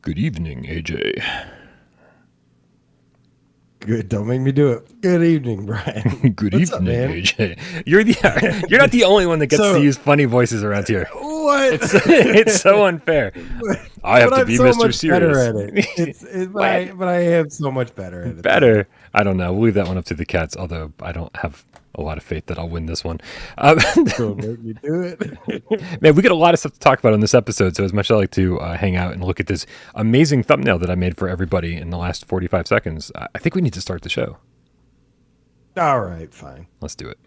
Good evening, AJ. Good. Don't make me do it. Good evening, Brian. Good What's evening, up, man? AJ. You're not the only one that gets to use funny voices around here. What? It's so unfair. I have to be Mr. Much Serious. better at it. But I am so much better at it. Better. I don't know. We'll leave that one up to the cats, although I don't have a lot of faith that I'll win this one. Don't make me do it. Man, we got a lot of stuff to talk about on this episode, so as much as I like to hang out and look at this amazing thumbnail that I made for everybody in the last 45 seconds, I think we need to start the show. All right, fine. Let's do it.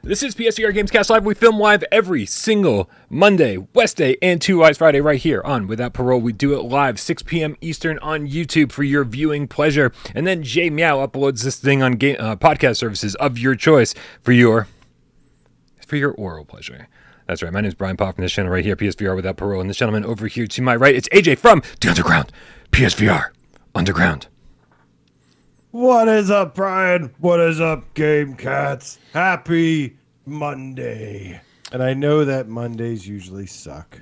This is PSVR GAMESCAST Live. We film live every single Monday, Wednesday, and Two Eyes Friday right here on Without Parole. We do it live 6 p.m. Eastern on YouTube for your viewing pleasure. And then J Meow uploads this thing on podcast services of your choice for your oral pleasure. That's right. My name is Brian Poff from this channel right here, PSVR Without Parole. And this gentleman over here to my right, it's AJ from the Underground, PSVR Underground. What is up, Brian? What is up, Game Cats? Happy Monday. And I know that Mondays usually suck.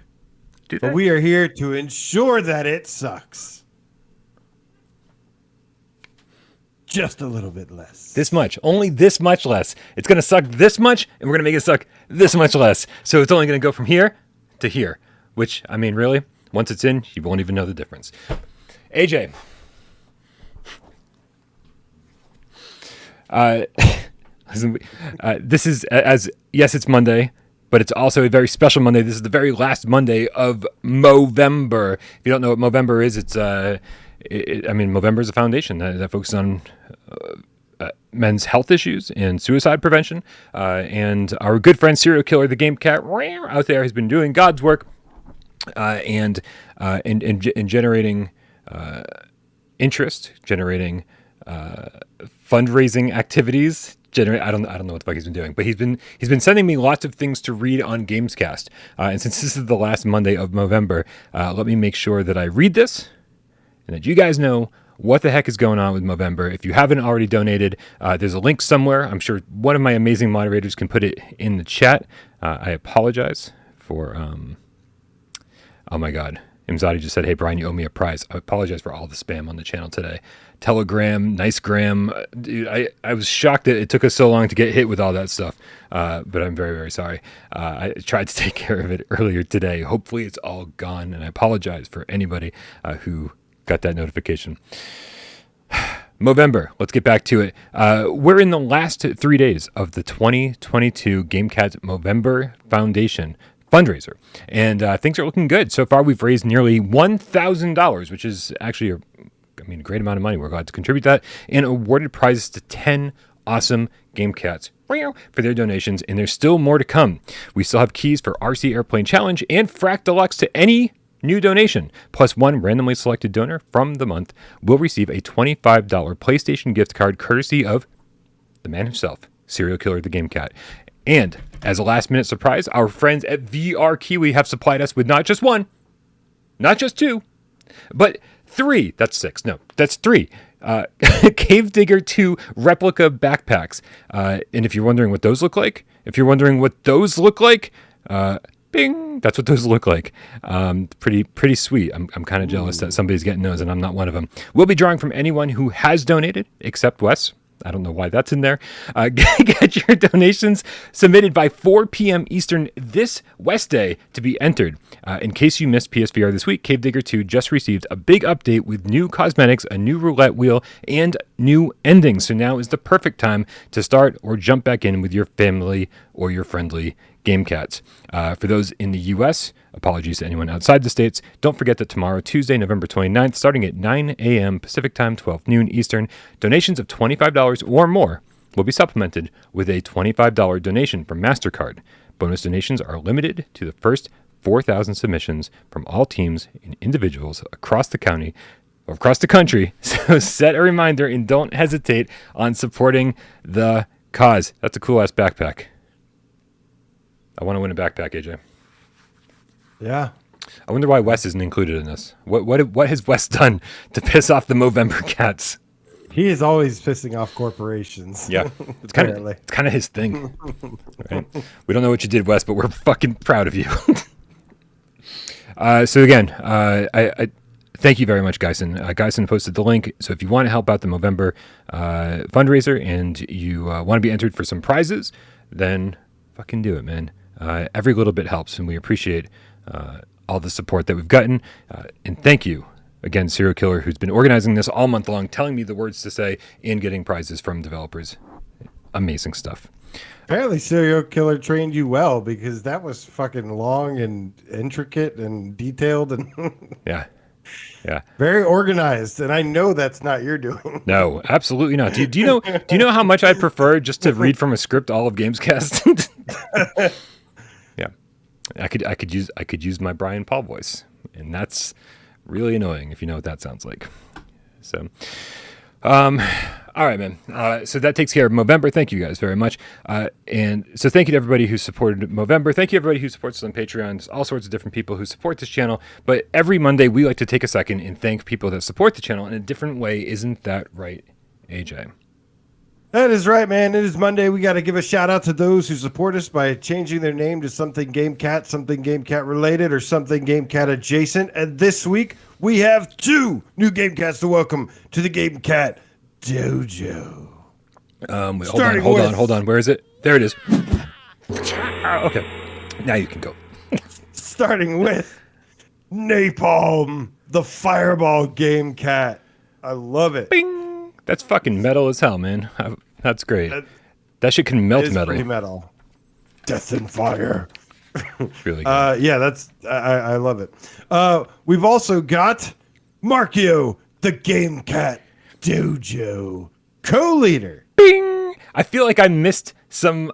But we are here to ensure that it sucks. Just a little bit less. This much. Only this much less. It's going to suck this much, and we're going to make it suck this much less. So it's only going to go from here to here. Which, I mean, really, once it's in, you won't even know the difference. AJ. This is, yes, it's Monday, but it's also a very special Monday. This is the very last Monday of Mowvember. If you don't know what Mowvember is, Mowvember is a foundation that focuses on men's health issues and suicide prevention. And our good friend, serial killer, the Gamecat out there, has been doing God's work and generating interest, generating fundraising activities. I don't know what the fuck he's been doing, but he's been sending me lots of things to read on GAMESCAST. And since this is the last Monday of Mowvember, let me make sure that I read this and that you guys know what the heck is going on with Mowvember. If you haven't already donated, there's a link somewhere. I'm sure one of my amazing moderators can put it in the chat. I apologize for, oh my God. Imzadi just said, hey, Brian, you owe me a prize. I apologize for all the spam on the channel today. Telegram, Nicegram. Dude, I was shocked that it took us so long to get hit with all that stuff. But I'm very, very sorry. I tried to take care of it earlier today. Hopefully it's all gone. And I apologize for anybody who got that notification. Mowvember, let's get back to it. We're in the last 3 days of the 2022 Gamecat Mowvember Foundation fundraiser, and things are looking good. So far, we've raised nearly $1,000, which is actually a great amount of money. We're glad to contribute that, and awarded prizes to 10 awesome Game Cats for their donations, and there's still more to come. We still have keys for RC Airplane Challenge and Frack Deluxe to any new donation, plus one randomly selected donor from the month will receive a $25 PlayStation gift card courtesy of the man himself, serial killer the Game Cat. And as a last-minute surprise, our friends at VR Kiwi have supplied us with not just one, not just two, but three. That's six. No, that's three. Cave Digger 2 replica backpacks. And if you're wondering what those look like, bing, that's what those look like. Pretty sweet. I'm kind of jealous that somebody's getting those and I'm not one of them. We'll be drawing from anyone who has donated, except Wes. I don't know why that's in there. Get your donations submitted by 4 p.m. Eastern this Wednesday to be entered. In case you missed PSVR this week, Cave Digger 2 just received a big update with new cosmetics, a new roulette wheel, and new endings. So now is the perfect time to start or jump back in with your family or your friendly Game Cats. For those in the U.S., apologies to anyone outside the States, don't forget that tomorrow, Tuesday, November 29th, starting at 9 a.m. Pacific Time, 12 noon Eastern, donations of $25 or more will be supplemented with a $25 donation from MasterCard. Bonus donations are limited to the first 4,000 submissions from all teams and individuals across the county or across the country. So set a reminder and don't hesitate on supporting the cause. That's a cool-ass backpack. I want to win a backpack, AJ. Yeah. I wonder why Wes isn't included in this. What has Wes done to piss off the Mowvember cats? He is always pissing off corporations. Yeah, it's kind of his thing. Right? We don't know what you did, Wes, but we're fucking proud of you. So again, I thank you very much, Geisen. Geisen posted the link. So if you want to help out the Mowvember fundraiser and you want to be entered for some prizes, then fucking do it, man. Every little bit helps, and we appreciate all the support that we've gotten. And thank you again, Serial Killer, who's been organizing this all month long, telling me the words to say and getting prizes from developers. Amazing stuff. Apparently, Serial Killer trained you well, because that was fucking long and intricate and detailed and Yeah. very organized. And I know that's not your doing. No, absolutely not. Do you know how much I'd prefer just to read from a script all of Gamescast? Yeah, I could use my Brian Paul voice, and that's really annoying if you know what that sounds like. So, all right, man. So that takes care of Mowvember. Thank you guys very much. And so thank you to everybody who supported Mowvember. Thank you everybody who supports us on Patreon. There's all sorts of different people who support this channel. But every Monday we like to take a second and thank people that support the channel in a different way. Isn't that right, AJ? That is right, man. It is Monday. We got to give a shout out to those who support us by changing their name to something Gamecat related, or something Gamecat adjacent. And this week we have 2 new Gamecats to welcome to the Gamecat Dojo. Wait, hold on. Where is it? There it is. Okay, now you can go. Starting with Napalm, the Fireball Gamecat. I love it. Bing. That's fucking metal as hell, man. That's great. That shit can melt metal. Pretty metal. Death and fire. Really good. Yeah, I love it. We've also got Markio, the Gamecat Dojo co-leader. Bing! I feel like I missed some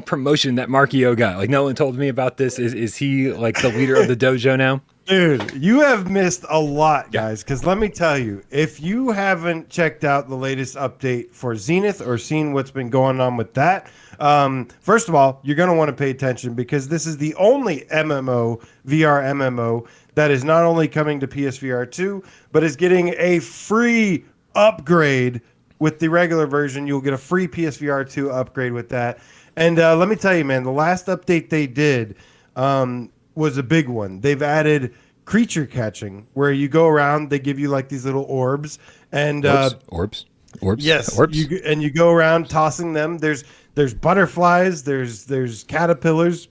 promotion that Markio got. Like, no one told me about this. Is he like the leader of the dojo now? Dude, you have missed a lot, guys, because let me tell you, if you haven't checked out the latest update for Zenith or seen what's been going on with that, first of all, you're going to want to pay attention, because this is the only VR MMO that is not only coming to PSVR 2, but is getting a free upgrade with the regular version. You'll get a free PSVR 2 upgrade with that. And let me tell you, man, the last update they did was a big one. They've added creature catching, where you go around, they give you like these little orbs, and orbs. Yes, orbs. You go around tossing them. There's butterflies, there's caterpillars,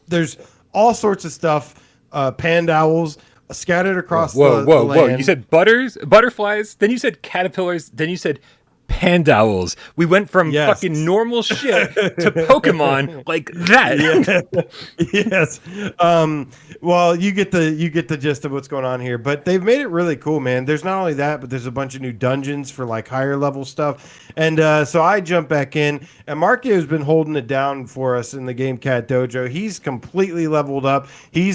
there's all sorts of stuff. Panda owls scattered across the land. You said butterflies, then you said caterpillars, then you said panda owls. We went from fucking normal shit to Pokemon like that. Yes. Well, you get the gist of what's going on here, but they've made it really cool, man. There's not only that, but there's a bunch of new dungeons for like higher level stuff. And so I jump back in, and Markio has been holding it down for us in the Gamecat Dojo. He's completely leveled up. He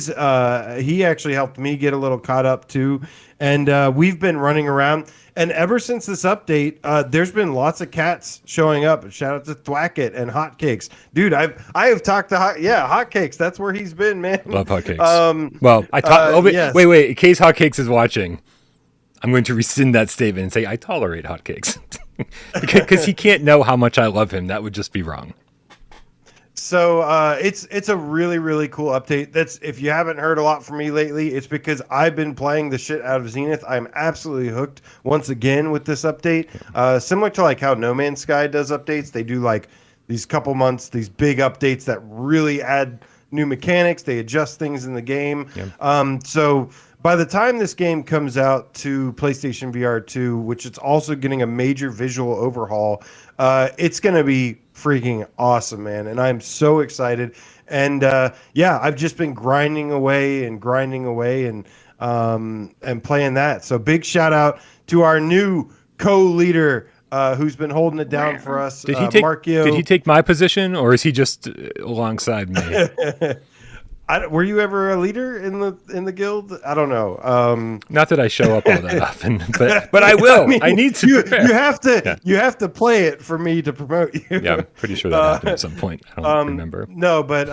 actually helped me get a little caught up too. And we've been running around. And ever since this update, there's been lots of cats showing up. Shout out to Thwacket and Hotcakes. Dude, I have talked to Hotcakes. That's where he's been, man. Love Hotcakes. Wait. In case Hotcakes is watching, I'm going to rescind that statement and say I tolerate Hotcakes. Because he can't know how much I love him. That would just be wrong. So it's a really, really cool update. That's, if you haven't heard a lot from me lately, it's because I've been playing the shit out of Zenith. I'm absolutely hooked once again with this update. Similar to like how No Man's Sky does updates. They do like these couple months, these big updates that really add new mechanics. They adjust things in the game. Yeah. So by the time this game comes out to PlayStation VR 2, which it's also getting a major visual overhaul, it's going to be freaking awesome, man. And I'm so excited. And I've just been grinding away and playing that. So big shout out to our new co-leader who's been holding it down for us. Markio. Did he take my position, or is he just alongside me? Were you ever a leader in the guild? I don't know. Not that I show up all that often, but I will. I need to prepare. You have to play it for me to promote you. Yeah, I'm pretty sure that happened at some point. I don't remember. No, but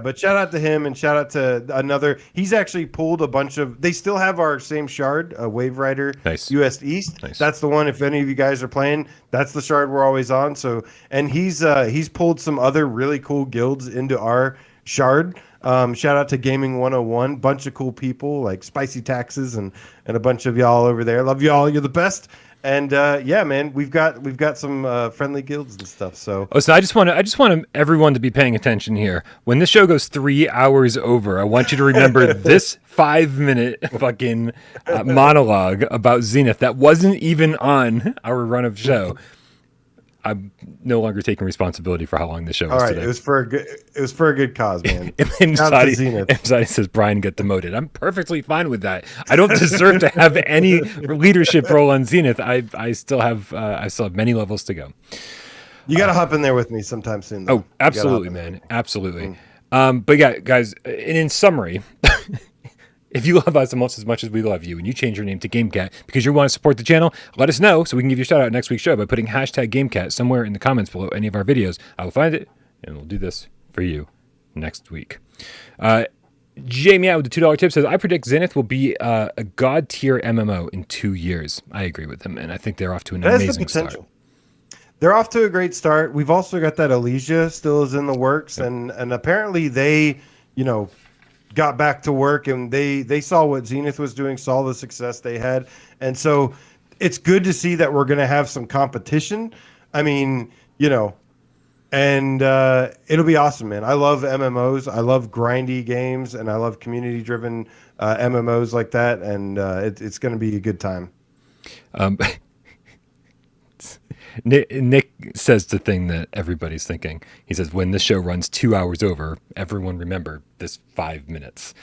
but shout out to him and shout out to another. He's actually pulled a bunch of. They still have our same shard, Wave Rider, nice. US East. Nice. That's the one. If any of you guys are playing, that's the shard we're always on. So, and he's pulled some other really cool guilds into our shard. Shout out to Gaming 101, bunch of cool people like Spicy Taxes and a bunch of y'all over there. Love y'all, you're the best. And yeah, man, we've got some friendly guilds and stuff. So I just want everyone to be paying attention here. When this show goes 3 hours over, I want you to remember this 5-minute fucking monologue about Zenith that wasn't even on our run of show. I'm no longer taking responsibility for how long the show was today. It was for a good cause, man. Mzadi says Brian get demoted. I'm perfectly fine with that. I don't deserve to have any leadership role on Zenith. I still have many levels to go. You got to hop in there with me sometime soon, though. Oh, absolutely, man. Absolutely. But yeah, guys, in summary, if you love us almost as much as we love you and you change your name to GameCat because you want to support the channel, let us know so we can give you a shout out next week's show by putting hashtag GameCat somewhere in the comments below any of our videos. I will find it and we'll do this for you next week. Jamie out with the $2 tip says, I predict Zenith will be a god tier MMO in 2 years. I agree with him, and I think they're off to an amazing start. They're off to a great start. We've also got that Elysia still is in the works, and apparently they, got back to work and they saw what Zenith was doing, saw the success they had. And so it's good to see that we're going to have some competition. I mean, and it'll be awesome, man. I love MMOs. I love grindy games and I love community driven MMOs like that. And it's going to be a good time. Nick says the thing that everybody's thinking. He says, when this show runs 2 hours over, everyone remember this 5 minutes.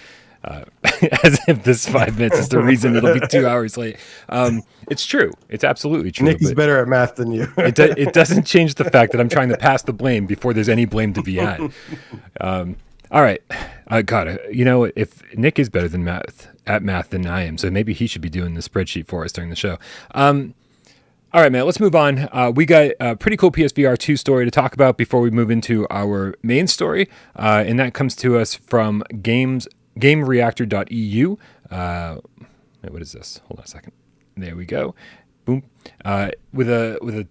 As if this 5 minutes is the reason it'll be 2 hours late. It's true. It's absolutely true. Nick is better at math than you. It doesn't change the fact that I'm trying to pass the blame before there's any blame to be had. All right. God, if Nick is better than at math than I am, so maybe he should be doing the spreadsheet for us during the show. All right, man, let's move on. We got a pretty cool PSVR 2 story to talk about before we move into our main story, and that comes to us from GameReactor.eu. What is this? Hold on a second. There we go. Boom. With a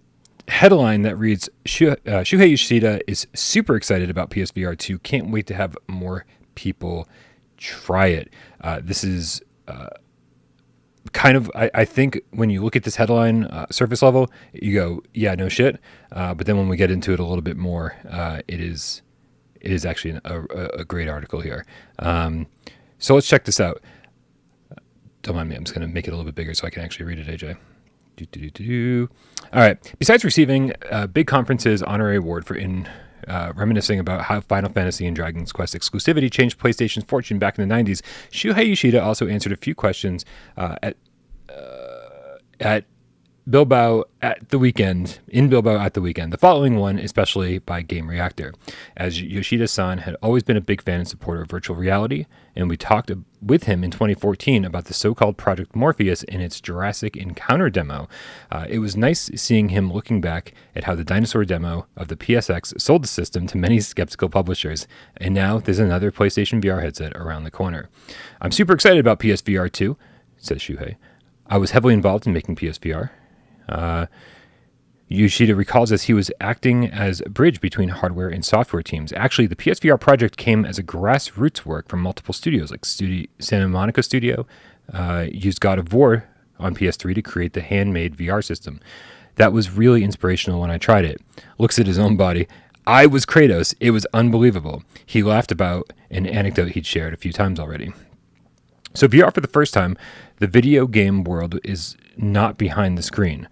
headline that reads, Shuhei Yoshida is super excited about PSVR 2. Can't wait to have more people try it. This is... kind of, I think when you look at this headline, surface level, you go, yeah, no shit. But then when we get into it a little bit more, it is actually a great article here. So let's check this out. Don't mind me. I'm just going to make it a little bit bigger so I can actually read it, AJ. All right. Besides receiving big conferences honorary award for reminiscing about how Final Fantasy and Dragon's Quest exclusivity changed PlayStation's fortune back in the 90s, Shuhei Yoshida also answered a few questions at Bilbao at the weekend, the following one especially by Game Reactor. As Yoshida-san had always been a big fan and supporter of virtual reality, and we talked with him in 2014 about the so-called Project Morpheus in its Jurassic Encounter demo. It was nice seeing him looking back at how the dinosaur demo of the PSX sold the system to many skeptical publishers, and now there's another PlayStation VR headset around the corner. I'm super excited about PSVR 2, says Shuhei. I was heavily involved in making PSVR. Yoshida recalls as he was acting as a bridge between hardware and software teams. Actually, the PSVR project came as a grassroots work from multiple studios, like Santa Monica Studio used God of War on PS3 to create the handmade VR system. That was really inspirational when I tried it. Looks at his own body. I was Kratos. It was unbelievable. He laughed about an anecdote he'd shared a few times already. So VR for the first time, the video game world is not behind the screen.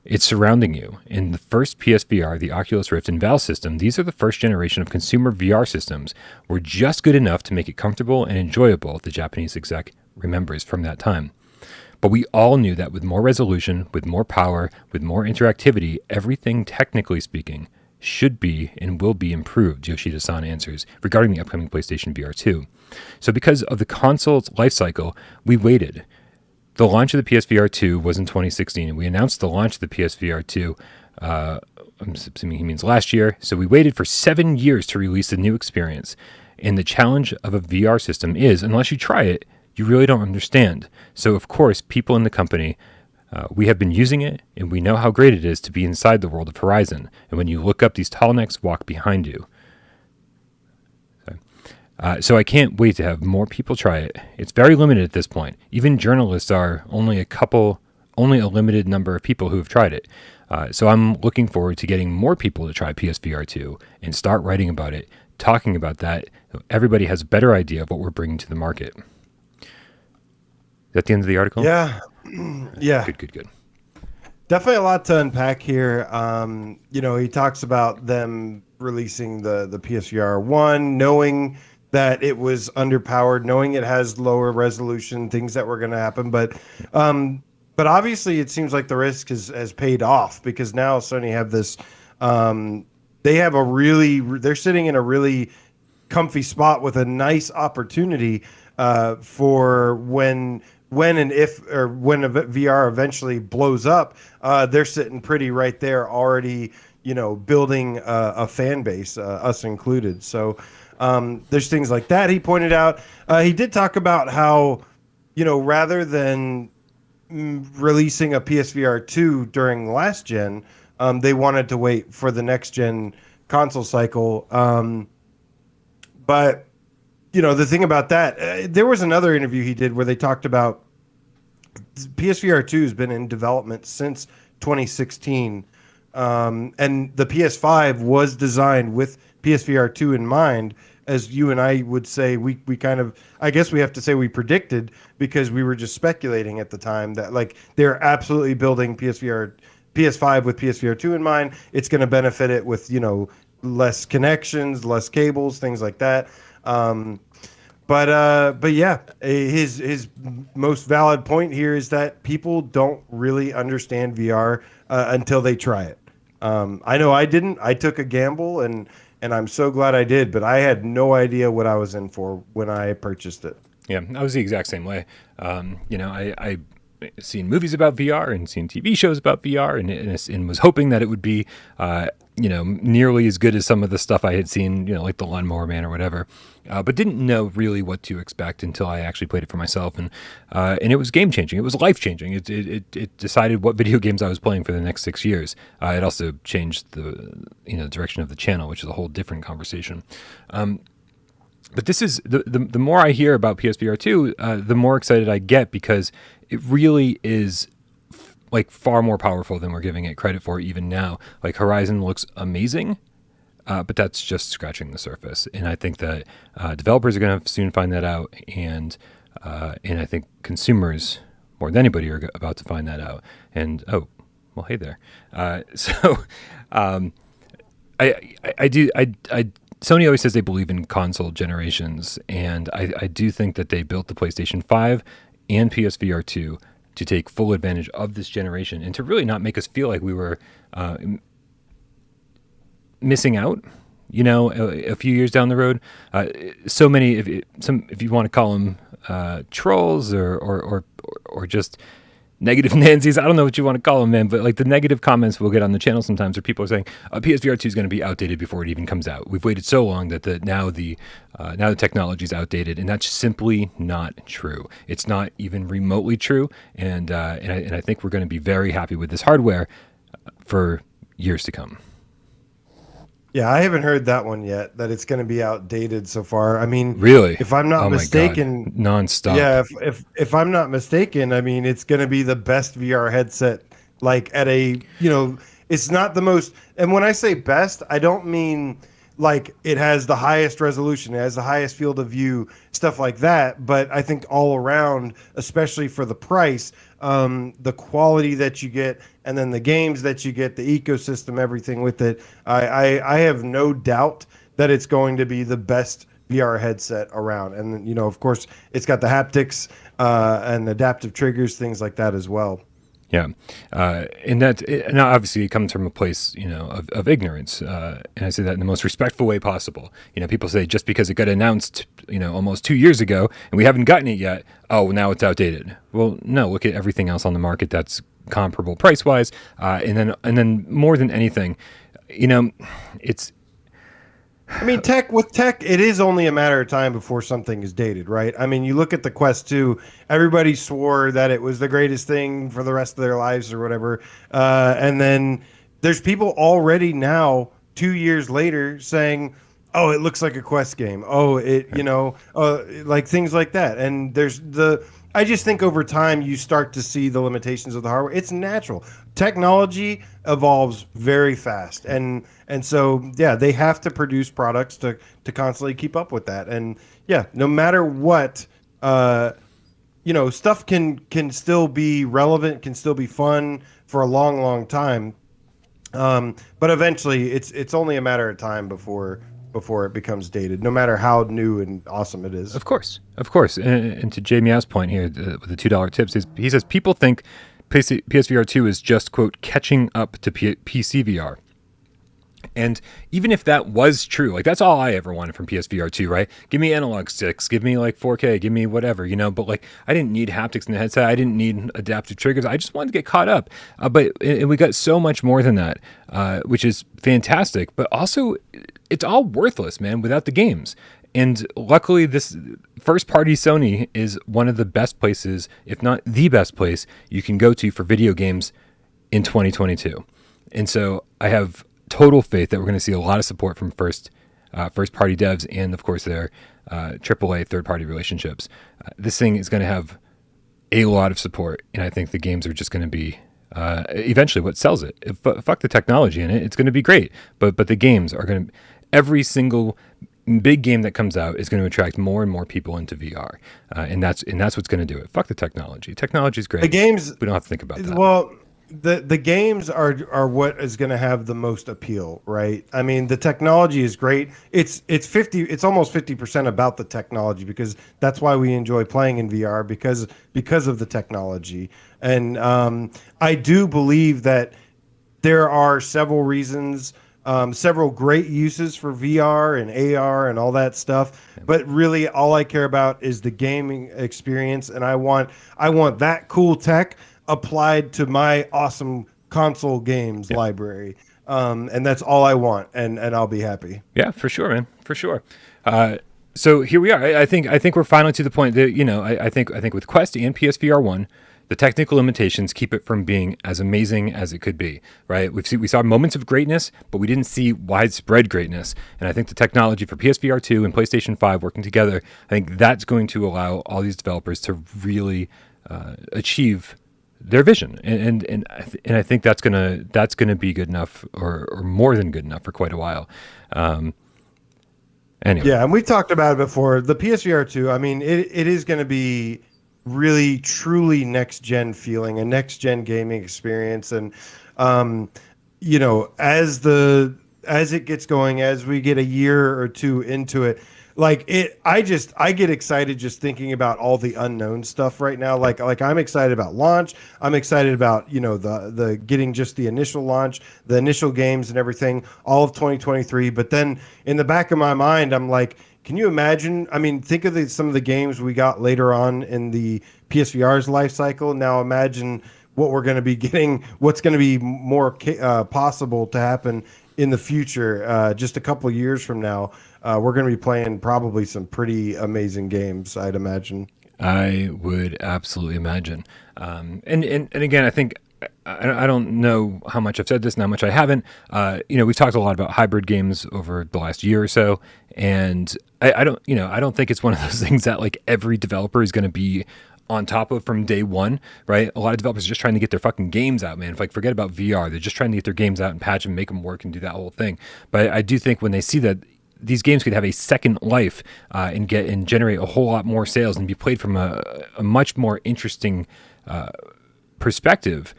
It's surrounding you. In the first PSVR, the Oculus Rift and Valve system, these are the first generation of consumer VR systems, were just good enough to make it comfortable and enjoyable, the Japanese exec remembers from that time. But we all knew that with more resolution, with more power, with more interactivity, everything technically speaking should be and will be improved, Yoshida-san answers, regarding the upcoming PlayStation VR 2. So because of the console's life cycle, we waited. The launch of the PSVR 2 was in 2016, and we announced the launch of the PSVR 2, I'm assuming he means last year, so we waited for 7 years to release the new experience. And the challenge of a VR system is, unless you try it, you really don't understand. So, of course, people in the company, we have been using it, and we know how great it is to be inside the world of Horizon. And when you look up, these tall necks walk behind you. So I can't wait to have more people try it. It's very limited at this point. Even journalists are only a limited number of people who have tried it. So I'm looking forward to getting more people to try PSVR 2 and start writing about it, talking about that. Everybody has a better idea of what we're bringing to the market. Is that the end of the article? Yeah. Yeah. Good. Definitely a lot to unpack here. He talks about them releasing the PSVR 1, knowing that it was underpowered, knowing it has lower resolution, things that were going to happen. But obviously it seems like the risk has paid off, because now Sony have this, they're sitting in a really comfy spot with a nice opportunity for when VR eventually blows up. They're sitting pretty right there already, building a fan base, us included. So there's things like that he pointed out. He did talk about how, rather than releasing a PSVR 2 during last gen, they wanted to wait for the next gen console cycle. But the thing about that, there was another interview he did where they talked about PSVR 2 has been in development since 2016. And the PS5 was designed with PSVR 2 in mind. As you and I would say, we kind of, I guess we have to say we predicted, because we were just speculating at the time that they're absolutely building PS5 with PSVR 2 in mind. It's going to benefit it with, less connections, less cables, things like that. But yeah, his most valid point here is that people don't really understand VR until they try it. I know I didn't. I took a gamble, and I'm so glad I did, but I had no idea what I was in for when I purchased it. Yeah, I was the exact same way. I seen movies about VR and seen TV shows about VR, and was hoping that it would be, nearly as good as some of the stuff I had seen, like the Lawnmower Man or whatever, but didn't know really what to expect until I actually played it for myself, and it was game changing. It was life changing. It decided what video games I was playing for the next 6 years. It also changed the direction of the channel, which is a whole different conversation. But this is the more I hear about PSVR 2, the more excited I get, because it really is far more powerful than we're giving it credit for even now. Horizon looks amazing, but that's just scratching the surface. And I think that developers are going to soon find that out, and I think consumers more than anybody are about to find that out. And hey there. Sony always says they believe in console generations, and I do think that they built the PlayStation 5 and PSVR 2 to take full advantage of this generation, and to really not make us feel like we were missing out, a few years down the road. So many, if you want to call them trolls or just negative Nancy's, I don't know what you want to call them, man, but the negative comments we'll get on the channel sometimes are people saying PSVR 2 is going to be outdated before it even comes out. We've waited so long that now the technology is outdated, and that's simply not true. It's not even remotely true, and I think we're going to be very happy with this hardware for years to come. Yeah, I haven't heard that one yet, that it's going to be outdated so far. I mean, really, if I'm not mistaken, nonstop. Yeah, if I'm not mistaken, I mean, it's going to be the best VR headset. At a, it's not the most. And when I say best, I don't mean it has the highest resolution, it has the highest field of view, stuff like that. But I think all around, especially for the price, the quality that you get, and then the games that you get, the ecosystem, everything with it, I have no doubt that it's going to be the best VR headset around. And of course, it's got the haptics and adaptive triggers, things like that as well. Yeah, and now obviously it comes from a place of ignorance, and I say that in the most respectful way possible. People say just because it got announced almost 2 years ago and we haven't gotten it yet, oh, now it's outdated. Well, no, look at everything else on the market that's comparable price wise, and then more than anything, it's. I mean, with tech, it is only a matter of time before something is dated, right? I mean, you look at the Quest 2, everybody swore that it was the greatest thing for the rest of their lives or whatever. And then there's people already now, 2 years later, saying, oh, it looks like a Quest game. Oh, like things like that. And I just think over time you start to see the limitations of the hardware. It's natural. Technology evolves very fast, and so yeah, they have to produce products to constantly keep up with that. And yeah, no matter what, stuff can still be relevant, can still be fun for a long time. But eventually, it's only a matter of time before it becomes dated, no matter how new and awesome it is. Of course. And to Jay Meow's point here, with the $2 tips, he says people think PSVR 2 is just, quote, catching up to PC VR. And even if that was true, like that's all I ever wanted from PSVR 2, right? Give me analog sticks, give me like 4K, give me whatever, but like I didn't need haptics in the headset. I didn't need adaptive triggers. I just wanted to get caught up. But we got so much more than that, which is fantastic. But also, it's all worthless, man, without the games. And luckily, this first-party Sony is one of the best places, if not the best place, you can go to for video games in 2022. And so I have total faith that we're going to see a lot of support from first-party devs and, of course, their AAA third-party relationships. This thing is going to have a lot of support, and I think the games are just going to be eventually what sells it. Fuck the technology in it; it's going to be great, but the games are going to. Every single big game that comes out is going to attract more and more people into VR, and that's what's going to do it. Fuck the technology. Technology is great. The games, we don't have to think about that. Well, the games are what is going to have the most appeal, right? I mean, the technology is great. It's almost 50% about the technology, because that's why we enjoy playing in VR, because of the technology. And I do believe that there are several reasons. Several great uses for VR and AR and all that stuff, but really all I care about is the gaming experience, and I want that cool tech applied to my awesome console games library, and that's all I want, and I'll be happy. Yeah, for sure, man, for sure. So here we are. I think we're finally to the point that I think with Quest and PSVR 1. The technical limitations keep it from being as amazing as it could be, right? We saw moments of greatness, but we didn't see widespread greatness. And I think the technology for PSVR 2 and PlayStation 5 working together, I think that's going to allow all these developers to really achieve their vision. And I think that's gonna be good enough, or more than good enough, for quite a while. Anyway. Yeah, and we've talked about it before. The PSVR 2, I mean, it is going to be really truly next gen feeling, a next gen gaming experience. And as it gets going, as we get a year or two into it, I get excited just thinking about all the unknown stuff right now. Like I'm excited about launch. I'm excited about the getting just the initial launch, the initial games and everything, all of 2023. But then in the back of my mind, I'm like, can you imagine? I mean, think of some of the games we got later on in the PSVR's life cycle. Now imagine what we're going to be getting, what's going to be more possible to happen in the future. Just a couple of years from now, we're going to be playing probably some pretty amazing games, I'd imagine. I would absolutely imagine. And again, I think, I don't know how much I've said this and how much I haven't. We've talked a lot about hybrid games over the last year or so, and I don't think it's one of those things that like every developer is going to be on top of from day one, right? A lot of developers are just trying to get their fucking games out, man. Forget about VR. They're just trying to get their games out and patch them, make them work, and do that whole thing. But I do think when they see that these games could have a second life and generate a whole lot more sales and be played from a much more interesting perspective,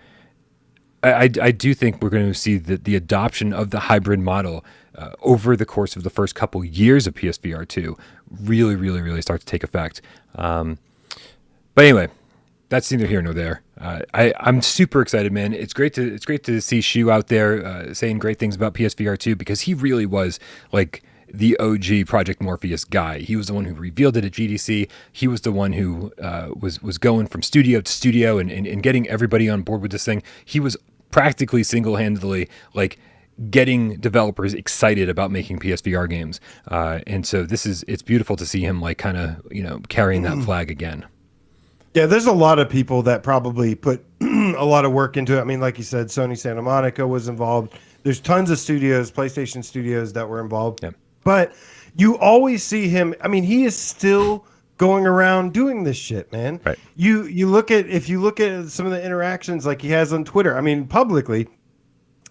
I do think we're going to see the adoption of the hybrid model over the course of the first couple years of PSVR 2 really, really, really start to take effect. But anyway, that's neither here nor there. I'm super excited, man. It's great to see Shu out there saying great things about PSVR 2 because he really was like the OG Project Morpheus guy. He was the one who revealed it at GDC. He was the one who was going from studio to studio and getting everybody on board with this thing. He was practically single-handedly like getting developers excited about making PSVR games. And so it's beautiful to see him like kind of, carrying that flag again. Yeah, there's a lot of people that probably put a lot of work into it. I mean, like you said, Sony Santa Monica was involved. There's tons of studios, PlayStation studios that were involved. Yeah. But you always see him. I mean, he is still going around doing this shit, man. Right. If you look at some of the interactions like he has on Twitter, I mean, publicly,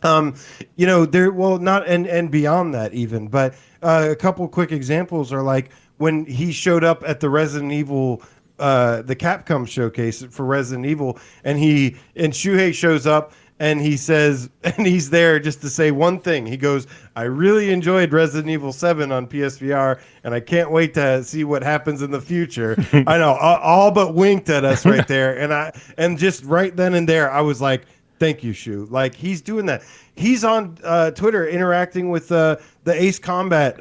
not and beyond that even, but a couple quick examples are like when he showed up at the Resident Evil, the Capcom showcase for Resident Evil, and Shuhei shows up. And he says, and he's there just to say one thing. He goes, I really enjoyed Resident Evil 7 on PSVR, and I can't wait to see what happens in the future. I know, all but winked at us right there. And just right then and there, I was like, thank you, Shu. Like, he's doing that. He's on Twitter interacting with the Ace Combat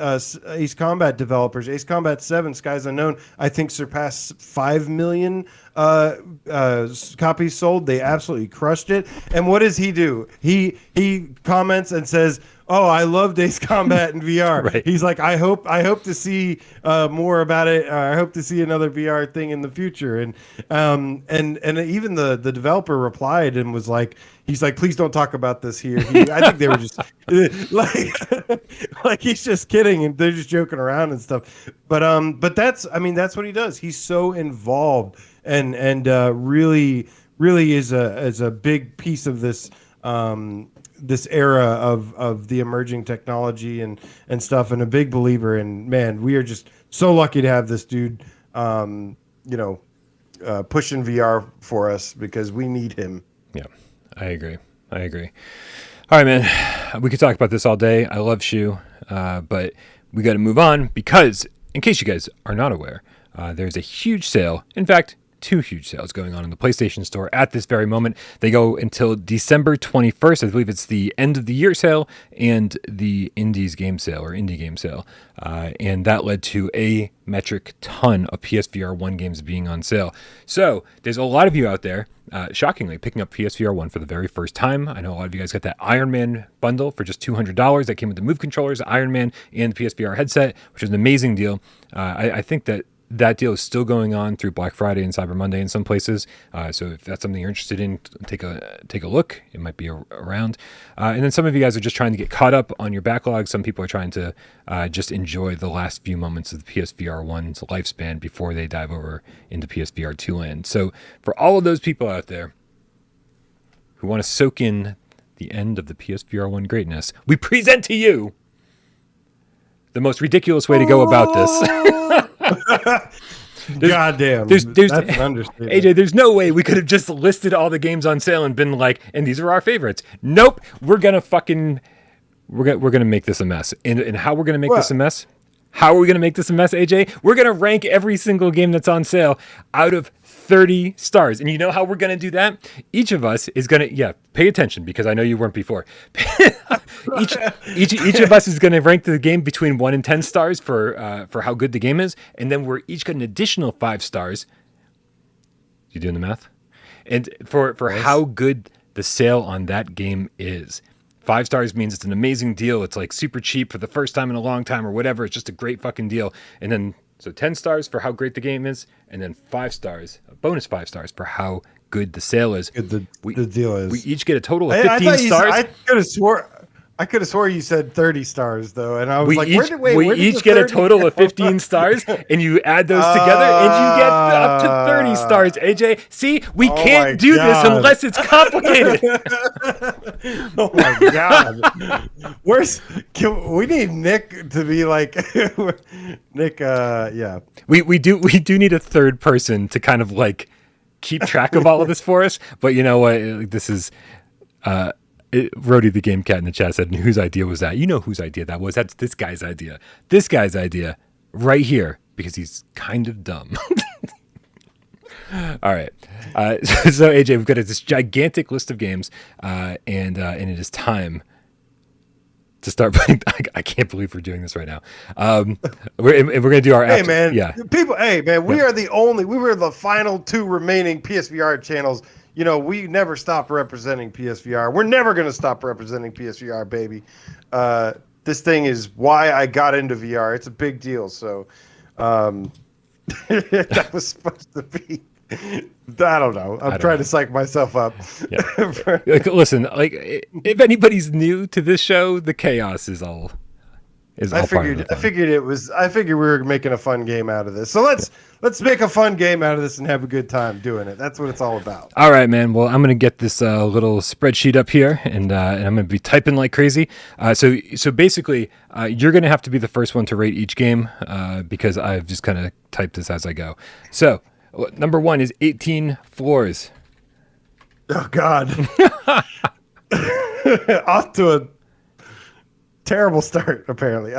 developers. Ace Combat 7, Skies Unknown, I think surpassed 5 million copies sold. They absolutely crushed it. And what does he do? He comments and says, "Oh, I love Ace Combat in VR." Right. He's like, I hope to see more about it. I hope to see another VR thing in the future. And even the developer replied and was like, he's like, please don't talk about this here. I think they were just like he's just kidding and they're just joking around and stuff. But that's what he does. He's so involved and really is a big piece of this this era of the emerging technology and stuff, and a big believer. And man, we are just so lucky to have this dude pushing VR for us because we need him. Yeah, I agree. All right, man. We could talk about this all day. I love Shu, but we got to move on because, in case you guys are not aware, there's a huge sale. In fact, 2 huge sales going on in the PlayStation Store at this very moment. They go until December 21st. I believe it's the end of the year sale and the indie game sale. And that led to a metric ton of PSVR 1 games being on sale. So there's a lot of you out there, shockingly, picking up PSVR 1 for the very first time. I know a lot of you guys got that Iron Man bundle for just $200 that came with the Move controllers, Iron Man, and the PSVR headset, which is an amazing deal. I think that deal is still going on through Black Friday and Cyber Monday in some places. So if that's something you're interested in, take a look. It might be around. And then some of you guys are just trying to get caught up on your backlog. Some people are trying to just enjoy the last few moments of the PSVR 1's lifespan before they dive over into PSVR 2 land. So for all of those people out there who want to soak in the end of the PSVR 1 greatness, we present to you the most ridiculous way to go about this. Goddamn, that's an understatement. AJ, there's no way we could have just listed all the games on sale and been like, and these are our favorites. Nope, we're gonna make this a mess. And how we're gonna make this a mess? How are we gonna make this a mess, AJ? We're gonna rank every single game that's on sale out of 30 stars. And you know how we're going to do that? Each of us is going to, pay attention because I know you weren't before. each of us is going to rank the game between 1 and 10 stars for how good the game is. And then we're each got an additional 5 stars. You doing the math? And for how good the sale on that game is. 5 stars means it's an amazing deal. It's like super cheap for the first time in a long time or whatever. It's just a great fucking deal. And then, so 10 stars for how great the game is, and then 5 stars, a bonus 5 stars for how good the sale is. The deal is. We each get a total of 15 stars. I could have swore you said 30 stars though, and I was we each get a total of 15 stars, and you add those together, and you get up to 30 stars. AJ, see, we can't do this unless it's complicated. Oh my god, we need Nick to be like Nick. Yeah, we do need a third person to kind of like keep track of all of this for us. But you know what? This is. Rody the Game Cat in the chat said, whose idea was that? You know whose idea that was. That's this guy's idea. This guy's idea right here, because he's kind of dumb. All right. So AJ, we've got this gigantic list of games, and it is time to start playing. I can't believe we're doing this right now. We're going to do our. Hey man, yeah. People. Hey man, we were the final 2 remaining PSVR channels. You know, we never stopped representing PSVR. We're never going to stop representing PSVR, baby. This thing is why I got into VR. It's a big deal. So, that was supposed to be. I don't know. I'm trying to psych myself up. Yeah. Listen, if anybody's new to this show, the chaos is all. I figured we were making a fun game out of this. So let's make a fun game out of this and have a good time doing it. That's what it's all about. All right, man. Well, I'm going to get this little spreadsheet up here, and I'm going to be typing like crazy. So basically, you're going to have to be the first one to rate each game because I've just kind of typed this as I go. So number 1 is 18 floors. Oh God. Off to a terrible start, apparently.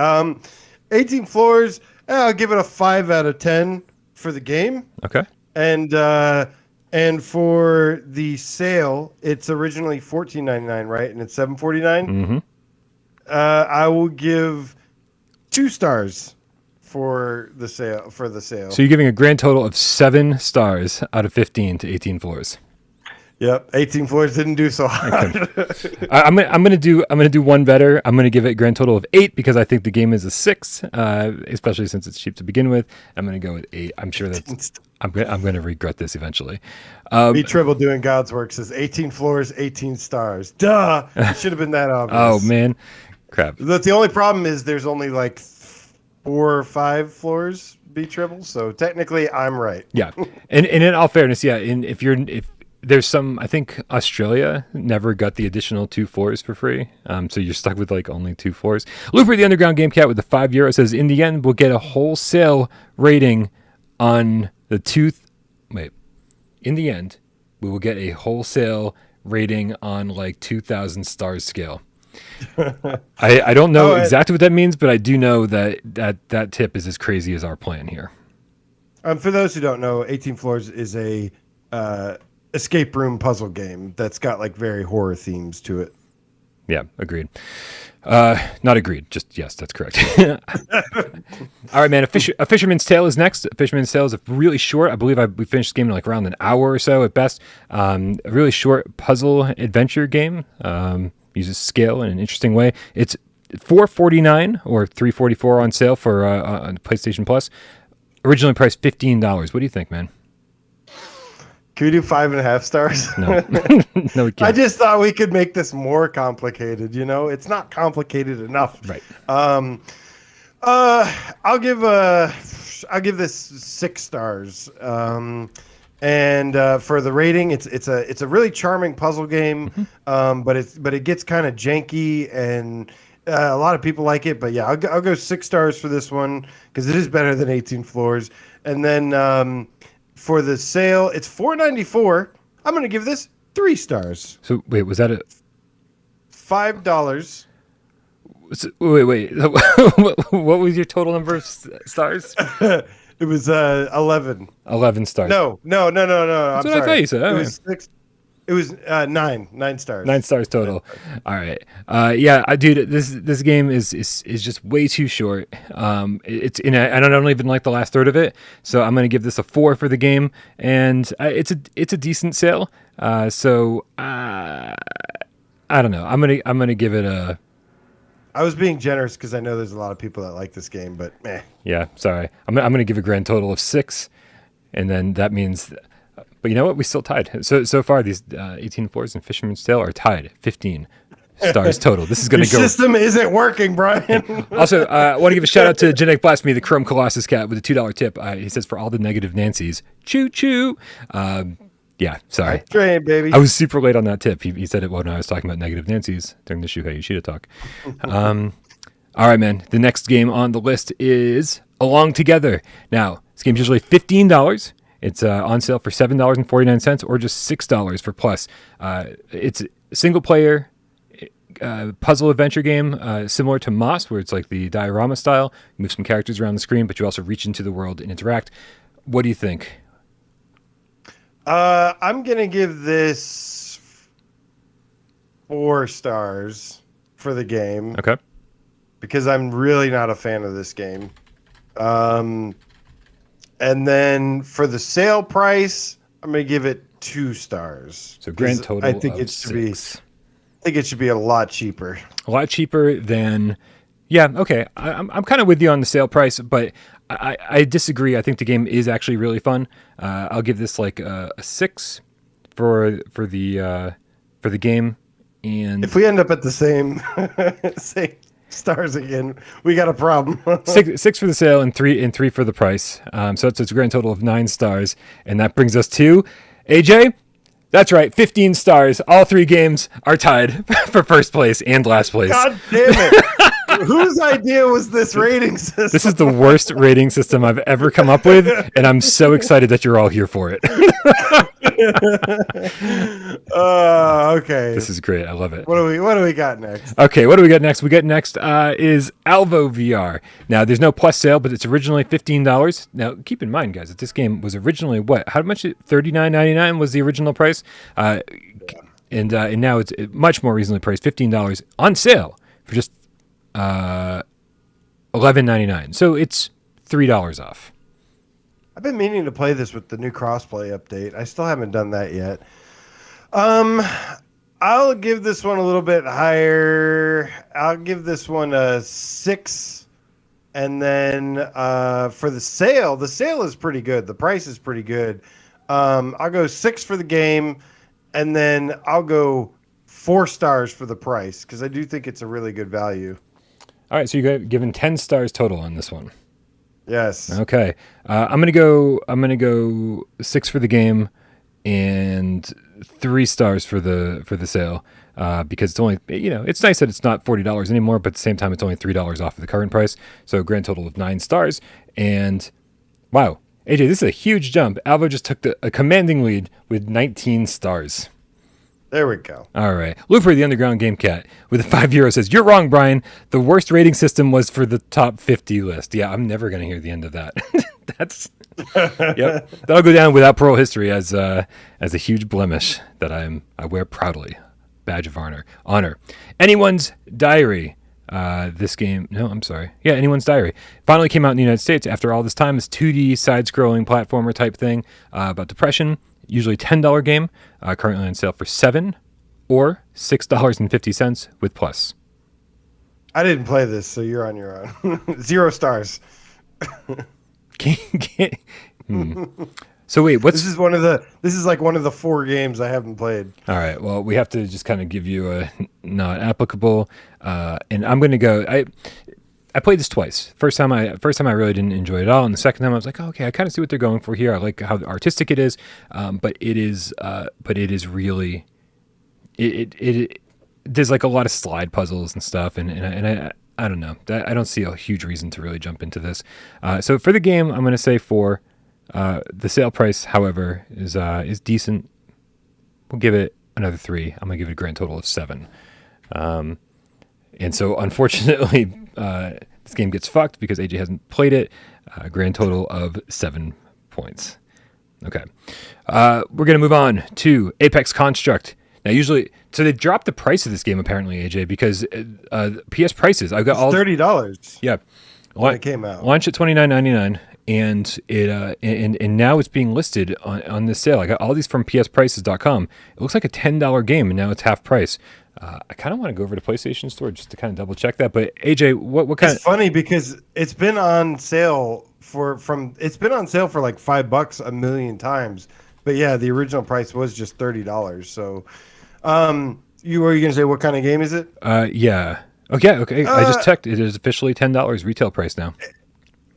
18 floors. I'll give it a 5 out of 10 for the game. Okay. And for the sale, it's originally $14.99, right? And it's $7.49. Mm-hmm. I will give 2 stars for the sale. So you're giving a grand total of 7 stars out of 15 to 18 floors. Yep, 18 floors didn't do so hot. Okay. I'm gonna do one better. I'm gonna give it a grand total of 8 because I think the game is a 6, especially since it's cheap to begin with. I'm gonna go with 8. I'm sure that's. I'm gonna regret this eventually. B Tribble doing God's work says 18 floors, 18 stars. Duh, it should have been that obvious. Oh man, crap. The only problem is there's only like 4 or 5 floors. B Tribble, so technically I'm right. Yeah, and in all fairness, yeah, if there's some, I think Australia never got the additional 2 floors for free. So you're stuck with like only 2 floors. Looper, the Underground Gamecat with the €5 says, in the end, we'll get a wholesale rating on the in the end, we will get a wholesale rating on like 2,000 stars scale. I don't know exactly what that means, but I do know that tip is as crazy as our plan here. For those who don't know, 18 Floors is a escape room puzzle game that's got like very horror themes to it. Yeah, agreed. Not agreed. Just yes, that's correct. All right, man. A Fisherman's Tale is next. A Fisherman's Tale is really short. I believe we finished the game in like around an hour or so at best. A really short puzzle adventure game. Uses scale in an interesting way. It's $4.49 or $3.44 on sale for on PlayStation Plus. Originally priced $15. What do you think, man? Can we do 5.5 stars? No, no, we can't. I just thought we could make this more complicated. You know, it's not complicated enough. Right. I'll give this 6 stars. And for the rating, it's a really charming puzzle game. Mm-hmm. But it gets kind of janky, and a lot of people like it. But yeah, I'll go 6 stars for this one because it is better than 18 Floors. And then for the sale, it's $4.94. I'm going to give this 3 stars. So wait, was that $5? Wait. What was your total number of stars? It was 11. 11 stars. No. That's I'm what sorry. I thought you said. It was 6. It was 9 stars. 9 stars total. All right. Yeah, dude, this game is just way too short. It's and I don't even like the last third of it. So I'm gonna give this a 4 for the game, and it's a decent sale. So I don't know. I'm gonna give it a. I was being generous because I know there's a lot of people that like this game, but meh. Yeah, sorry. I'm gonna give a grand total of 6, and then that means. But you know what? We still tied. So far, these 18 Floors and Fisherman's Tale are tied. 15 stars total. This is going to go. Your system isn't working, Brian. Also, I want to give a shout out to Genetic Blasphemy, the Chrome Colossus cat, with a $2 tip. He says, for all the negative Nancys, choo choo. Yeah, sorry. Train, baby. I was super late on that tip. He said it when I was talking about negative Nancys during the Shuhei Yoshida talk. All right, man. The next game on the list is Along Together. Now, this game's usually $15. It's on sale for $7.49 or just $6 for Plus. It's a single-player puzzle adventure game similar to Moss, where it's like the diorama style. You move some characters around the screen, but you also reach into the world and interact. What do you think? I'm gonna give this 4 stars for the game. Okay. Because I'm really not a fan of this game. And then for the sale price, I'm gonna give it 2 stars. So grand total I think of it should be. 6. I think it should be a lot cheaper. A lot cheaper than. Yeah, okay. I'm kind of with you on the sale price, but I disagree. I think the game is actually really fun. I'll give this like a 6 for the game. And If we end up at the same same stars again, we got a problem. six for the sale and three for the price. So it's a grand total of 9 stars, and that brings us to AJ. That's right, 15 stars. All 3 games are tied for first place and last place. God damn it! Whose idea was this rating system? This is the worst rating system I've ever come up with, and I'm so excited that you're all here for it. Okay. This is great. I love it. What do we got next? Okay, what do we got next? We got next is Alvo VR. Now, there's no plus sale, but it's originally $15. Now, keep in mind, guys, that this game was originally what? How much? $39.99 was the original price, and now it's much more reasonably priced, $15 on sale for just $11.99. So it's $3 off. I've been meaning to play this with the new crossplay update. I still haven't done that yet. I'll give this one a little bit higher. I'll give this one a 6. And then for the sale is pretty good. The price is pretty good. I'll go 6 for the game, and then I'll go 4 stars for the price because I do think it's a really good value. All right, so you got given 10 stars total on this one. Yes. Okay. I'm gonna go 6 for the game and 3 stars for the sale. Because it's only, it's nice that it's not $40 anymore, but at the same time it's only $3 off of the current price. So a grand total of 9 stars. And wow, AJ, this is a huge jump. Alvo just took a commanding lead with 19 stars. There we go. All right. Looper, the Underground Game Cat, with a €5 says, "You're wrong, Brian. The worst rating system was for the top 50 list." Yeah, I'm never going to hear the end of that. That's, yep. That'll go down without Parole history as a huge blemish that I wear proudly. Badge of honor. Anyone's Diary. This game, no, I'm sorry. Yeah, Anyone's Diary finally came out in the United States after all this time. This 2D side-scrolling platformer type thing about depression. Usually $10 game, currently on sale for $7 or $6.50 with plus. I didn't play this, so you're on your own. 0 stars. So wait, This is like one of the 4 games I haven't played. All right, well, we have to just kind of give you a not applicable, and I'm going to go. I played this twice. First time I really didn't enjoy it at all, and the second time I was like, oh, okay, I kind of see what they're going for here. I like how artistic it is, but it is really, there's like a lot of slide puzzles and stuff, and I don't know. I don't see a huge reason to really jump into this. So for the game, I'm going to say 4. The sale price, however, is decent. We'll give it another 3. I'm going to give it a grand total of 7. And so, unfortunately, this game gets fucked because AJ hasn't played it. A grand total of 7 points. Okay. We're going to move on to Apex Construct. Now, so they dropped the price of this game, apparently, AJ, because PS prices. I've got $30. Yeah. When it came out. Launched at $29.99, and it and now it's being listed on this sale. I got all these from psprices.com. It looks like a $10 game, and now it's half price. I kind of want to go over to PlayStation Store just to kind of double check that. But AJ, what kind? It's funny because it's been on sale for like $5 a million times. But yeah, the original price was just $30. So, you were gonna say what kind of game is it? Yeah. Okay. I just checked. It is officially $10 retail price now.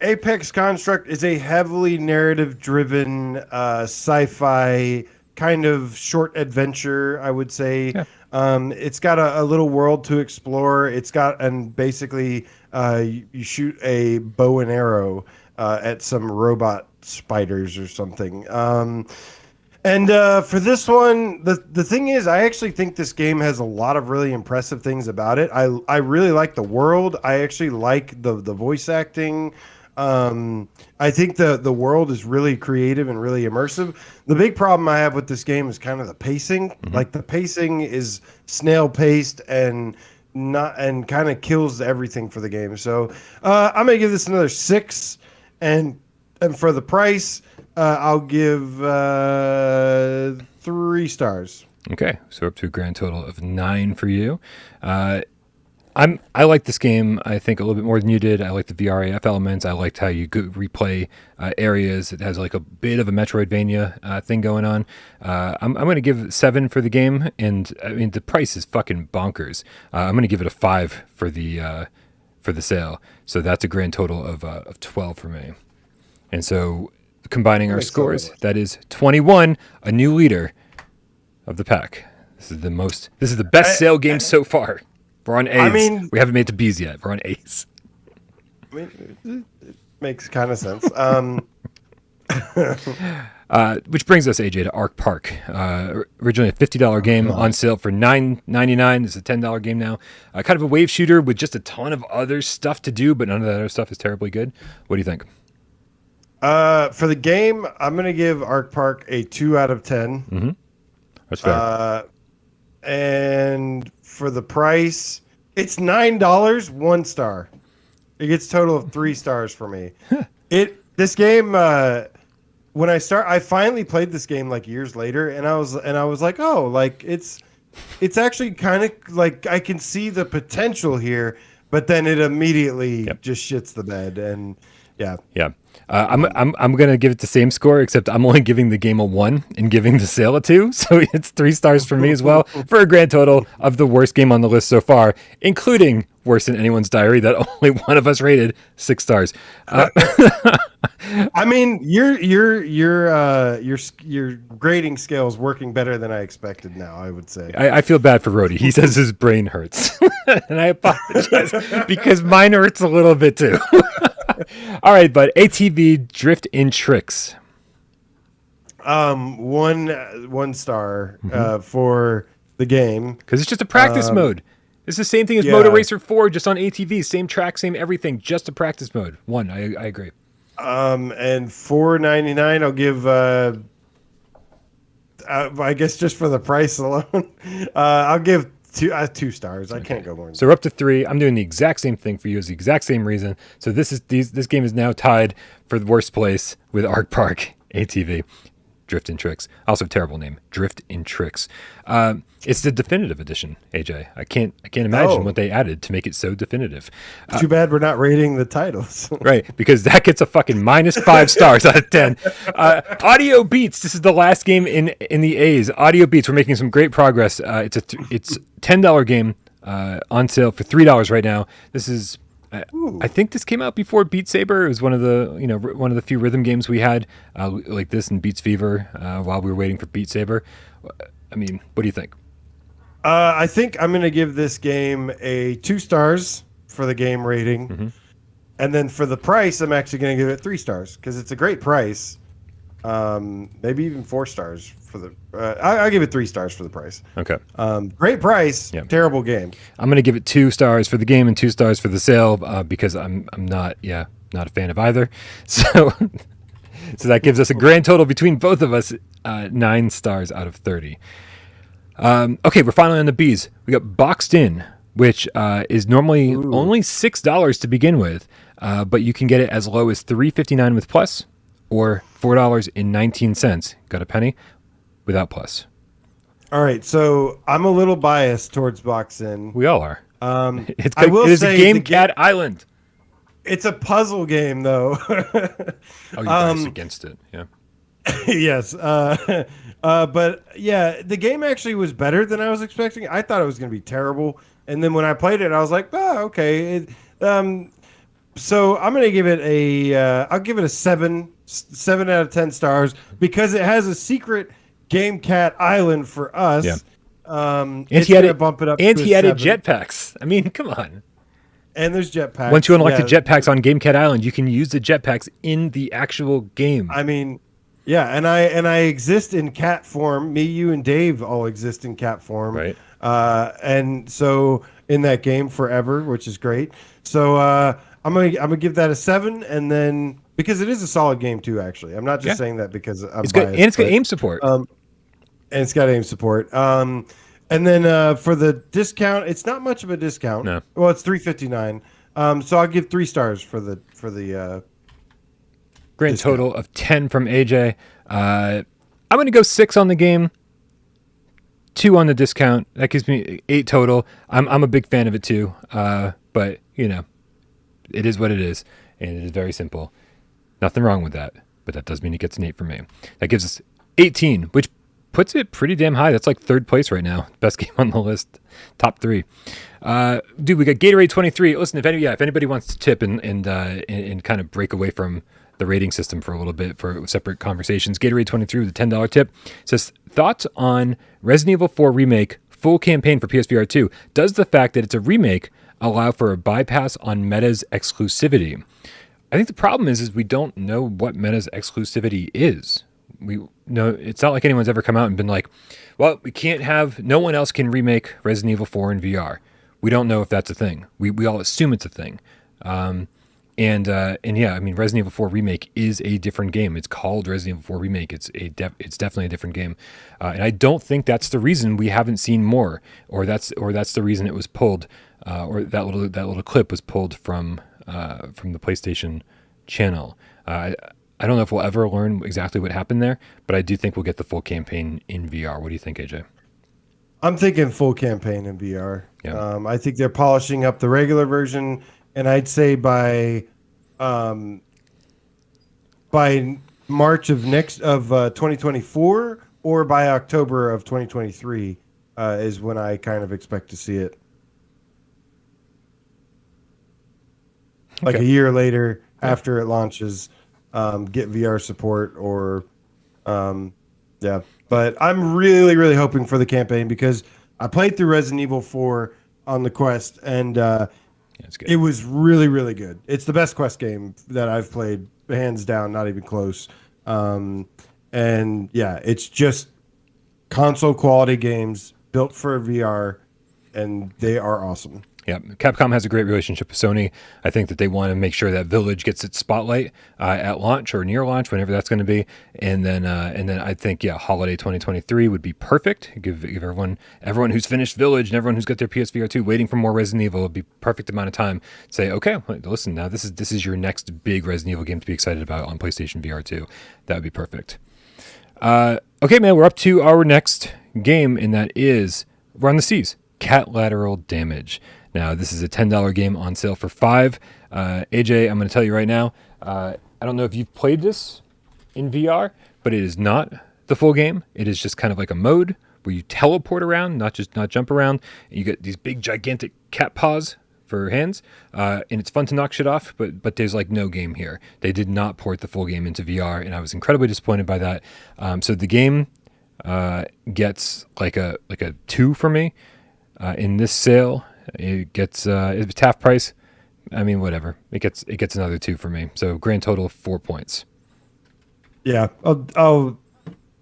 Apex Construct is a heavily narrative-driven sci-fi kind of short adventure, I would say. Yeah. It's got a little world to explore. And basically you shoot a bow and arrow at some robot spiders or something. And for this one, the thing is, I actually think this game has a lot of really impressive things about it. I really like the world. I actually like the voice acting. I think the world is really creative and really immersive. The big problem I have with this game is kind of the pacing. Like the pacing is snail paced and kind of kills everything for the game. So I'm gonna give this another 6, and for the price, I'll give 3 stars. Okay, so up to a grand total of 9 for you. I like this game, I think, a little bit more than you did. I like the VRAF elements. I liked how you could replay areas. It has like a bit of a Metroidvania thing going on. I'm going to give 7 for the game, and I mean the price is fucking bonkers. I'm going to give it a 5 for the sale. So that's a grand total of 12 for me. And so combining our scores, that is 21, a new leader of the pack. This is the best sale game so far. We're on A's. I mean, we haven't made to B's yet. We're on A's. I mean, it makes kind of sense. Which brings us, AJ, to Arc Park. Originally a $50 game, on sale for $9.99. It's a $10 game now. Kind of a wave shooter with just a ton of other stuff to do, but none of that other stuff is terribly good. What do you think? For the game, I'm going to give Arc Park a 2 out of 10. Mm-hmm. That's fair. And for the price, it's $9, 1 star. It gets a total of 3 stars for me. This game, when I finally played this game like years later, and I was like, oh, like it's actually kind of like I can see the potential here, but then it immediately just shits the bed, and yeah. I'm gonna give it the same score, except I'm only giving the game a 1 and giving the sale a 2, so it's 3 stars for me as well, for a grand total of the worst game on the list so far, including worse than anyone's diary that only one of us rated 6 stars. I mean, your grading scale is working better than I expected now, I would say. I feel bad for Rhodey. He says his brain hurts, and I apologize because mine hurts a little bit too. All right, but ATV Drift in Tricks. 1 star for the game, because it's just a practice mode. It's the same thing as Motor Racer 4, just on ATV, same track, same everything, just a practice mode. 1, I agree. And $4.99, I'll give. I guess just for the price alone, I'll give 2 stars. I can't go more. So we're up to 3. I'm doing the exact same thing for you, as the exact same reason. So this game is now tied for the worst place with Arc Park ATV Drift in Tricks. Also terrible name, Drift in Tricks. It's the definitive edition, AJ. I can't imagine what they added to make it so definitive. Too bad we're not rating the titles. Right, because that gets a fucking -5 stars out of 10. Audio Beats. This is the last game in the A's. Audio Beats. We're making some great progress. It's $10 game on sale for $3 right now. This is. I think this came out before Beat Saber. It was one of the few rhythm games we had like this and Beats Fever while we were waiting for Beat Saber. I mean, what do you think? I think I'm going to give this game a 2 stars for the game rating. And then for the price, I'm actually going to give it 3 stars because it's a great price. Maybe even 4 stars for the. I'll give it 3 stars for the price. Okay. Great price. Terrible game. I'm going to give it 2 stars for the game and 2 stars for the sale because I'm not a fan of either. So that gives us a grand total between both of us 9 stars out of 30. Okay, we're finally on the B's. We got Boxed In, which is normally only $6 to begin with, but you can get it as low as $3.59 with Plus, or $4.19. Got a penny without Plus. All right, so I'm a little biased towards Boxed In. We all are. It is a Gamecat Island. It's a puzzle game, though. You're biased against it, yeah. Yes. But yeah, the game actually was better than I was expecting. I thought it was going to be terrible. And then when I played it, I was like, oh, okay. So I'm going to give it I'll give it a 7 out of 10 stars because it has a secret Gamecat Island for us. Yeah. And he had to bump it up. And he added jetpacks. I mean, come on. And there's jetpacks. Once you unlock the jetpacks on Gamecat Island, you can use the jetpacks in the actual game. I mean, yeah, and I exist in cat form. Me, you, and Dave all exist in cat form. Right. And so in that game forever, which is great. So I'm gonna give that a 7, and then because it is a solid game too. Actually, I'm not just saying that because I'm it's good, biased, and it's got aim support. And it's got aim support. And then for the discount, it's not much of a discount. No. Well, it's $3.59. So I'll give 3 stars for the Grand discount. total of 10 from AJ. I'm going to go 6 on the game, 2 on the discount. That gives me 8 total. I'm a big fan of it too. But it is what it is, and it is very simple. Nothing wrong with that, but that does mean it gets an 8 from me. That gives us 18, which puts it pretty damn high. That's like 3rd place right now. Best game on the list. Top 3. Dude, we got Gatorade 23. Listen, if anybody wants to tip and kind of break away from the rating system for a little bit for separate conversations, Gatorade 23 with a $10 tip says, thoughts on Resident Evil 4 Remake full campaign for PSVR 2. Does the fact that it's a remake allow for a bypass on Meta's exclusivity? I think the problem is we don't know what Meta's exclusivity is. We know it's not like anyone's ever come out and been like, well, no one else can remake Resident Evil 4 in VR. We don't know if that's a thing. We all assume it's a thing. And yeah, I mean, Resident Evil 4 Remake is a different game. It's called Resident Evil 4 Remake. It's definitely a different game. And I don't think that's the reason we haven't seen more, or that's the reason it was pulled, or that little clip was pulled from the PlayStation channel. I don't know if we'll ever learn exactly what happened there, but I do think we'll get the full campaign in VR. What do you think, AJ? I'm thinking full campaign in VR. Yeah. I think they're polishing up the regular version, and I'd say by March of 2024 or by October of 2023 is when I kind of expect to see it. Like a year later after it launches, get VR support or yeah. But I'm really, really hoping for the campaign because I played through Resident Evil 4 on the Quest, and it was really, really good. It's the best Quest game that I've played, hands down, not even close. And yeah, it's just console quality games built for VR, and they are awesome. Yeah, Capcom has a great relationship with Sony. I think that they want to make sure that Village gets its spotlight at launch or near launch, whenever that's going to be. And then I think holiday 2023 would be perfect. Give everyone who's finished Village and everyone who's got their PSVR 2 waiting for more Resident Evil would be perfect amount of time. Say, okay, listen, now this is your next big Resident Evil game to be excited about on PlayStation VR 2. That would be perfect. Okay, man, we're up to our next game, and that is We're on the Seas. Cat Lateral Damage. Now, this is a $10 game on sale for $5. AJ, I'm going to tell you right now, I don't know if you've played this in VR, but it is not the full game. It is just kind of like a mode where you teleport around, not jump around. You get these big, gigantic cat paws for hands, and it's fun to knock shit off, but there's like no game here. They did not port the full game into VR, and I was incredibly disappointed by that. So the game gets like a 2 for me in this sale. It gets it's half price. I mean, whatever. It gets another 2 for me. So grand total of 4 points. Yeah, I'll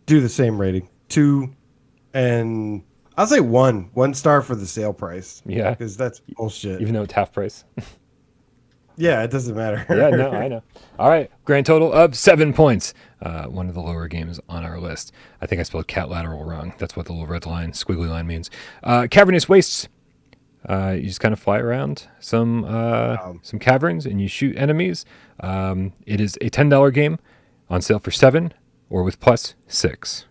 do the same rating, 2, and I'll say 1 star for the sale price. Yeah, because that's bullshit. Even though it's half price. Yeah, it doesn't matter. Yeah, no, I know. All right, grand total of 7 points. One of the lower games on our list. I think I spelled cat lateral wrong. That's what the little red line, squiggly line means. Cavernous Wastes. You just kind of fly around some caverns and you shoot enemies. It is a $10 game on sale for 7 or with plus 6.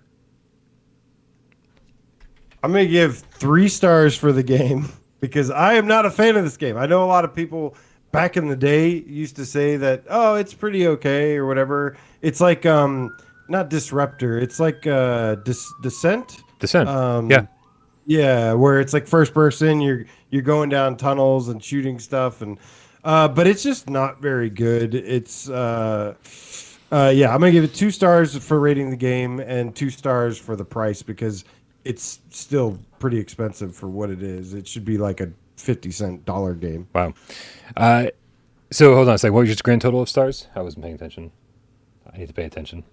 I'm going to give 3 stars for the game because I am not a fan of this game. I know a lot of people back in the day used to say that, oh, it's pretty okay or whatever. It's like, not Disruptor. It's like Descent. Descent. Yeah. Yeah, where it's like first person, you're going down tunnels and shooting stuff, and but it's just not very good. It's yeah, I'm gonna give it 2 stars for rating the game and 2 stars for the price because it's still pretty expensive for what it is. It should be like a 50-cent game. Wow. So hold on a second. What was your grand total of stars? I wasn't paying attention. I need to pay attention.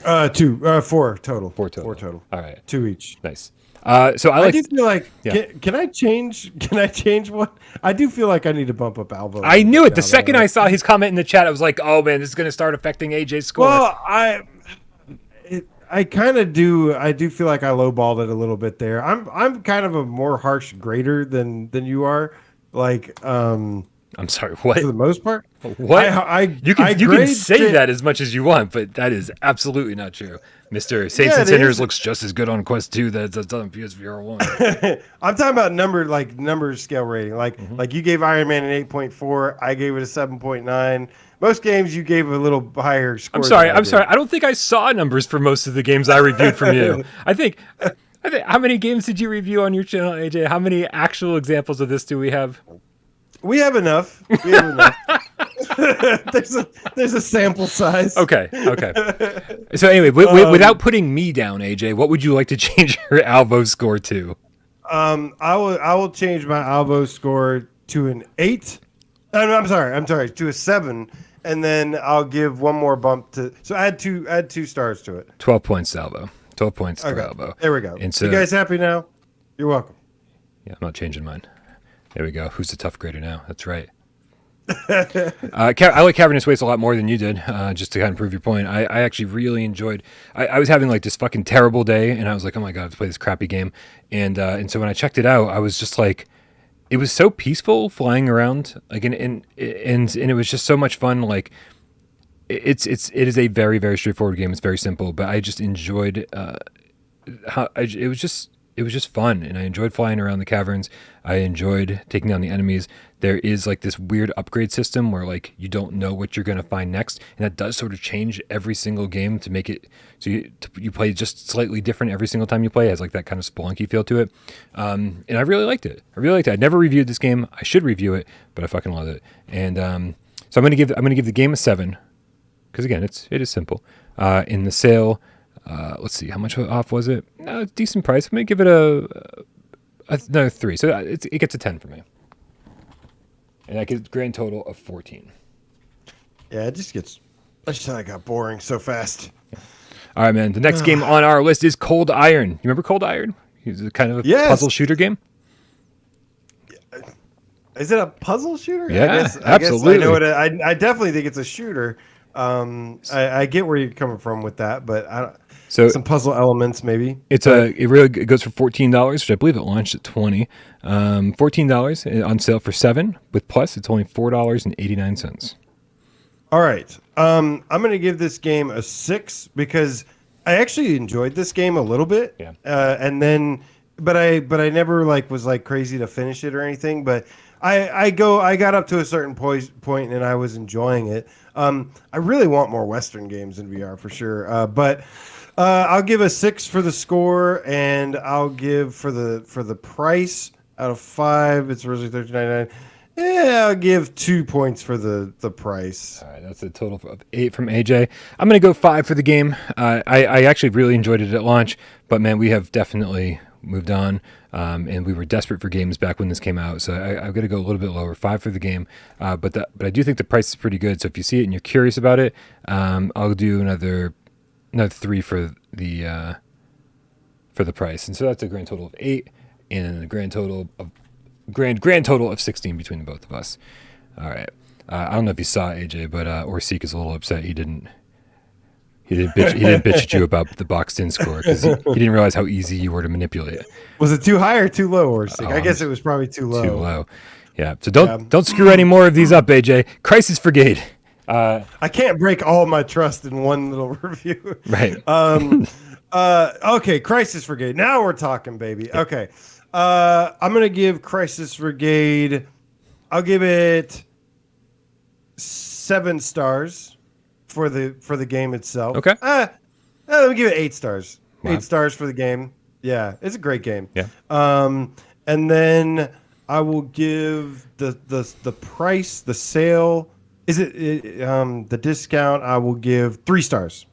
4 total. 4 total. All right. 2 each. Nice. So I do feel like Yeah. can I change? Can I change one? I do feel like I need to bump up Alvo. I knew it. The second I saw his comment in the chat, I was like, "Oh man, this is going to start affecting AJ's score." Well, I kind of do. I do feel like I lowballed it a little bit there. I'm kind of a more harsh grader than you are. Like, I'm sorry. What? for the most part. What? You can say that as much as you want, but that is absolutely not true. Mr. Saints and Sinners looks just as good on Quest 2 as it's on PSVR 1. I'm talking about number scale rating. Like you gave Iron Man an 8.4, I gave it a 7.9. Most games you gave a little higher score. I'm sorry. I don't think I saw numbers for most of the games I reviewed from you. I think how many games did you review on your channel, AJ? How many actual examples of this do we have? We have enough. There's a sample size. Okay. So anyway, without putting me down, AJ, what would you like to change your Alvo score to? I will change my Alvo score to an 8. No, I'm sorry, to a 7, and then I'll give one more bump to. So add two stars to it. 12 points, Alvo. 12 points for Alvo. There we go. And so, you guys happy now? You're welcome. Yeah, I'm not changing mine. There we go. Who's the tough grader now? That's right. I like Cavernous Waste a lot more than you did, just to kind of prove your point. I actually really enjoyed. I was having like this fucking terrible day, and I was like, oh my god, let's play this crappy game. And so when I checked it out, I was just like, it was so peaceful flying around, like and it was just so much fun. Like it is a very, very straightforward game. It's very simple, but I just enjoyed it was just fun, and I enjoyed flying around the caverns. I enjoyed taking down the enemies. There is like this weird upgrade system where like you don't know what you're going to find next, and that does sort of change every single game to make it so you play just slightly different every single time you play. It has like that kind of Spelunky feel to it, and I really liked it. I never reviewed this game. I should review it, but I fucking love it. And so I'm gonna give the game a 7 because again it is simple. In the sale. Let's see, how much off was it? No, decent price. I'm gonna give it another 3. So it gets a 10 for me, and that gets a grand total of 14. Yeah, I just got boring so fast. All right, man. The next game on our list is Cold Iron. You remember Cold Iron? It's a kind of a puzzle shooter game. Is it a puzzle shooter? Yeah, absolutely. I know it. I definitely think it's a shooter. I get where you're coming from with that, but I don't. So some puzzle elements, maybe. It goes for $14, which I believe it launched at $20. $14 on sale for 7 with plus. It's only $4.89. All right, I'm gonna give this game a 6 because I actually enjoyed this game a little bit. Yeah. But I never was crazy to finish it or anything. But I got up to a certain point and I was enjoying it. I really want more Western games in VR for sure. But I'll give a 6 for the score, and I'll give for the price out of 5. It's originally $13.99. Yeah, I'll give 2 points for the price. All right, that's a total of 8 from AJ. I'm gonna go 5 for the game. I actually really enjoyed it at launch, but man, we have definitely moved on, and we were desperate for games back when this came out. So I've got to go a little bit lower, 5 for the game. But I do think the price is pretty good. So if you see it and you're curious about it, I'll do another 3 for the price. And so that's a grand total of 8, and a grand total of 16 between the both of us. All right. I don't know if you saw AJ, but Orseek is a little upset. He didn't bitch at you about the boxed-in score because he didn't realize how easy you were to manipulate. Was it too high or too low, Orseek? I guess it was probably too low. Too low. Yeah. So don't screw any more of these up, AJ. Crisis Brigade. I can't break all my trust in one little review. Right. Okay, Crisis Brigade. Now we're talking, baby. Okay. I'm gonna give Crisis Brigade. I'll give it 7 stars for the game itself. Okay. Let me give it 8 stars. Wow. 8 stars for the game. Yeah, it's a great game. Yeah. And then I will give the price, the sale. Is it the discount? I will give 3 stars.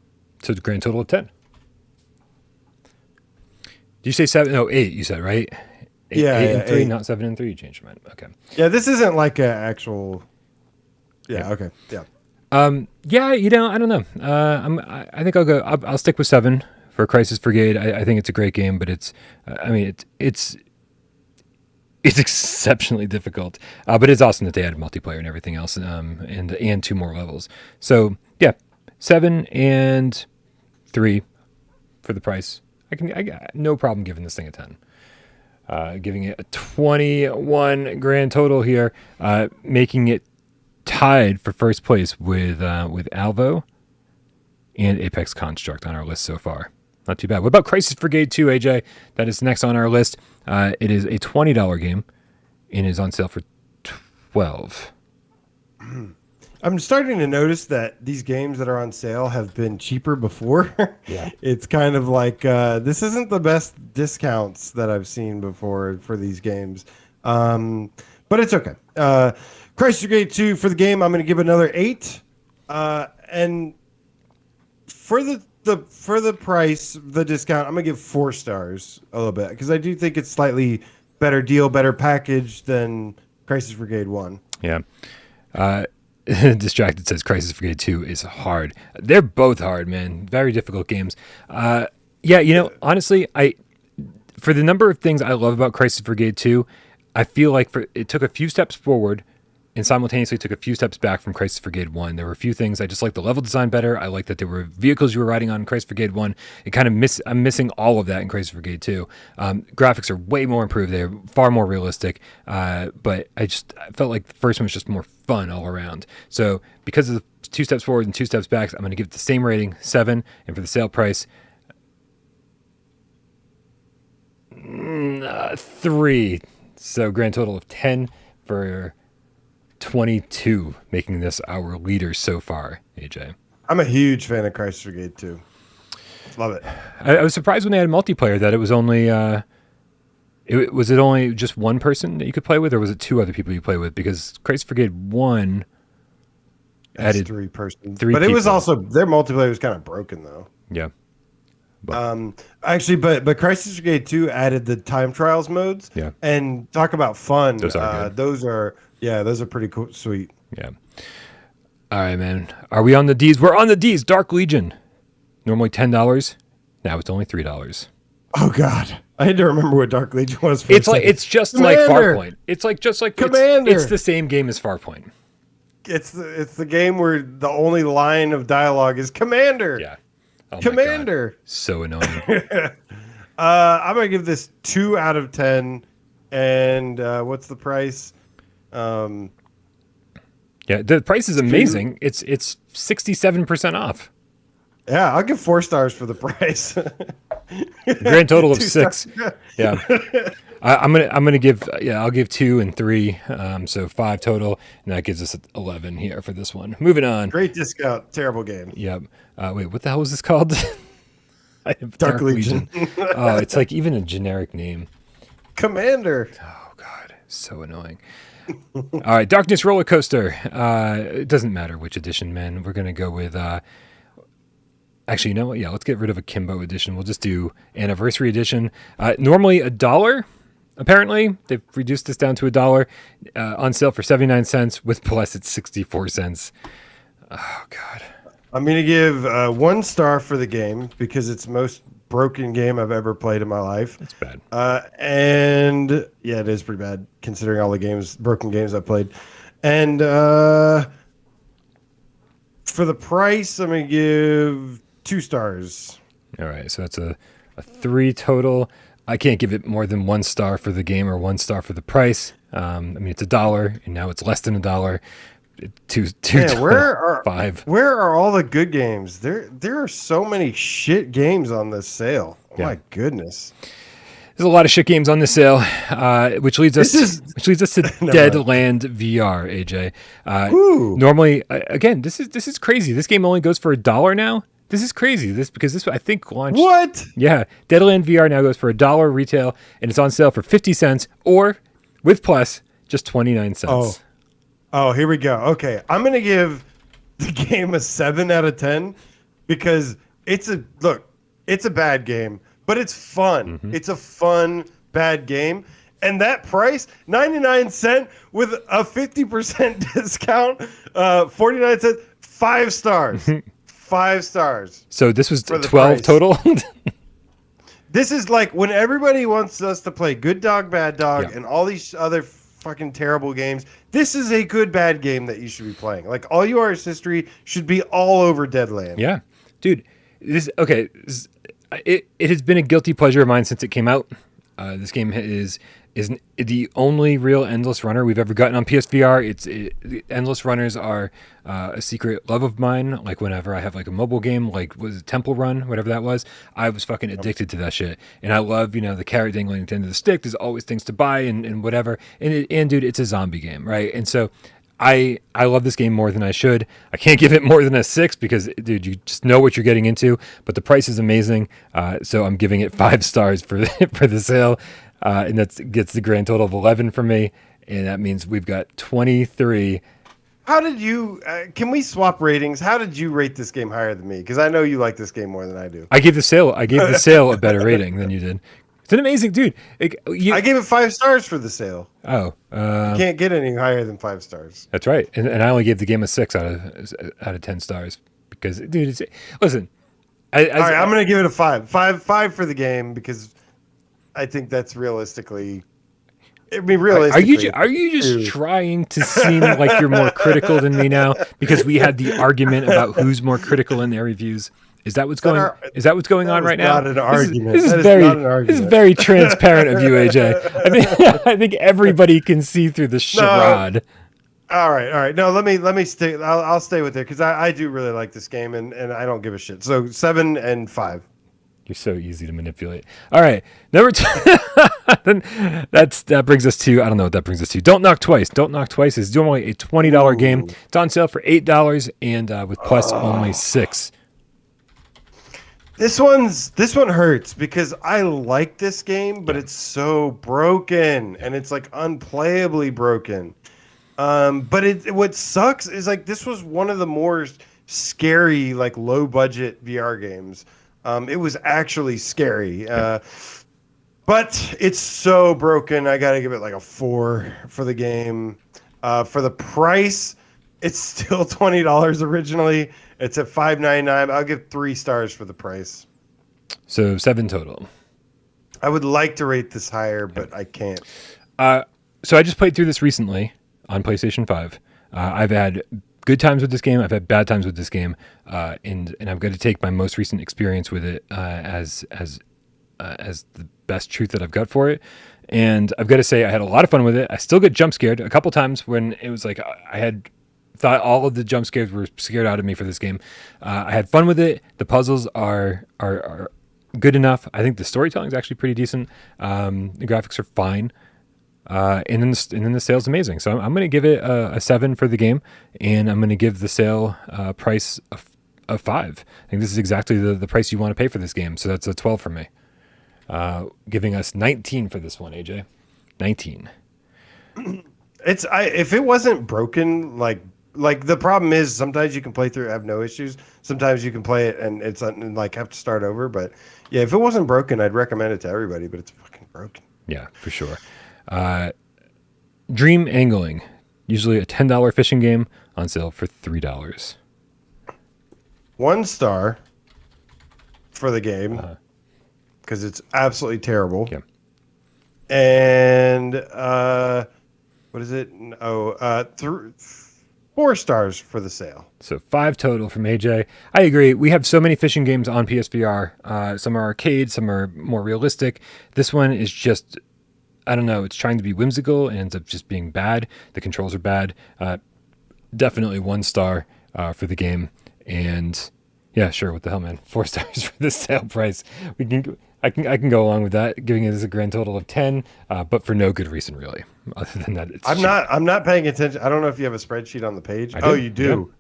So it's a grand total of 10. Did you say 7? No, 8. You said right. 8 and 3, 8. Not 7 and 3. You changed your mind. Okay. Yeah, this isn't like an actual. Yeah. Okay. Yeah. Yeah. I don't know. I think I'll go. I'll stick with 7 for Crisis Brigade. I think it's a great game, but it's exceptionally difficult. But it's awesome that they added multiplayer and everything else, and 2 more levels. So yeah, 7 and 3 for the price. I got no problem giving this thing a 10. Giving it a 21 grand total here, making it tied for first place with Alvo and Apex Construct on our list so far. Not too bad. What about Crisis Brigade 2, AJ? That is next on our list. It is a $20 game and is on sale for $12. I'm starting to notice that these games that are on sale have been cheaper before. Yeah. It's kind of like this isn't the best discounts that I've seen before for these games. But it's okay. Crisis Brigade 2 for the game, I'm going to give another 8. And for the price, the discount, I'm going to give 4 stars a little bit because I do think it's slightly better deal, better package than Crisis Brigade 1. Yeah. Distracted says Crisis Brigade 2 is hard. They're both hard, man. Very difficult games. Yeah, honestly, for the number of things I love about Crisis Brigade 2, I feel like it took a few steps forward and simultaneously took a few steps back from Crisis Brigade 1. There were a few things. I just like the level design better. I like that there were vehicles you were riding on in Crisis Brigade 1. I'm missing all of that in Crisis Brigade 2. Graphics are way more improved. They're far more realistic. But I felt like the first one was just more fun all around. So because of the 2 steps forward and 2 steps back, I'm going to give it the same rating, 7. And for the sale price, 3. So grand total of 10 for 22, making this our leader so far, AJ. I'm a huge fan of Crisis Brigade 2. Love it. I was surprised when they had multiplayer that it was only was it only just one person that you could play with, or was it 2 other people you play with? Because Crisis Brigade 1 added 3 persons. 3 but people. It was also their multiplayer was kind of broken though. Yeah. Actually, but Crisis Brigade 2 added the time trials modes. Yeah. And talk about fun. Those are good. Those are pretty cool, sweet. Yeah. All right, man. Are we on the D's? We're on the D's. Dark Legion. Normally $10. Now it's only $3. Oh God. I had to remember what Dark Legion was for it's just like Farpoint. It's like Commander. It's the same game as Farpoint. It's the game where the only line of dialogue is Commander. Yeah. Oh Commander. My God. So annoying. I'm gonna give this 2 out of 10. And what's the price? Yeah, the price is amazing. It's 67% off. Yeah, I'll give 4 stars for the price. Grand total of 6. Yeah, I'm gonna give. Yeah, I'll give 2 and 3. So 5 total, and that gives us 11 here for this one. Moving on. Great discount. Terrible game. Yep. Wait, what the hell was this called? Dark Legion. Oh, it's like even a generic name. Commander. Oh God, so annoying. All right, Darkness Roller Coaster. It doesn't matter which edition, man. We're gonna go with. Actually, you know what? Yeah, let's get rid of Akimbo edition. We'll just do Anniversary edition. Normally $1. Apparently, they've reduced this down to $1. On sale for 79 cents. With Plus, it's 64 cents. Oh God. I'm gonna give 1 star for the game because it's the most broken game I've ever played in my life. That's bad. And yeah, it is pretty bad considering all the broken games I played. And for the price, I'm gonna give 2 stars. All right, so that's a 3 total. I can't give it more than 1 star for the game or 1 star for the price. I mean, it's $1, and now it's less than $1. Two. Man, where are 5? Where are all the good games? There are so many shit games on this sale. Oh Yeah. my goodness. There's a lot of shit games on this sale, which leads us to Deadland VR, AJ. Normally, again, this is crazy. This game only goes for $1 now. This is crazy. Because this I think launched. What? Yeah, Deadland VR now goes for $1 retail, and it's on sale for 50 cents, or with Plus, just 29 cents. Oh, here we go. Okay, I'm gonna give the game a 7 out of 10 because it's a bad game, but it's fun. Mm-hmm. It's a fun bad game, and that price, 99 cents with a 50% discount, 49 cents, 5 stars. 5 stars. So this was for the 12 price. total? This is like when everybody wants us to play Good Dog, Bad Dog, Yeah. and all these other fucking terrible games. This is a good bad game that you should be playing. Like All You Are Is History should be all over Deadland. Yeah. Dude, it has been a guilty pleasure of mine since it came out. This game is the only real endless runner we've ever gotten on PSVR. Endless runners are a secret love of mine. Like whenever I have like a mobile game, like was it Temple Run, whatever that was, I was fucking addicted to that shit. And I love, the carrot dangling at the end of the stick. There's always things to buy and whatever. And dude, it's a zombie game, right? And so I love this game more than I should. I can't give it more than a 6 because, dude, you just know what you're getting into. But the price is amazing, so I'm giving it 5 stars for the sale, and that gets the grand total of 11 for me. And that means we've got 23. How did you? Can we swap ratings? How did you rate this game higher than me? Because I know you like this game more than I do. I gave the sale a better rating than you did. It's an amazing dude. I gave it 5 stars for the sale. Oh, you can't get any higher than 5 stars. That's right. And I only gave the game a 6 out of 10 stars because, dude, listen. All right, I'm going to give it a 5. 5 for the game because I think that's realistically. I mean, realistically. Are you just trying to seem like you're more critical than me now because we had the argument about who's more critical in their reviews? Is that what's going on right now? Not an argument. This is very transparent of you, AJ. I think everybody can see through the charade. No. All right. No, let me stay. I'll stay with it because I do really like this game and I don't give a shit. So 7 and 5. You're so easy to manipulate. All right, number 2. that brings us to, I don't know what that brings us to. Don't Knock Twice. Don't Knock Twice is normally a $20 game. It's on sale for $8 and with plus only 6. This one hurts because I like this game, but it's so broken and it's like unplayably broken. But what sucks is like this was one of the more scary like low budget VR games. It was actually scary. But it's so broken. I got to give it like a 4 for the game. For the price, it's still $20 originally. It's at $5.99. I'll give 3 stars for the price. So 7 total. I would like to rate this higher, but I can't. So I just played through this recently on PlayStation 5. I've had good times with this game. I've had bad times with this game, and I've got to take my most recent experience with it as the best truth that I've got for it. And I've got to say, I had a lot of fun with it. I still get jump scared a couple times when it was like I had thought all of the jump scares were scared out of me for this game. I had fun with it. The puzzles are good enough. I think the storytelling is actually pretty decent. The graphics are fine. And then the sale's amazing. So I'm going to give it a 7 for the game, and I'm going to give the sale price a 5. I think this is exactly the price you want to pay for this game. So that's a 12 for me. Giving us 19 for this one, AJ. 19. If it wasn't broken, like the problem is sometimes you can play through it, have no issues. Sometimes you can play it and it's like have to start over. But yeah, if it wasn't broken, I'd recommend it to everybody. But it's fucking broken. Yeah, for sure. Dream Angling, usually a $10 fishing game, on sale for $3. 1 star for the game because it's absolutely terrible. Yeah. And what is it? 4 stars for the sale. So 5 total from AJ. I agree. We have so many fishing games on PSVR. Some are arcade, some are more realistic. This one is just, I don't know, it's trying to be whimsical and ends up just being bad. The controls are bad. Definitely 1 star for the game. And yeah, sure, what the hell, man. 4 stars for the sale price. I can go along with that, giving it as a grand total of 10, but for no good reason really. Other than that, it's I'm not paying attention. I don't know if you have a spreadsheet on the page. Oh, you do.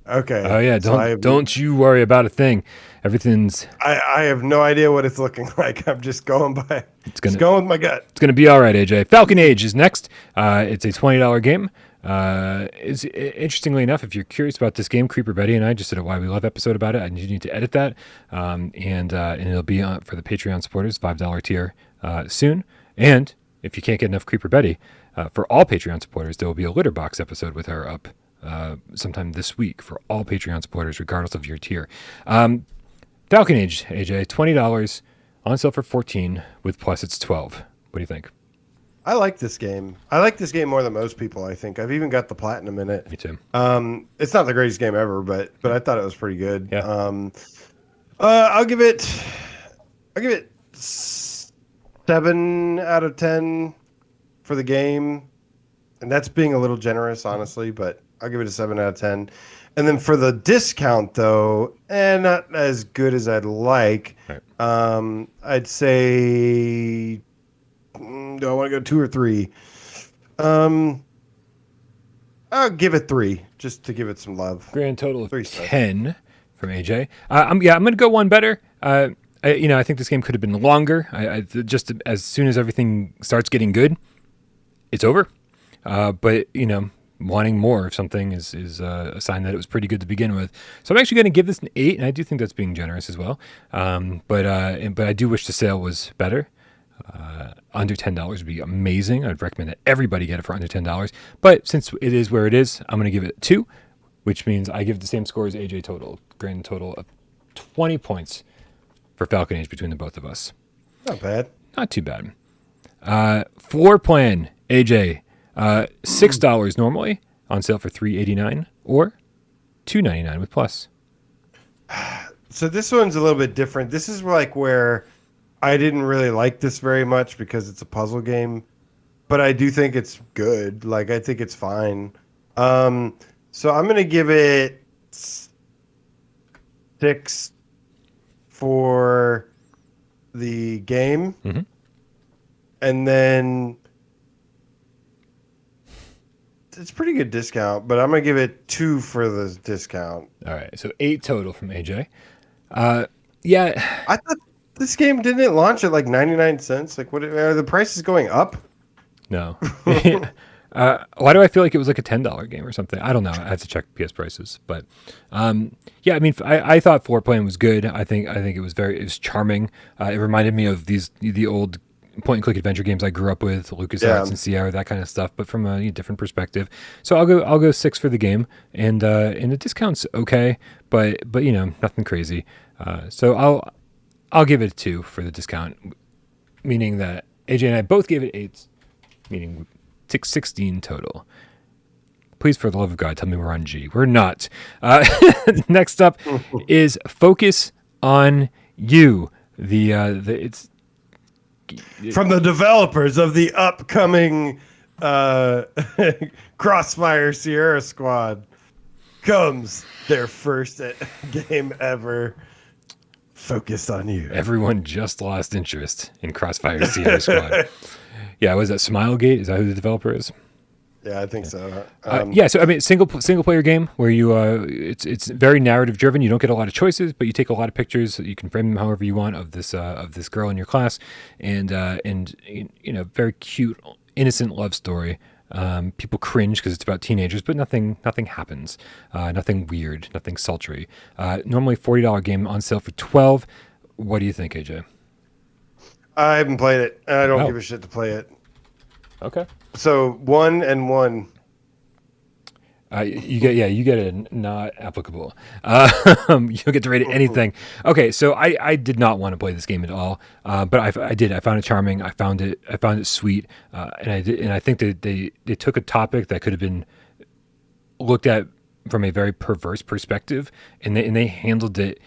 Yeah. Okay. Oh yeah, don't you worry about a thing. Everything's. I have no idea what it's looking like. I'm just going by. Just going with my gut. It's gonna be all right, AJ. Falcon Age is next. It's a $20 game. It's interestingly enough, if you're curious about this game, Creeper Betty and I just did a Why We Love episode about it. I need to edit that, and it'll be for the Patreon supporters, $5 tier soon. And if you can't get enough Creeper Betty, for all Patreon supporters, there will be a litter box episode with her up sometime this week for all Patreon supporters, regardless of your tier. Falcon Age, AJ, $20 on sale for $14 with plus it's $12. What do you think? I like this game. I like this game more than most people, I think. I've even got the platinum in it. Me too. It's not the greatest game ever, but I thought it was pretty good. Yeah. I'll give it 7 out of 10 for the game. And that's being a little generous, honestly, but I'll give it a 7 out of 10. And then for the discount, though, not as good as I'd like. Right. I'd say, do I want to go 2 or 3? I'll give it 3, just to give it some love. Grand total of 10 from AJ. I'm going to go one better. I think this game could have been longer. I just as soon as everything starts getting good, it's over. But wanting more of something is a sign that it was pretty good to begin with. So I'm actually going to give this an 8, and I do think that's being generous as well. But I do wish the sale was better. Under $10 would be amazing. I'd recommend that everybody get it for under $10. But since it is where it is, I'm going to give it 2, which means I give the same score as AJ total. Grand total of 20 points for Falcon Age between the both of us. Not bad. Not too bad. Floor plan, AJ. $6 normally on sale for $3.89 or $2.99 with plus. So this one's a little bit different. This is like where I didn't really like this very much because it's a puzzle game, but I do think it's good. Like, I think it's fine. So I'm going to give it 6 for the game. Mm-hmm. And then it's pretty good discount, but I'm going to give it 2 for the discount. All right. So 8 total from AJ. Yeah. I thought this game didn't launch at like 99 cents. Like, what are the prices going up? No. Why do I feel like it was like a $10 game or something? I don't know. I have to check PS prices, but yeah. I mean, I thought Floor Plan was good. I think it was charming. It reminded me of the old point and click adventure games I grew up with, LucasArts and Sierra, that kind of stuff, but from a different perspective. So I'll go 6 for the game, and the discount's okay, but nothing crazy. So I'll give it a 2 for the discount, meaning that AJ and I both gave it 8s, meaning 16 total. Please, for the love of God, tell me we're on G. We're not. Next up is Focus on You. It's from the developers of the upcoming Crossfire Sierra Squad comes their first game ever. Focused on You. Everyone just lost interest in Crossfire Sierra Squad. Yeah, was that Smilegate? Is that who the developer is? Yeah, I think so. Yeah, so I mean, single player game where you it's very narrative driven. You don't get a lot of choices, but you take a lot of pictures. You can frame them however you want of this girl in your class, and very cute, innocent love story. People cringe because it's about teenagers, but nothing happens. Nothing weird, nothing sultry. Normally $40 game on sale for $12. What do you think, AJ? I haven't played it. I don't give a shit to play it. Okay. So 1 and 1. You get a not applicable. You don't get to rate it anything. Okay, so I did not want to play this game at all, but I did. I found it charming. I found it sweet, and I think that they took a topic that could have been looked at from a very perverse perspective, and they handled it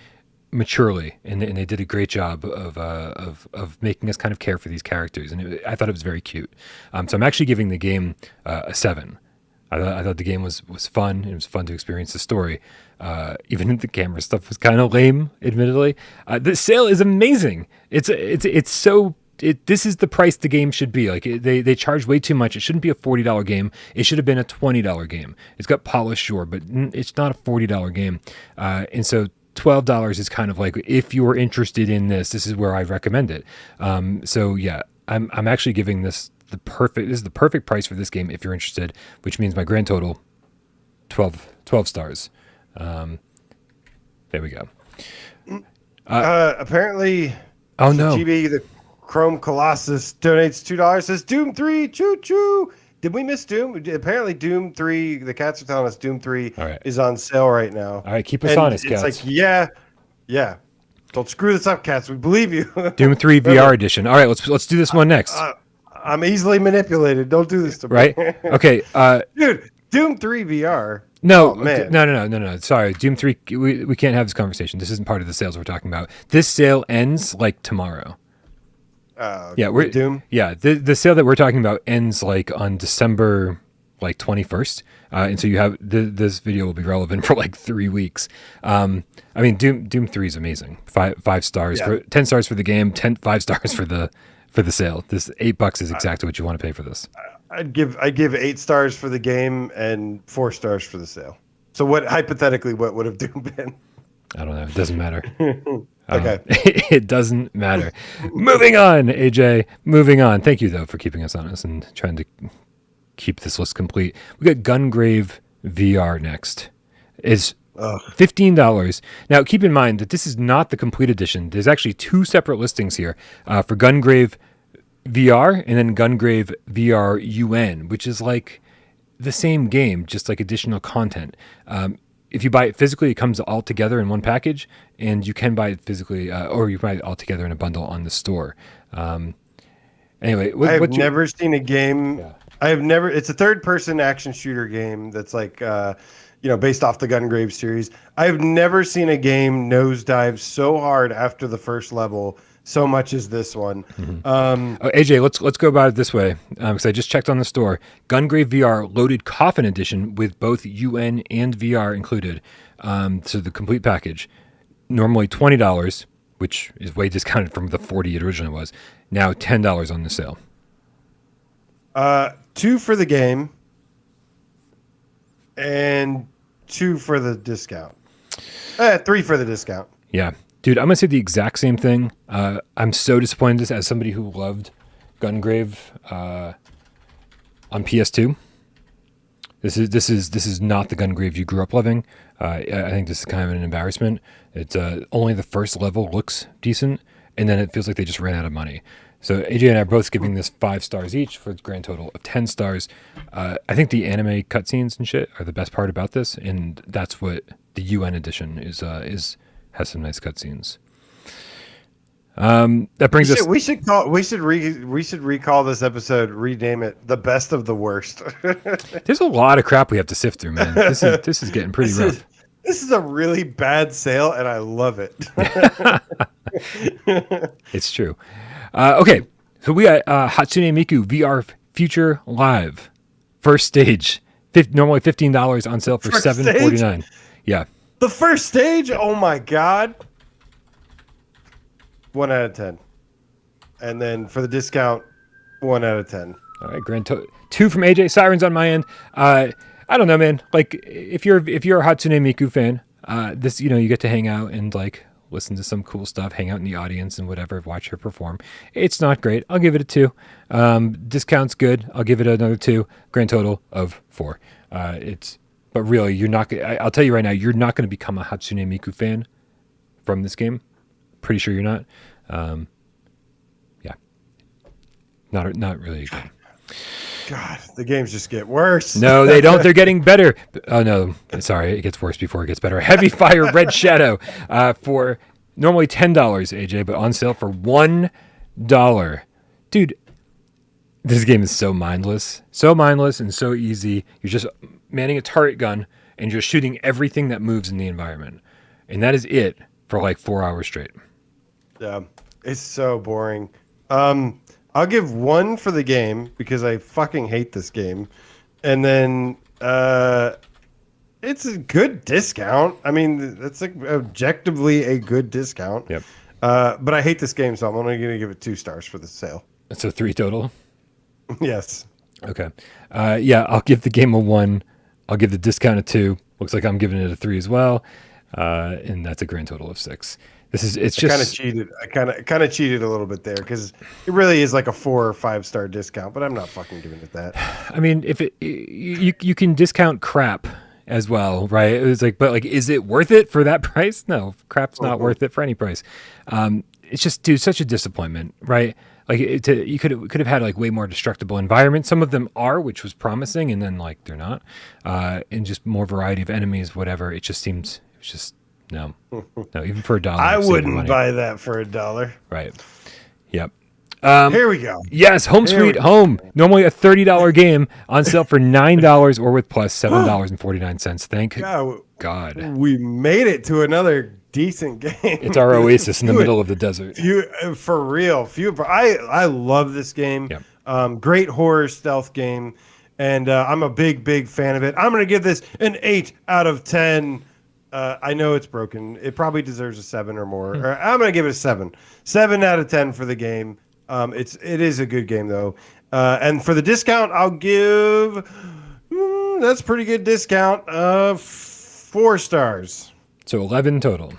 maturely, and they did a great job of making us kind of care for these characters, and I thought it was very cute. So I'm actually giving the game a 7. I thought the game was fun. It was fun to experience the story. Even the camera stuff was kind of lame, admittedly. The sale is amazing. This is the price the game should be. Like they charge way too much. It shouldn't be a $40 game. It should have been a $20 game. It's got polish, sure, but it's not a $40 game. And so $12 is kind of like, if you were interested in this is where I recommend it. So yeah, I'm actually giving this this is the perfect price for this game if you're interested, which means my grand total 12 stars. There we go. Apparently, oh no, GB, the Chrome Colossus donates $2. Says Doom 3 choo choo. did we miss Doom? Apparently, Doom 3. The cats are telling us Doom 3 right. is on sale right now. All right, keep us honest, it's cats. like, yeah. Don't screw this up, cats. We believe you. Doom 3 VR edition. All right, let's do this one next. I'm easily manipulated. Don't do this to me. Right? Okay. Dude, Doom 3 VR. No, oh, man. No. Sorry, Doom 3. We can't have this conversation. This isn't part of the sales we're talking about. This sale ends like tomorrow. Yeah, we're Doom. Yeah, the sale that we're talking about ends like on December 21st, and so you have this video will be relevant for like 3 weeks. I mean, Doom 3 is amazing. Five stars for 10 stars for the game, 5 stars for the sale. This $8 is exactly what you want to pay for this. I'd give 8 stars for the game and 4 stars for the sale. So what would have Doom been? I don't know. It doesn't matter. Okay. It doesn't matter. Moving on, AJ. Moving on. Thank you, though, for keeping us honest and trying to keep this list complete. We got Gungrave VR next. It's $15. Now, keep in mind that this is not the complete edition. There's actually 2 separate listings here for Gungrave VR and then Gungrave VR UN, which is like the same game, just like additional content. If you buy it physically, it comes all together in one package, and you can buy it physically, or you buy it all together in a bundle on the store. Anyway, I've never seen a game. Yeah. It's a third-person action shooter game that's like, based off the Gungrave series. I've never seen a game nosedive so hard after the first level, so much as this one. Mm-hmm. AJ, let's go about it this way, because I just checked on the store. Gungrave VR Loaded Coffin Edition with both UN and VR included. So the complete package, normally $20, which is way discounted from the $40 it originally was. Now $10 on the sale. 2 for the game and 2 for the discount. 3 for the discount. Yeah. Dude, I'm going to say the exact same thing. I'm so disappointed as somebody who loved Gungrave on PS2. This is not the Gungrave you grew up loving. I think this is kind of an embarrassment. It's only the first level looks decent, and then it feels like they just ran out of money. So AJ and I are both giving this 5 stars each for a grand total of 10 stars. I think the anime cutscenes and shit are the best part about this, and that's what the UN edition is has some nice cutscenes. That brings us. We should recall this episode. Rename it "The Best of the Worst." There's a lot of crap we have to sift through, man. This is getting pretty rough. This is a really bad sale, and I love it. It's true. Okay, so we got Hatsune Miku VR Future Live first stage. Normally $15 on sale for $7.49. Yeah. The first stage? Oh my god. 1 out of 10. And then for the discount, 1 out of 10. All right, 2 from AJ. Sirens on my end. I don't know, man. Like if you're a Hatsune Miku fan, this you get to hang out and like listen to some cool stuff, hang out in the audience and whatever, watch her perform. It's not great. I'll give it a 2. Discount's good. I'll give it another 2. Grand total of 4. But really, you're not. I'll tell you right now, you're not going to become a Hatsune Miku fan from this game. Pretty sure you're not. Yeah, not really good. God, the games just get worse. No, they don't. They're getting better. Oh no, sorry, it gets worse before it gets better. Heavy Fire Red Shadow for normally $10, AJ, but on sale for $1. Dude, this game is so mindless and so easy. You're just manning a turret gun and you're shooting everything that moves in the environment, and that is it for like 4 hours straight. Yeah, it's so boring. I'll give 1 for the game because I fucking hate this game, and then it's a good discount. I mean, that's like objectively a good discount. Yep. But I hate this game, so I'm only going to give it 2 stars for the sale. So 3 total. Yes. Okay. Yeah, I'll give the game a 1. I'll give the discount a 2. Looks like I'm giving it a 3 as well. And that's a grand total of 6. It's just kind of cheated. I kind of cheated a little bit there because it really is like a 4 or 5 star discount, but I'm not fucking giving it that. I mean, if you can discount crap as well, right? It's like, but like, is it worth it for that price? No, crap's not worth it for any price. It's just, dude, such a disappointment, right? Like you could have had like way more destructible environments. Some of them are, which was promising, and then like they're not. And just more variety of enemies, whatever. It just seems it was just no. Even for $1, I save the wouldn't money. buy that for $1. Right. Yep. Here we go. Yes, Home Sweet Home. Normally a $30 game on sale for $9 or with plus $7.49. Thank God. We made it to another decent game. It's our oasis in the middle of the desert. For real. I love this game. Yep. Great horror stealth game. And I'm a big fan of it. I'm going to give this an 8 out of 10. I know it's broken. It probably deserves a 7 or more. Or I'm going to give it a 7. 7 out of 10 for the game. It is a good game though. And for the discount, I'll give that's pretty good discount. 4 stars. So 11 total.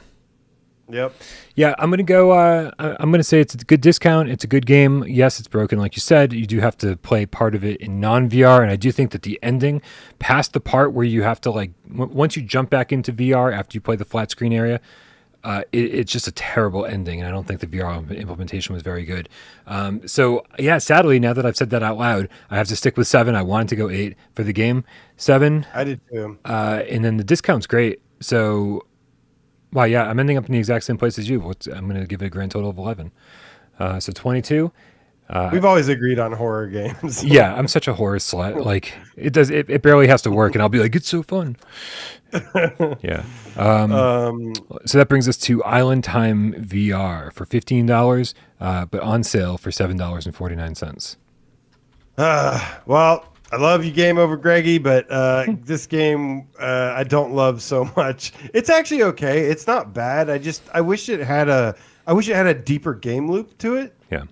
Yep. Yeah, I'm gonna go. I'm gonna say it's a good discount. It's a good game. Yes, it's broken, like you said. You do have to play part of it in non-VR, and I do think that the ending, past the part where you have to like, once you jump back into VR after you play the flat screen area, it's just a terrible ending, and I don't think the VR implementation was very good. So yeah, sadly, now that I've said that out loud, I have to stick with 7. I wanted to go 8 for the game. 7. I did too. And then the discount's great. So. Wow, yeah, I'm ending up in the exact same place as you. I'm going to give it a grand total of 11. So 22. We've always agreed on horror games. Yeah, I'm such a horror slut. Like, it barely has to work, and I'll be like, it's so fun. Yeah. So that brings us to Island Time VR for $15, but on sale for $7.49. Well, I love you, Game Over Greggy, but this game I don't love so much. It's actually okay. It's not bad. I wish it had a deeper game loop to it. Yeah.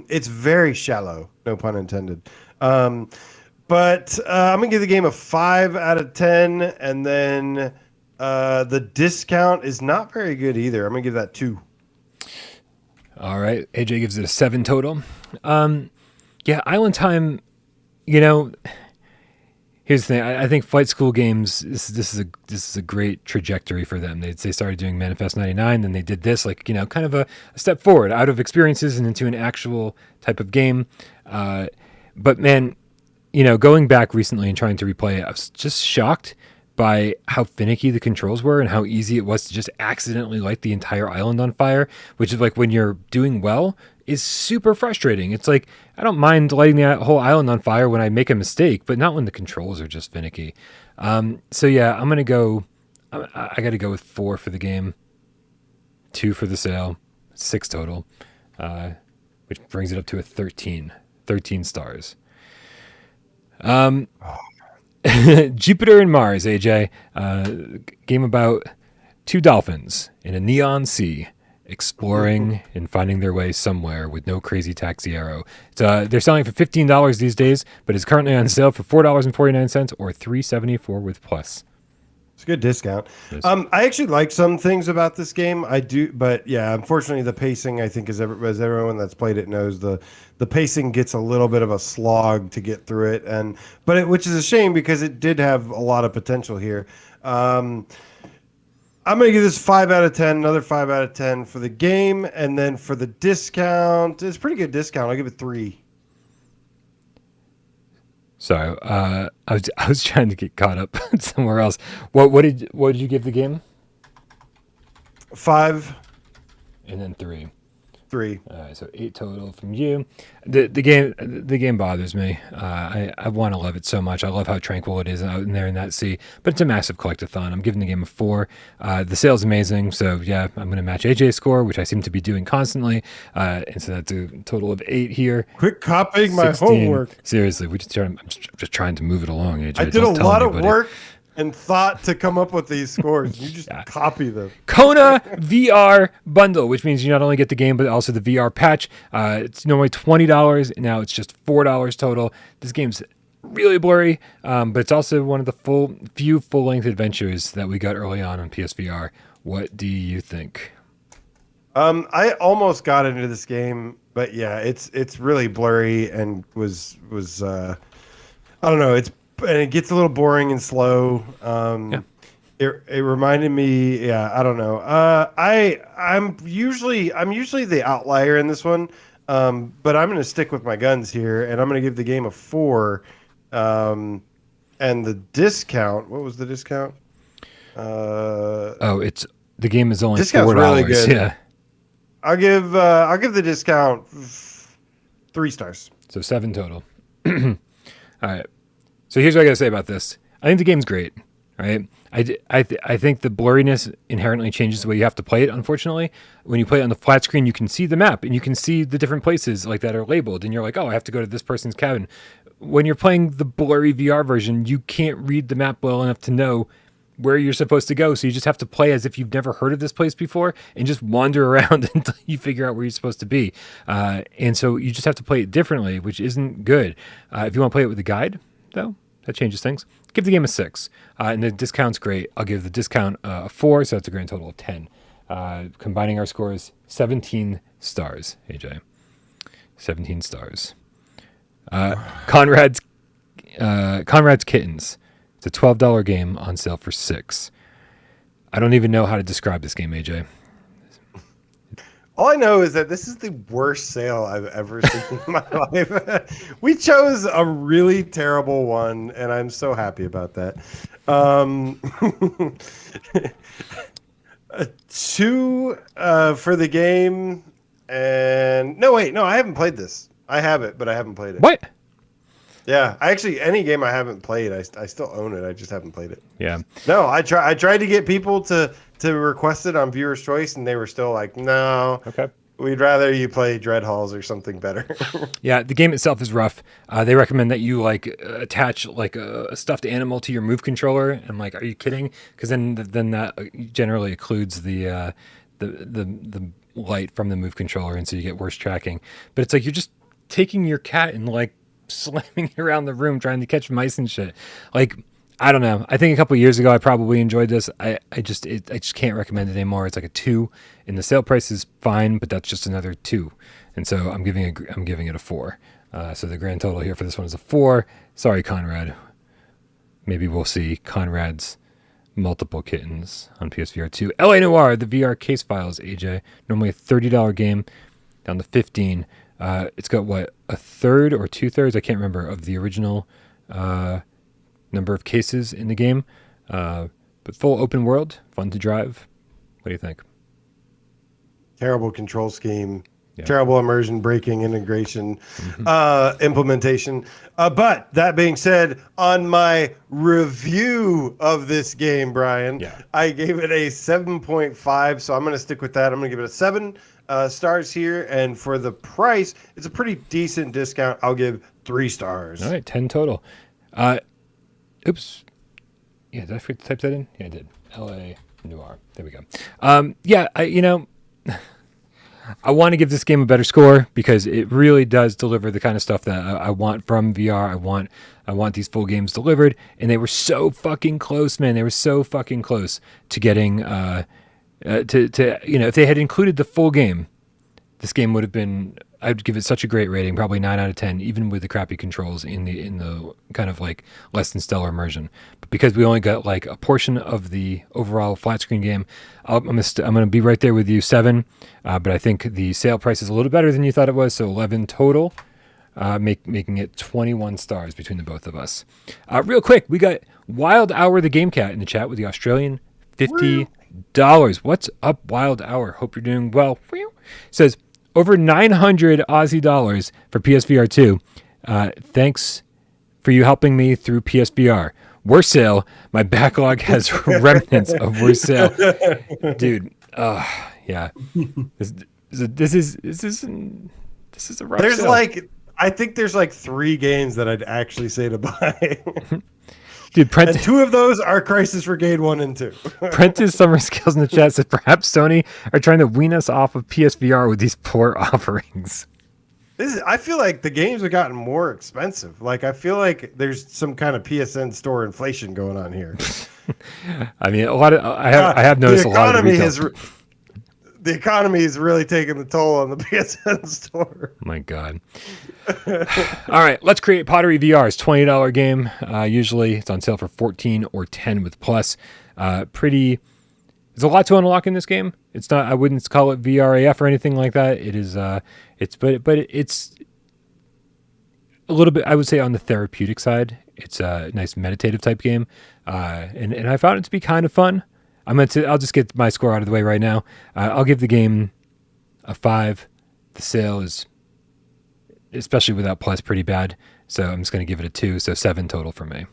It's very shallow, no pun intended. But I'm gonna give the game a 5 out of 10, and then the discount is not very good either. I'm gonna give that 2. All right. AJ gives it a 7 total. Yeah, Island Time. You know, here's the thing. I think Flight School games. This is a great trajectory for them. They started doing Manifest 99, then they did this, like, you know, kind of a step forward out of experiences and into an actual type of game. But man, you know, going back recently and trying to replay it, I was just shocked by how finicky the controls were and how easy it was to just accidentally light the entire island on fire, which is like when you're doing well is super frustrating. It's like, I don't mind lighting the whole island on fire when I make a mistake, but not when the controls are just finicky. So yeah, I'm going to go, I got to go with 4 for the game, 2 for the sale, 6 total, which brings it up to a 13 stars. Jupiter and Mars, AJ, game about 2 dolphins in a neon sea, exploring and finding their way somewhere with no crazy taxi arrow. They're selling for $15 these days, but it's currently on sale for $4.49 or $3.74 with plus. It's a good discount. I actually like some things about this game. I do, but yeah, unfortunately, the pacing, I think, as everyone that's played it knows, the pacing gets a little bit of a slog to get through it, which is a shame because it did have a lot of potential here. I'm going to give this 5 out of 10, another 5 out of 10 for the game. And then for the discount, it's a pretty good discount. I'll give it 3. Sorry, I was trying to get caught up somewhere else. What did you give the game? 5. And then 3. 3. All right, so 8 total from you. The game bothers me. I want to love it so much. I love how tranquil it is out in there in that sea. But it's a massive collectathon. I'm giving the game a 4. The sale's amazing. So yeah, I'm going to match AJ's score, which I seem to be doing constantly. And so that's a total of 8 here. Quit copying 16. My homework. Seriously, I'm just trying to move it along, AJ. I did a lot of work and thought to come up with these scores. You just copy them. Kona VR bundle, which means you not only get the game, but also the VR patch. It's normally $20. Now it's just $4 total. This game's really blurry, but it's also one of the few full-length adventures that we got early on PSVR. What do you think? I almost got into this game, but yeah, it's really blurry and was I don't know. And it gets a little boring and slow. It reminded me, I don't know. I'm usually the outlier in this one. But I'm going to stick with my guns here, and I'm going to give the game a 4. And the discount, what was the discount? It's the game is only discount's $4. Really good. Yeah. I'll give the discount 3 stars. So 7 total. All right. So here's what I got to say about this. I think the game's great. Right. I think the blurriness inherently changes the way you have to play it. Unfortunately, when you play it on the flat screen, you can see the map and you can see the different places like that are labeled, and you're like, oh, I have to go to this person's cabin. When you're playing the blurry VR version, you can't read the map well enough to know where you're supposed to go. So you just have to play as if you've never heard of this place before and just wander around until you figure out where you're supposed to be. And so you just have to play it differently, which isn't good. If you want to play it with a guide, though, that changes things. Give the game a 6. And the discount's great. I'll give the discount a 4, so that's a grand total of 10. Combining our scores, 17 stars, AJ. 17 stars. Conrad's Kittens. It's a $12 game on sale for $6. I don't even know how to describe this game, AJ. All I know is that this is the worst sale I've ever seen in my life. We chose a really terrible one, and I'm so happy about that. 2 for the game, and no, I haven't played this. I have it, but I haven't played it. What? Yeah, any game I haven't played, I still own it. I just haven't played it. Yeah. No, I tried to get people to request it on Viewer's Choice, and they were still like, no. Okay. We'd rather you play Dread Halls or something better. Yeah, the game itself is rough. They recommend that you attach a stuffed animal to your Move controller. And I'm like, are you kidding? Because then that generally occludes the light from the Move controller, and so you get worse tracking. But it's like you're just taking your cat and slamming it around the room trying to catch mice and shit. I don't know. I think a couple of years ago I probably enjoyed this. I just can't recommend it anymore. It's like a 2, and the sale price is fine, but that's just another 2, and so I'm giving it a 4. So the grand total here for this one is a 4. Sorry, Conrad. Maybe we'll see Conrad's multiple kittens on PSVR 2. LA Noire, the VR case files, AJ. Normally a $30 game, down to 15. It's got a third or 2/3, I can't remember, of the original number of cases in the game, but full open world, fun to drive. What do you think? Terrible control scheme, Yeah. Terrible immersion breaking integration, implementation. But that being said, on my review of this game, Brian, I gave it a 7.5, so I'm going to stick with that. I'm going to give it a 7 stars here, and for the price, it's a pretty decent discount. I'll give 3 stars. All right, 10 total. Oops. Yeah, did I forget to type that in? Yeah, I did. LA Noire. There we go. I want to give this game a better score because it really does deliver the kind of stuff that I want from VR. I want these full games delivered, and they were so fucking close, man. They were so fucking close to getting if they had included the full game, this game would have been, I'd give it such a great rating, probably 9 out of 10, even with the crappy controls in the kind of less than stellar immersion. But because we only got a portion of the overall flat screen game, I'm gonna be right there with you, 7. But I think the sale price is a little better than you thought it was, so 11 total, making it 21 stars between the both of us. Real quick, we got Wild Hour the Gamecat in the chat with the Australian $50. What's up, Wild Hour? Hope you're doing well. Says over 900 Aussie dollars for PSVR 2. Thanks for you helping me through PSVR. Worst sale. My backlog has remnants of worst sale. Dude. Yeah. This is a rough There's sale. I think there's 3 games that I'd actually say to buy. Dude, and 2 of those are Crisis Brigade 1 and 2. Prentice Summer Skills in the chat said perhaps Sony are trying to wean us off of PSVR with these poor offerings. I feel like the games have gotten more expensive. I feel like there's some kind of PSN store inflation going on here. I mean, I have noticed a lot of retail. The economy is really taking the toll on the PSN store. My God. All right, Let's Create Pottery VR is $20 game. Usually it's on sale for 14 or 10 with plus. Pretty There's a lot to unlock in this game. It's not. I wouldn't call it VRAF or anything like that. It is. But it's a little bit. I would say on the therapeutic side. It's a nice meditative type game, and I found it to be kind of fun. I'll just get my score out of the way right now. I'll give the game a 5. The sale is, especially without plus, pretty bad. So I'm just going to give it a 2. So 7 total for me.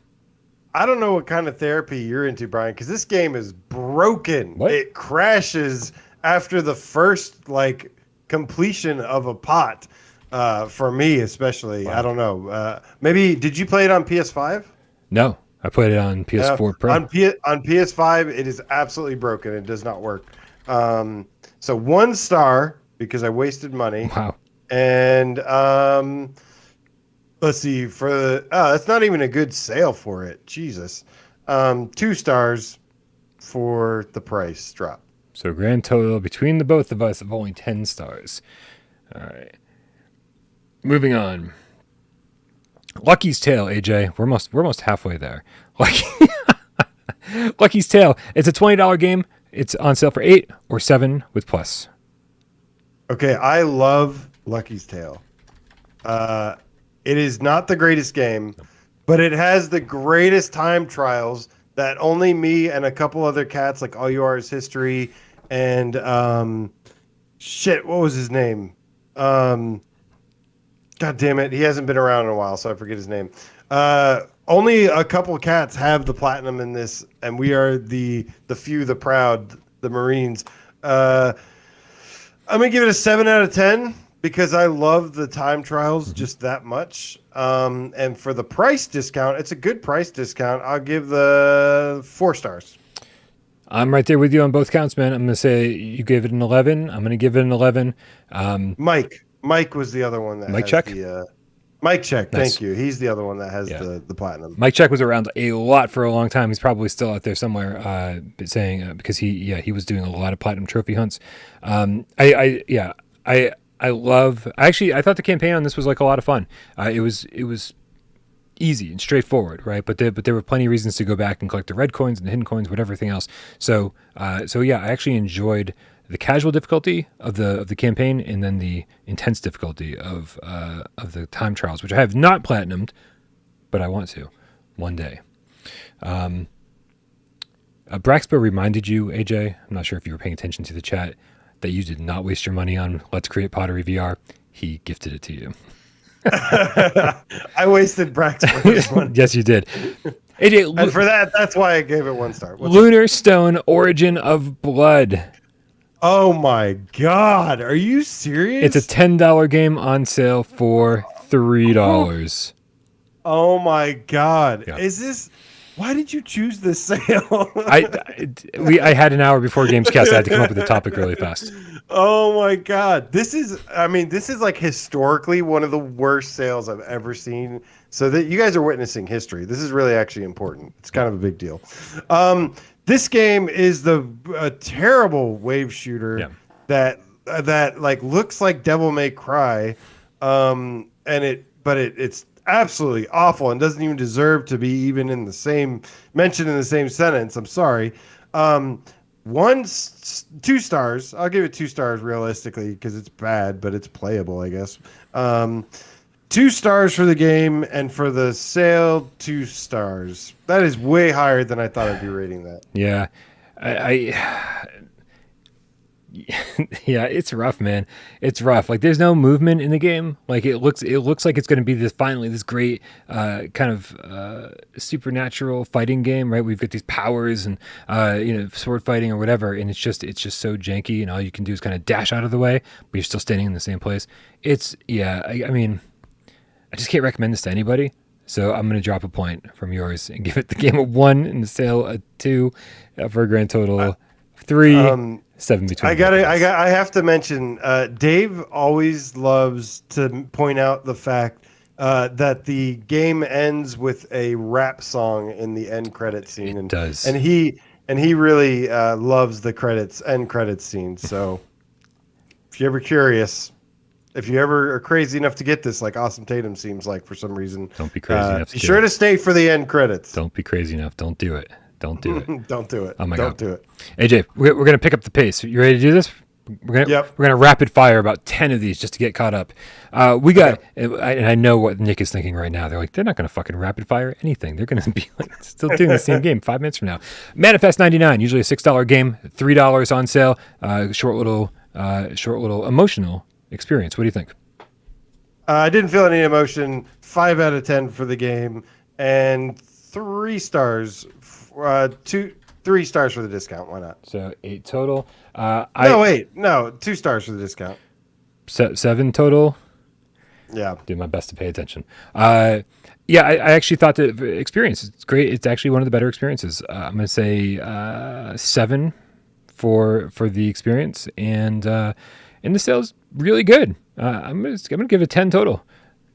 I don't know what kind of therapy you're into, Brian, because this game is broken. What? It crashes after the first completion of a pot. For me, especially. Wow. I don't know. Maybe did you play it on PS5? No, I played it on PS4 Pro. On PS5, it is absolutely broken. It does not work. So 1 star because I wasted money. Wow. And let's see, that's not even a good sale for it. Jesus. 2 stars for the price drop. So grand total between the both of us of only 10 stars. All right. Moving on. Lucky's Tale, AJ. We're almost halfway there. Lucky's Tale. It's a $20 game. It's on sale for 8 or 7 with plus. Okay, I love Lucky's Tale. It is not the greatest game, but it has the greatest time trials that only me and a couple other cats, like All You Are Is History, and what was his name? God damn it, he hasn't been around in a while, so I forget his name. Only a couple of cats have the platinum in this, and we are the few, the proud, the Marines. I'm gonna give it a 7 out of 10 because I love the time trials just that much. And for the price discount, it's a good price discount. I'll give the 4 stars. I'm right there with you on both counts, man. I'm gonna say you gave it an 11. I'm gonna give it an 11. Mike was the other one that Mike has Check? Mike Check, Nice. thank you. He's the other one that has the platinum. Mike Check was around a lot for a long time. He's probably still out there somewhere saying because he was doing a lot of platinum trophy hunts. I thought the campaign on this was like a lot of fun. It was easy and straightforward, right? But there were plenty of reasons to go back and collect the red coins and the hidden coins, whatever, everything else. So I actually enjoyed the casual difficulty of the campaign, and then the intense difficulty of the time trials, which I have not platinumed, but I want to one day. Braxpo reminded you, AJ, I'm not sure if you were paying attention to the chat, that you did not waste your money on Let's Create Pottery VR. He gifted it to you. I wasted Braxpo's one. Yes, you did. AJ, and for that's why I gave it 1 star. Lunar Stone Origin of Blood. Oh my God. Are you serious? It's a $10 game on sale for $3. Oh my God. Yeah. Why did you choose this sale? I had an hour before GAMESCAST. I had to come up with a topic really fast. Oh my God. This is like historically one of the worst sales I've ever seen. So that you guys are witnessing history. This is really actually important. It's kind of a big deal. This game is a terrible wave shooter that like looks like Devil May Cry, it's absolutely awful and doesn't even deserve to be even mentioned in the same sentence. I'm sorry. 2 stars. I'll give it 2 stars realistically because it's bad, but it's playable, I guess. 2 stars for the game, and for the sale, 2 stars. That is way higher than I thought I'd be rating that. Yeah. Yeah, it's rough, man. It's rough. Like, there's no movement in the game. Like, it looks like it's going to be this great kind of supernatural fighting game, right? We've got these powers and sword fighting or whatever, and it's just so janky, and all you can do is kind of dash out of the way, but you're still standing in the same place. I just can't recommend this to anybody. So I'm going to drop a point from yours and give it the game a 1 and the sale a 2 for a grand total of 3, 7 between. I have to mention, Dave always loves to point out the fact that the game ends with a rap song in the end credit scene. It does. And he really loves the end credits scene. So if you're ever curious, if you ever are crazy enough to get this, like Awesome Tatum seems like for some reason, don't be crazy enough. Be sure to stay for the end credits. Don't be crazy enough. Don't do it. Don't do it. Don't do it. Oh my Don't God. do it. AJ, we're going to pick up the pace. You ready to do this? We're gonna rapid fire about 10 of these just to get caught up. We got, and I know what Nick is thinking right now. They're like, they're not gonna fucking rapid fire anything. They're gonna be like still doing the same game 5 minutes from now. Manifest 99, usually a $6 game, $3 on sale. Short little emotional experience. What do you think? I didn't feel any emotion. 5 out of 10 for the game, and 3 stars. 3 stars for the discount. Why not? So 8 total. No, 2 stars for the discount. 7 total. Yeah, do my best to pay attention. I actually thought the experience is great. It's actually one of the better experiences. I'm going to say 7 for the experience, and the sale's really good. I'm going to give it 10 total.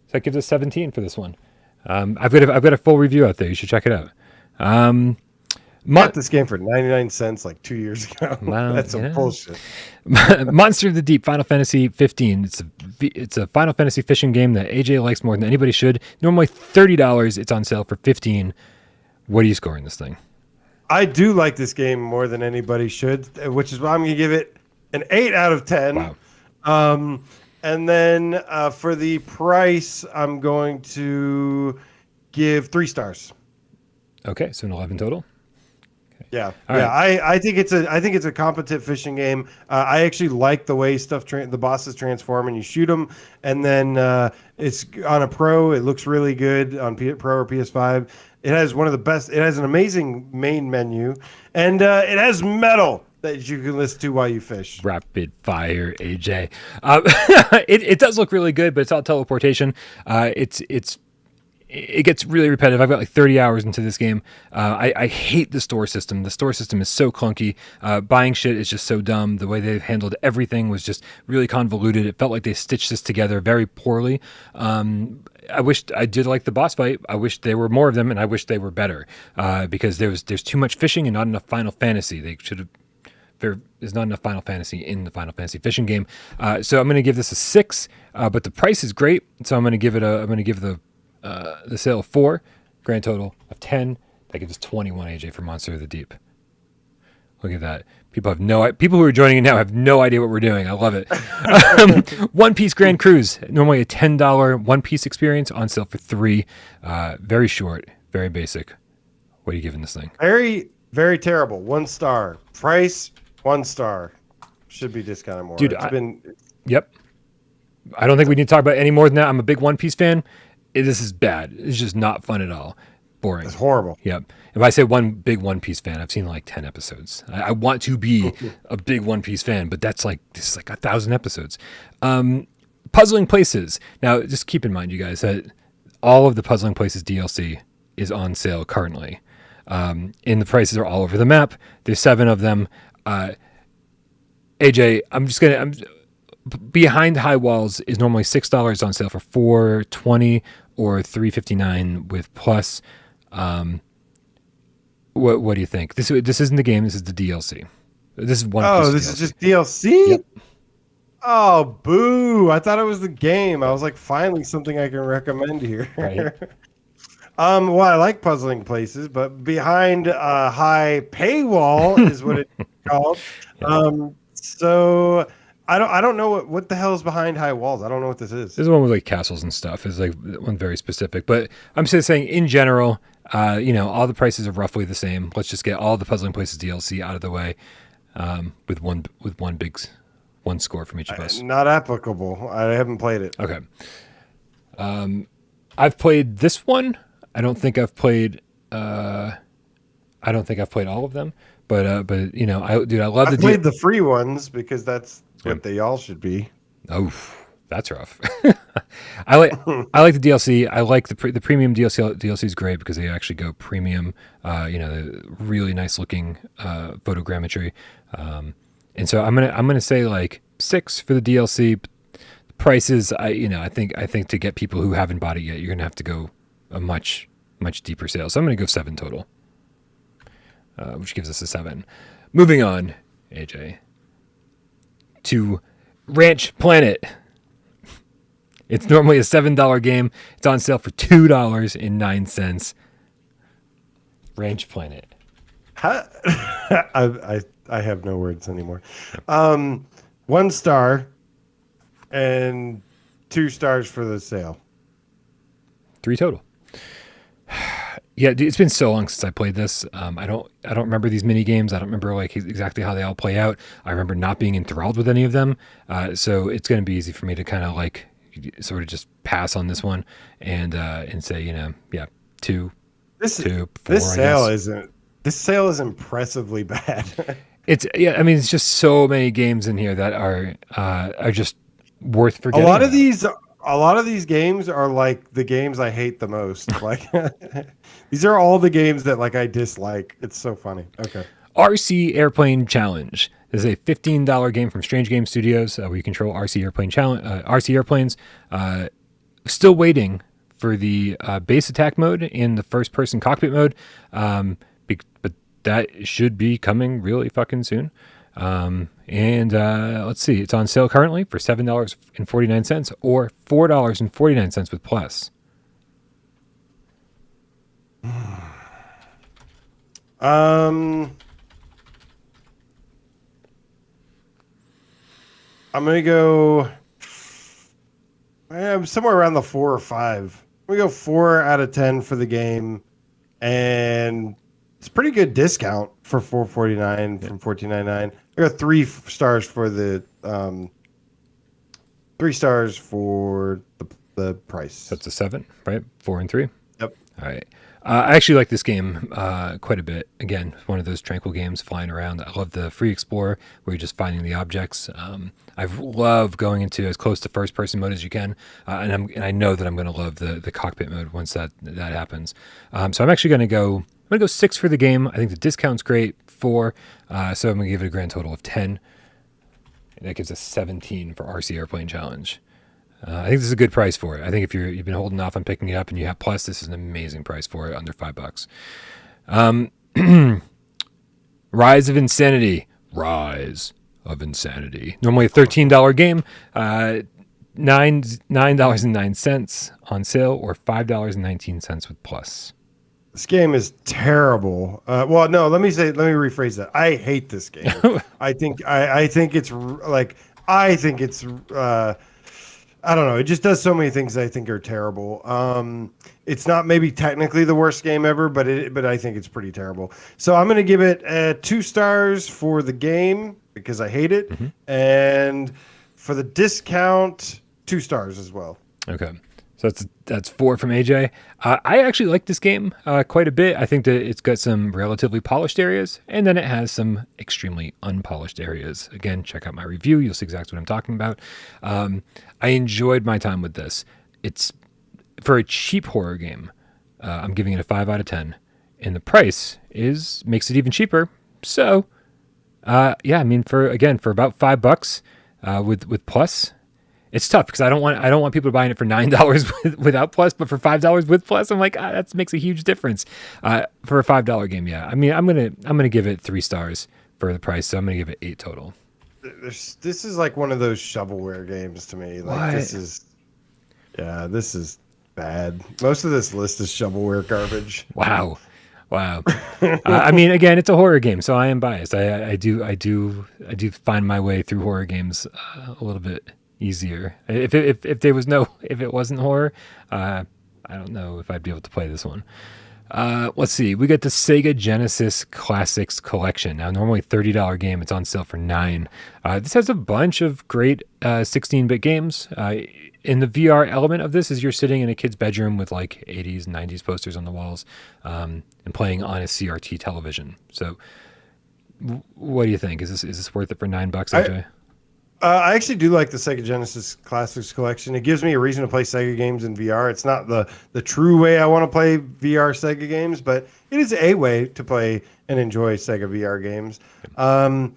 So that gives us 17 for this one. I've got a full review out there. You should check it out. Got this game for 99 cents like 2 years ago. Wow, that's some bullshit. Monster of the Deep, Final Fantasy 15. It's a Final Fantasy fishing game that AJ likes more than anybody should. Normally $30. It's on sale for $15. What are you scoring this thing? I do like this game more than anybody should, which is why I'm going to give it an 8 out of 10. Wow. And then for the price, I'm going to give 3 stars. Okay, so an 11 total. Yeah, All right. I think it's a competent fishing game. I actually like the way the bosses transform and you shoot them, and then it's on a Pro. It looks really good on Pro or PS5. It has one of the best. It has an amazing main menu, and it has metal that you can listen to while you fish. Rapid fire, AJ. It does look really good, but it's all teleportation. It gets really repetitive. I've got like 30 hours into this game. I hate the store system. The store system is so clunky. Buying shit is just so dumb. The way they've handled everything was just really convoluted. It felt like they stitched this together very poorly. I did like the boss fight. I wish there were more of them, and I wish they were better because there's too much fishing and not enough Final Fantasy. There's not enough Final Fantasy in the Final Fantasy fishing game. So I'm going to give this a 6, but the price is great. So I'm going to give the sale of 4, grand total of 10. That gives us 21, AJ, for Monster of the Deep. Look at that. People who are joining in now have no idea what we're doing. I love it. One Piece Grand Cruise, normally a $10 One Piece experience, on sale for 3. Very short, very basic. What are you giving this thing? Very, very terrible. 1 star. Price, 1 star. Should be discounted more. Dude, Yep. I don't think we need to talk about any more than that. I'm a big One Piece fan. This is bad. It's just not fun at all. Boring. It's horrible. Yep. If I say one big One Piece fan, I've seen like 10 episodes. I want to be a big One Piece fan, but this is like 1,000 episodes. Puzzling Places. Now, just keep in mind, you guys, that all of the Puzzling Places DLC is on sale currently. And the prices are all over the map. There's 7 of them. AJ, Behind High Walls is normally $6 on sale for $4.20 or $3.59 with plus. What do you think? This isn't the game. This is the DLC. This is one. Oh, this is just DLC. Yep. Oh, boo! I thought it was the game. I was like, finally something I can recommend here. Right. Well, I like Puzzling Places, but Behind a High Paywall is what it's called. Yeah. So I don't know what the hell is Behind High Walls. I don't know what this is. This is one with like castles and stuff. It's like one very specific. But I'm just saying, in general, all the prices are roughly the same. Let's just get all the Puzzling Places DLC out of the way, with one score from each of us. Not applicable. I haven't played it. Okay. I've played this one. I don't think I've played all of them. But I love I've played the free ones because that's what they all should be. Oh, that's rough. I like the DLC. I like the premium DLC. DLC is great because they actually go premium. The really nice looking photogrammetry. And so I'm gonna say like 6 for the DLC. Prices, I think to get people who haven't bought it yet, you're gonna have to go a much deeper sale. So I'm gonna go 7 total, which gives us a 7. Moving on, AJ, to Ranch Planet. It's normally a $7 game. It's on sale for $2.09. Ranch Planet. I have no words anymore. 1 star and 2 stars for the sale. 3 total. Yeah, dude, it's been so long since I played this. I don't remember these mini games. I don't remember like exactly how they all play out. I remember not being enthralled with any of them. So it's going to be easy for me to kind of like sort of just pass on this one and say, yeah, 2, 4. This sale is impressively bad. I mean, it's just so many games in here that are just worth forgetting. A lot of these games are like the games I hate the most. Like these are all the games that like I dislike. It's so funny. Okay. RC Airplane Challenge. This is a $15 game from Strange Game Studios where you control RC airplanes. Still waiting for the base attack mode in the first-person cockpit mode, but that should be coming really fucking soon. Let's see, it's on sale currently for $7.49 or $4.49 with Plus. I'm gonna go. I'm somewhere around the 4 or 5. We go 4 out of 10 for the game, and it's a pretty good discount for $4.49 from $14.99. I got 3 stars for the 3 stars for the price. That's a 7, right? 4 and 3. Yep. All right. I actually like this game quite a bit. Again, one of those tranquil games flying around. I love the free explorer where you're just finding the objects. I love going into as close to first person mode as you can, and I know that I'm going to love the cockpit mode once that happens. So I'm actually going to go 6 for the game. I think the discount's great. 4, so I'm going to give it a grand total of 10. And that gives us 17 for RC Airplane Challenge. I think this is a good price for it. I think if you've been holding off on picking it up and you have Plus, this is an amazing price for it, under $5. Rise of Insanity. Normally a $13 game. $9.09 on sale or $5.19 with Plus. This game is terrible. Well, no, let me rephrase that. I hate this game. I think it's I don't know. It just does so many things I think are terrible. It's not maybe technically the worst game ever, but I think it's pretty terrible. So I'm going to give it 2 stars for the game because I hate it, and for the discount, 2 stars as well. Okay. So that's 4 from AJ. I actually like this game quite a bit. I think that it's got some relatively polished areas, and then it has some extremely unpolished areas. Again, check out my review. You'll see exactly what I'm talking about. I enjoyed my time with this. It's for a cheap horror game. I'm giving it a 5 out of 10, and the price makes it even cheaper. So, I mean, for about $5 with Plus. It's tough because I don't want people buying it for $9 without Plus, but for $5 with Plus, I'm like, that makes a huge difference. For a $5 game, yeah. I mean, I'm gonna give it 3 stars for the price, so I'm gonna give it 8 total. This is like one of those shovelware games to me. Like this is bad. Most of this list is shovelware garbage. Wow. I mean, again, it's a horror game, so I am biased. I do find my way through horror games a little bit easier. If it wasn't horror, I don't know if I'd be able to play this one. Let's see. We got the Sega Genesis Classics Collection. Now, normally $30 game. It's on sale for $9. This has a bunch of great 16-bit games. In the VR element of this is you're sitting in a kid's bedroom with like 80s and 90s posters on the walls and playing on a CRT television. So what do you think? Is this worth it for $9, AJ? I actually do like the Sega Genesis Classics Collection. It gives me a reason to play Sega games in VR. It's not the true way I want to play VR Sega games, but it is a way to play and enjoy Sega VR games. And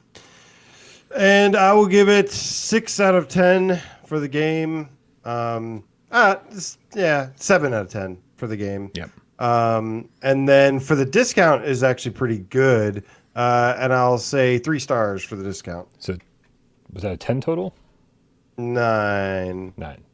I will give it 6 out of 10 for the game. 7 out of 10 for the game. Yep. And then for the discount is actually pretty good. And I'll say 3 stars for the discount. So was that a 10 total? 9. 9.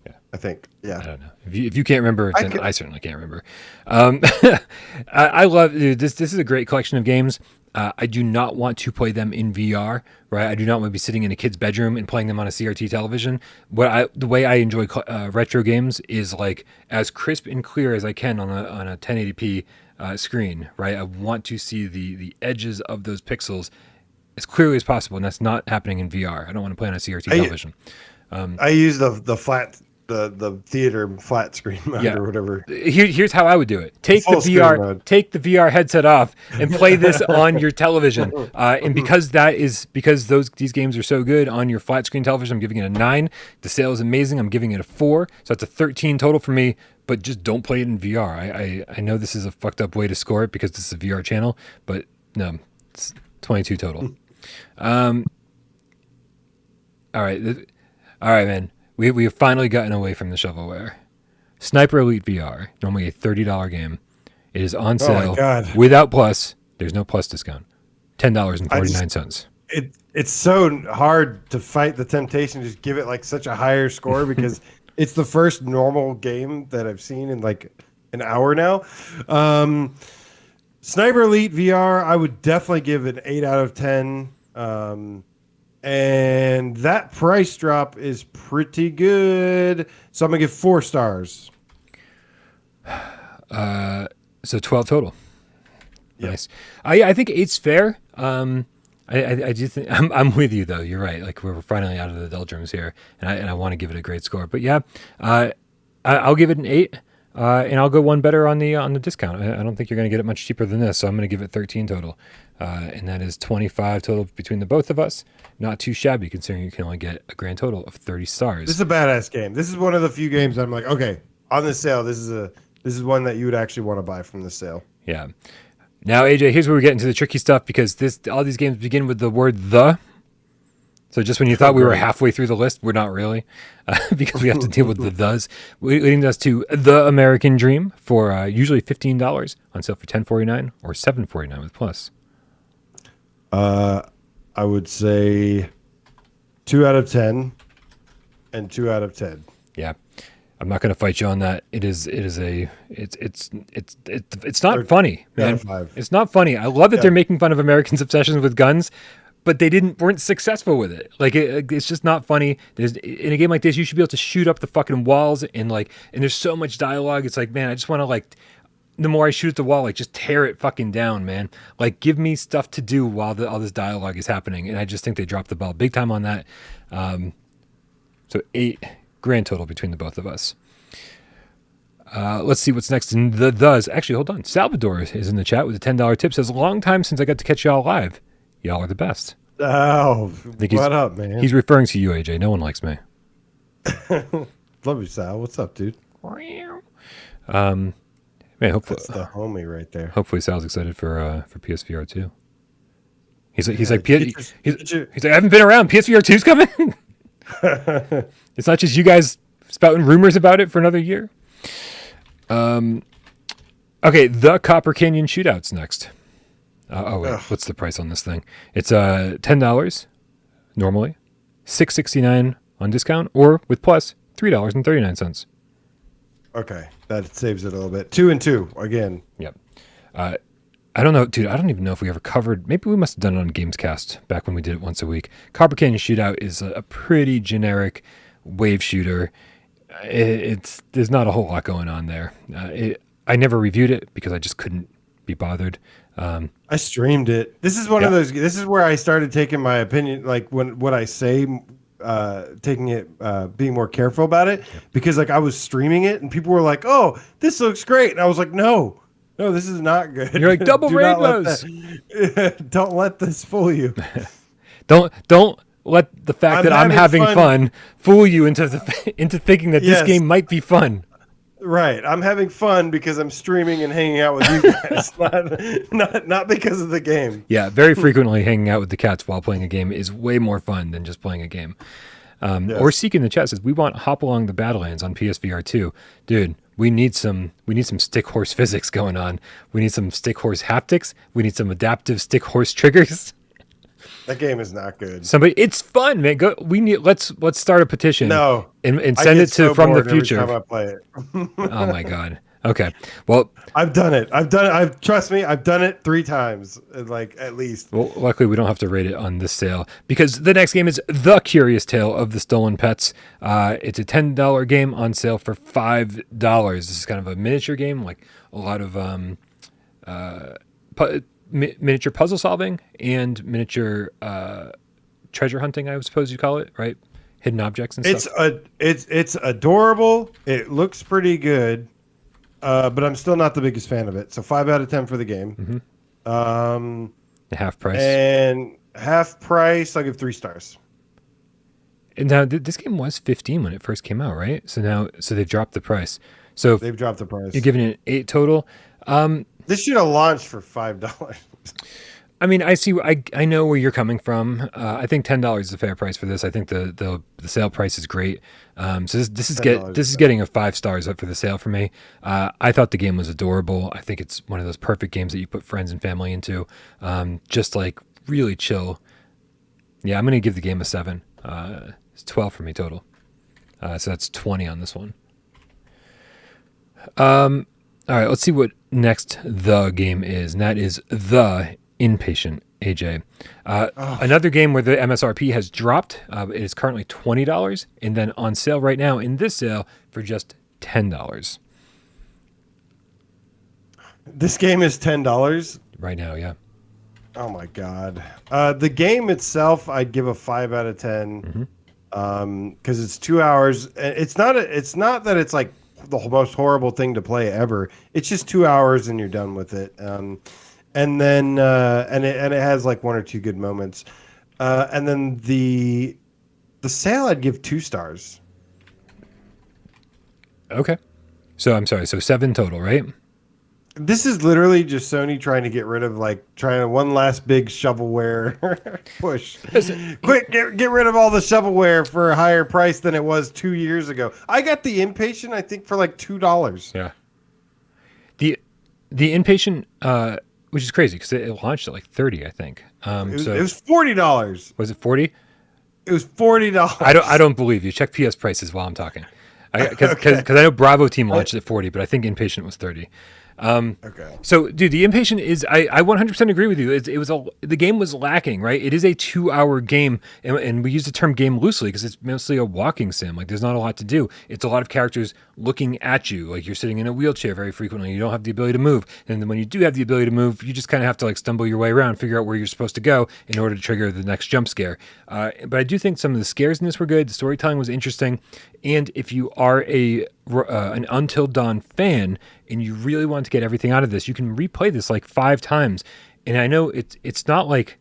Yeah. I think. Yeah. I don't know. If you can't remember, then I certainly can't remember. I love this. This is a great collection of games. I do not want to play them in VR, right? I do not want to be sitting in a kid's bedroom and playing them on a CRT television. The way I enjoy retro games is like as crisp and clear as I can on a 1080p screen, right? I want to see the edges of those pixels as clearly as possible, and that's not happening in VR. I don't want to play on a CRT television. I use the flat. The theater flat screen mode or whatever. Here's how I would do it. Take the VR headset off and play this on your television. And because these games are so good on your flat screen television, I'm giving it a 9. The sale is amazing. I'm giving it a 4. So that's a 13 total for me, but just don't play it in VR. I know this is a fucked up way to score it because this is a VR channel, but no, it's 22 total. All right, man. We have finally gotten away from the shovelware. Sniper Elite VR, normally a $30 game. It is on sale without plus. There's no plus discount. $10.49. It's so hard to fight the temptation to just give it like such a higher score because it's the first normal game that I've seen in like an hour now. Sniper Elite VR, I would definitely give it 8 out of 10. And that price drop is pretty good. So I'm going to give 4 stars. So 12 total. Yep. Nice. I think 8's fair. I do think I'm with you though. You're right. Like we're finally out of the doldrums here, and I want to give it a great score. But yeah, I'll give it an 8. And I'll go one better on the discount. I don't think you're going to get it much cheaper than this, so I'm going to give it 13 total. And that is 25 total between the both of us. Not too shabby considering you can only get a grand total of 30 stars. This is a badass game. This is one of the few games I'm like, okay, on the sale, this is one that you would actually want to buy from the sale. Yeah. Now, AJ, here's where we get into the tricky stuff because all these games begin with the word the. So just when you thought we were halfway through the list, we're not really, because we have to deal with the thes. Leading us to The American Dream for usually $15, on sale for $10.49 or $7.49 with plus. I would say 2 out of 10 and 2 out of 10. Yeah, I'm not going to fight you on that. It's not funny, man. It's not funny. I love that they're making fun of Americans' obsessions with guns. But they weren't successful with it. Like it's just not funny. In a game like this, you should be able to shoot up the fucking walls and there's so much dialogue. It's like, man, I just want to the more I shoot at the wall, just tear it fucking down, man. Like give me stuff to do while all this dialogue is happening. And I just think they dropped the ball big time on that. So 8 grand total between the both of us. Let's see what's next in the thes. Actually, hold on. Salvador is in the chat with a $10 tip. Says, long time since I got to catch y'all live. Y'all are the best. Oh, what up, man? He's referring to you, AJ. No one likes me. Love you, Sal. What's up, dude? Man, hopefully that's the homie right there. Hopefully, Sal's excited for PSVR 2. He's like, I haven't been around. PSVR 2's coming. It's not just you guys spouting rumors about it for another year. Okay, the Copper Canyon Shootout's next. What's the price on this thing? It's $10 normally, $6.69 on discount, or with plus $3.39. Okay, that saves it a little bit. 2 and 2 again. Yep. I don't know, dude. I don't even know if we ever covered. Maybe we must have done it on GAMESCAST back when we did it once a week. Copper Canyon Shootout is a pretty generic wave shooter. There's not a whole lot going on there. I never reviewed it because I just couldn't be bothered. I streamed it. This is one of those. This is where I started taking my opinion, like what I say, taking it, being more careful about it, because I was streaming it and people were like, "Oh, this looks great," and I was like, "No, this is not good." You're like double rainbows. Don't let this fool you. don't let the fact that I'm having fun fool you into thinking that this game might be fun. Right, I'm having fun because I'm streaming and hanging out with you guys, not because of the game. Yeah, very frequently hanging out with the cats while playing a game is way more fun than just playing a game. Or Seeking the Chat says, we want Hop Along the Badlands on PSVR 2. Dude, we need some stick horse physics going on. We need some stick horse haptics. We need some adaptive stick horse triggers. That game is not good. It's fun, man. Let's start a petition. No, and send it to From the Future. Every time I play it. Oh my god. Okay. Well, I've done it. Trust me, I've done it 3 times, like at least. Well, luckily we don't have to rate it on this sale because the next game is The Curious Tale of the Stolen Pets. It's a $10 game on sale for $5. This is kind of a miniature game, like a lot of miniature puzzle solving and miniature treasure hunting, I suppose you call it, right? Hidden objects and stuff. It's adorable. It looks pretty good. But I'm still not the biggest fan of it. So 5 out of 10 for the game. Mm-hmm. Half price. And half price, I'll give 3 stars. And now this game was 15 when it first came out, right? So they've dropped the price. So they've dropped the price. You're giving it 8 total. This should have launched for $5. I mean, I know where you're coming from. I think $10 is a fair price for this. I think the sale price is great. So this is getting a 5 stars up for the sale for me. I thought the game was adorable. I think it's one of those perfect games that you put friends and family into. Just like really chill. Yeah, I'm going to give the game a 7. It's 12 for me total. So that's 20 on this one. All right, let's see what next the game is, and that is The Inpatient, AJ. Another game where the MSRP has dropped. It is currently $20, and then on sale right now in this sale for just $10. This game is $10 right now. Yeah. Oh my god. The game itself, I'd give a 5 out of 10. Because it's 2 hours. It's not that it's like the most horrible thing to play ever. It's just 2 hours and you're done with it. And then and it has like 1 or 2 good moments. And then the sale, I'd give 2 stars. Okay. So I'm sorry. So 7 total, right? This is literally just Sony trying to get rid of one last big shovelware push. Quick, get rid of all the shovelware for a higher price than it was 2 years ago. I got the Inpatient, I think, for like $2. Yeah. The Inpatient, which is crazy because it launched at like 30, I think. It was $40. Was it 40? It was $40. I don't believe you. Check PS prices while I'm talking. Because I know Bravo Team launched at 40, but I think Inpatient was 30. Okay. So, dude, the Inpatient is I 100% agree with you. The game was lacking, right? It is a 2-hour game, and we use the term game loosely because it's mostly a walking sim. Like, there's not a lot to do. It's a lot of characters looking at you. Like, you're sitting in a wheelchair very frequently. You don't have the ability to move, and then when you do have the ability to move, you just kind of have to like stumble your way around, figure out where you're supposed to go in order to trigger the next jump scare. But I do think some of the scares in this were good. The storytelling was interesting, and if you are an Until Dawn fan and you really want to get everything out of this, you can replay this like 5 times. And I know it's not like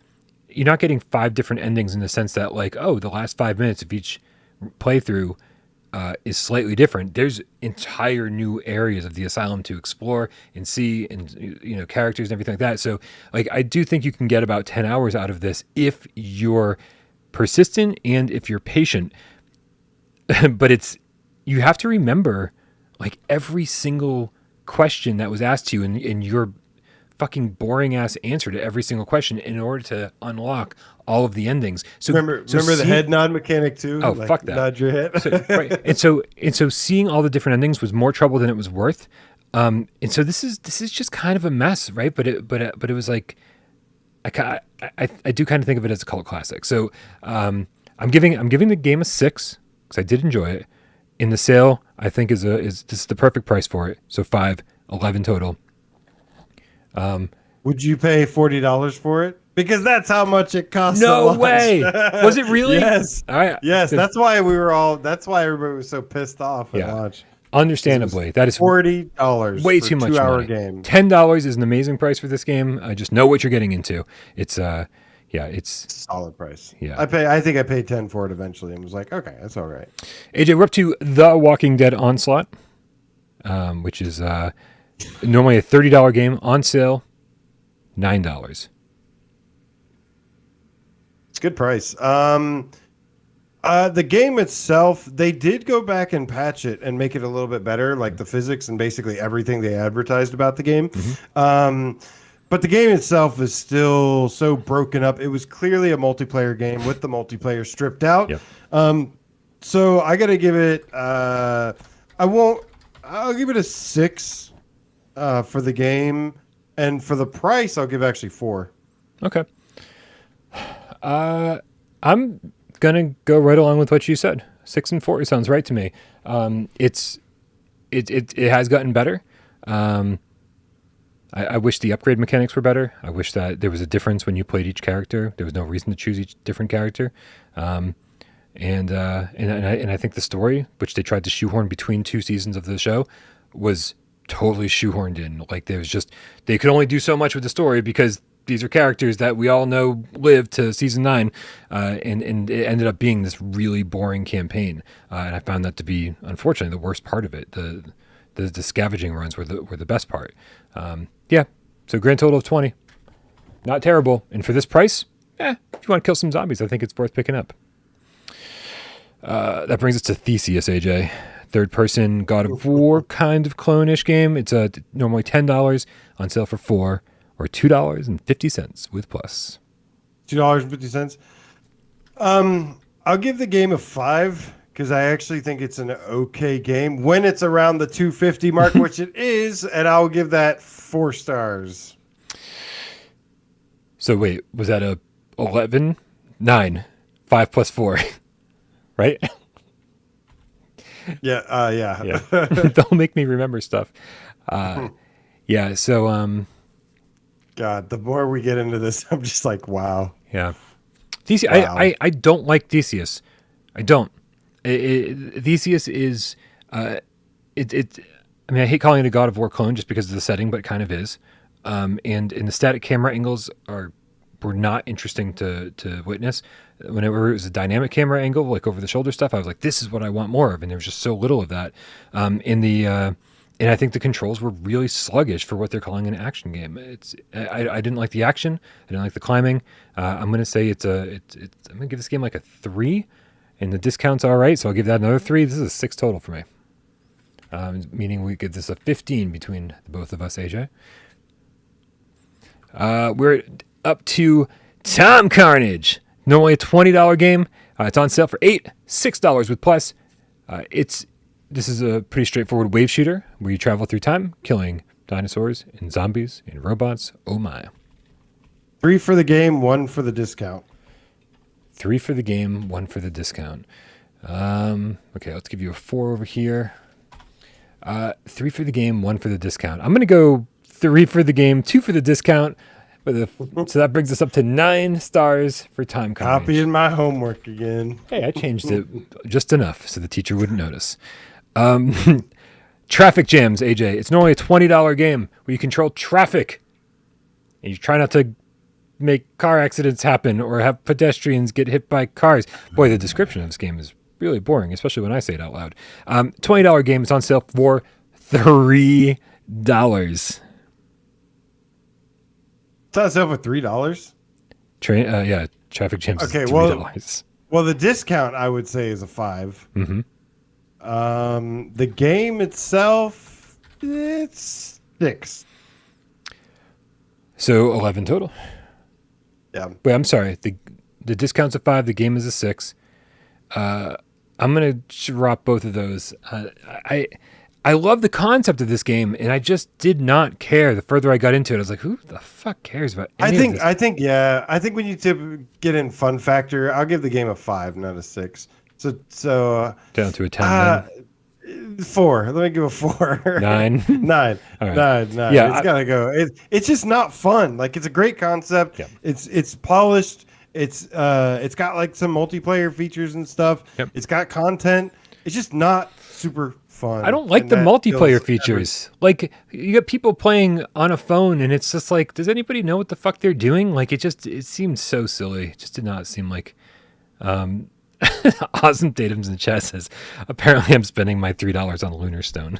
you're not getting 5 different endings in the sense that like, oh, the last 5 minutes of each playthrough is slightly different. There's entire new areas of the asylum to explore and see, and characters and everything like that. So like, I do think you can get about 10 hours out of this if you're persistent and if you're patient. But you have to remember like every single question that was asked to you and your fucking boring ass answer to every single question in order to unlock all of the endings. So remember the head nod mechanic too? Oh, like, fuck that. Nod your head. Right. And so seeing all the different endings was more trouble than it was worth. And so this is just kind of a mess, right? But it was like I do kind of think of it as a cult classic. So I'm giving the game a 6 because I did enjoy it. In the sale, I think this is the perfect price for it. So 5, 11 total. Would you pay $40 for it? Because that's how much it costs. No way. Was it really? Yes. All right. Yes. That's why everybody was so pissed off at launch. Understandably, that is $40. Way too much 2-hour money. Game. $10 is an amazing price for this game. I just know what you're getting into. It's solid price. Yeah. I think I paid 10 for it eventually and was like, okay, that's all right. AJ, we're up to The Walking Dead Onslaught, which is normally a $30 game, on sale $9. It's a good price. The game itself, they did go back and patch it and make it a little bit better, like the physics and basically everything they advertised about the game. But the game itself is still so broken up. It was clearly a multiplayer game with the multiplayer stripped out. Yep. So I got to give it. I'll give it a 6 for the game, and for the price, I'll give actually 4. Okay. I'm gonna go right along with what you said. 6 and 4 sounds right to me. It has gotten better. I wish the upgrade mechanics were better. I wish that there was a difference when you played each character. There was no reason to choose each different character. And I think the story, which they tried to shoehorn between 2 seasons of the show, was totally shoehorned in. Like they could only do so much with the story because these are characters that we all know lived to season 9, and it ended up being this really boring campaign. And I found that to be, unfortunately, the worst part of it. The scavenging runs were the best part. Yeah, so grand total of 20. Not terrible. And for this price, if you want to kill some zombies, I think it's worth picking up. That brings us to Theseus, AJ. Third-person God of War kind of clone-ish game. It's normally $10, on sale for $4, or $2.50 with plus. $2.50. I'll give the game a 5 because I actually think it's an okay game when it's around the 250 mark, which it is, and I'll give that 4 stars. So wait, was that a 11? 9. 5 plus 4, right? Yeah. Don't make me remember stuff. Yeah, so God, the more we get into this, I'm just like, wow. Yeah. Theseus, Wow. I don't like Theseus. I don't. Theseus is I mean, I hate calling it a God of War clone just because of the setting, but it kind of is. And the static camera angles were not interesting to witness. Whenever it was a dynamic camera angle, like over the shoulder stuff, I was like, this is what I want more of. And there was just so little of that. And I think the controls were really sluggish for what they're calling an action game. I didn't like the action. I didn't like the climbing. I'm going to say I'm going to give this game like a 3, and the discount's all right. So I'll give that another 3. This is a 6 total for me. Meaning we give this a 15 between the both of us, AJ. We're up to Time Carnage. Normally a $20 game. It's on sale for $6 with plus. This is a pretty straightforward wave shooter where you travel through time, killing dinosaurs and zombies and robots. Oh my. 3 for the game, 1 for the discount. 3 for the game, 1 for the discount. Okay, let's give you a 4 over here. 3 for the game, 1 for the discount. I'm going to go 3 for the game, 2 for the discount. So that brings us up to 9 stars for Time Carnage. Copying my homework again. Hey, I changed it just enough so the teacher wouldn't notice. Traffic Jams, AJ. It's normally a $20 game where you control traffic. And you try not to make car accidents happen or have pedestrians get hit by cars. Boy, the description of this game is really boring, especially when I say it out loud. $20 game. It's on sale for $3. It's on sale for $3. Yeah, Traffic Jams is $3. Well, the discount I would say is a 5. Mm-hmm. The game itself, it's 6. So 11 total. Yeah. Wait, I'm sorry. The discount's a 5. The game is a 6. I'm gonna drop both of those. I love the concept of this game, and I just did not care. The further I got into it, I was like, "Who the fuck cares about?" I think when you get in fun factor, I'll give the game a 5, not a 6. So down to a 10. 4. Let me give a 4. 9. 9. All right. 9. Yeah, it's gotta go. It's just not fun. Like, it's a great concept. Yeah. It's polished. It's got like some multiplayer features and stuff. Yep. It's got content. It's just not super fun. I don't like the multiplayer features. Like, you got people playing on a phone, and it's just like, does anybody know what the fuck they're doing? Like, it seems so silly. It just did not seem like. Awesome Datums in the chat says, apparently I'm spending my $3 on Lunar Stone.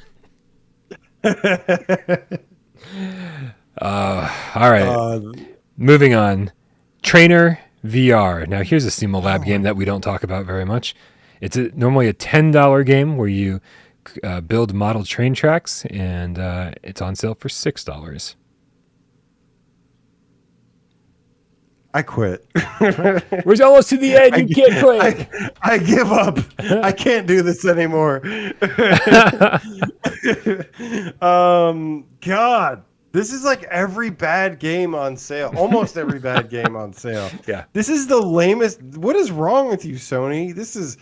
All right. Moving on. Trainer VR. Now, here's a Simo Lab game that we don't talk about very much. It's normally a $10 game where you build model train tracks, and it's on sale for $6. I quit. We're almost to the end. You can't quit. I give up. I can't do this anymore. God, this is like every bad game on sale. Almost every bad game on sale. Yeah. This is the lamest. What is wrong with you, Sony? This is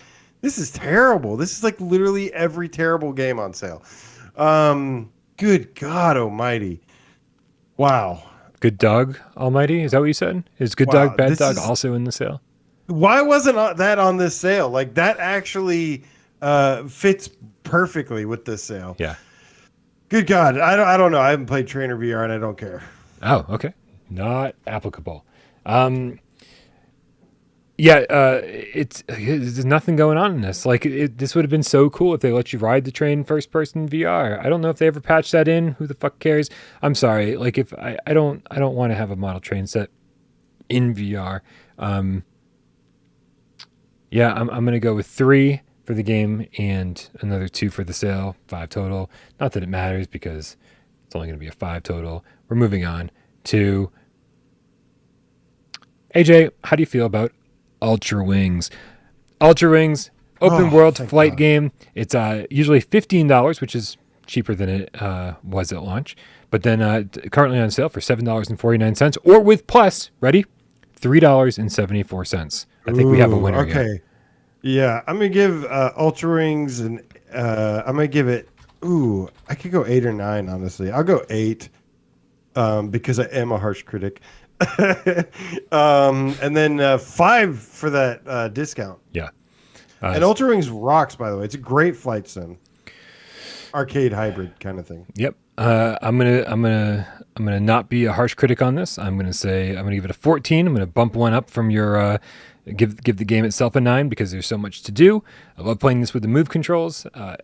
terrible. This is like literally every terrible game on sale. Good God Almighty. Wow. Good Dog Almighty? Is that what you said? Is Good Dog, Bad Dog also in the sale? Why wasn't that on this sale? Like, that actually fits perfectly with this sale. Yeah. Good God. I don't know. I haven't played Trainer VR and I don't care. Oh, okay. Not applicable. There's nothing going on in this. Like, this would have been so cool if they let you ride the train first person VR. I don't know if they ever patched that in. Who the fuck cares? I'm sorry. Like, if I don't want to have a model train set in VR. I'm gonna go with 3 for the game and another 2 for the sale. 5 total. Not that it matters because it's only gonna be a 5 total. We're moving on to AJ. How do you feel about Ultra Wings? Ultra Wings, open world flight game. It's usually $15, which is cheaper than it was at launch. But then currently on sale for $7.49, or with plus, ready, $3.74. I think we have a winner. Okay. Here. Yeah, I'm gonna give Ultra Wings and I'm gonna give it. I could go 8 or 9. Honestly, I'll go 8 because I am a harsh critic. And then 5 for that discount. Yeah. And Ultra Wings rocks, by the way. It's a great flight sim, arcade hybrid kind of thing. Yep. I'm gonna not be a harsh critic on this. I'm gonna give it a 14. I'm gonna bump one up from your give the game itself a 9 because there's so much to do. I love playing this with the move controls. I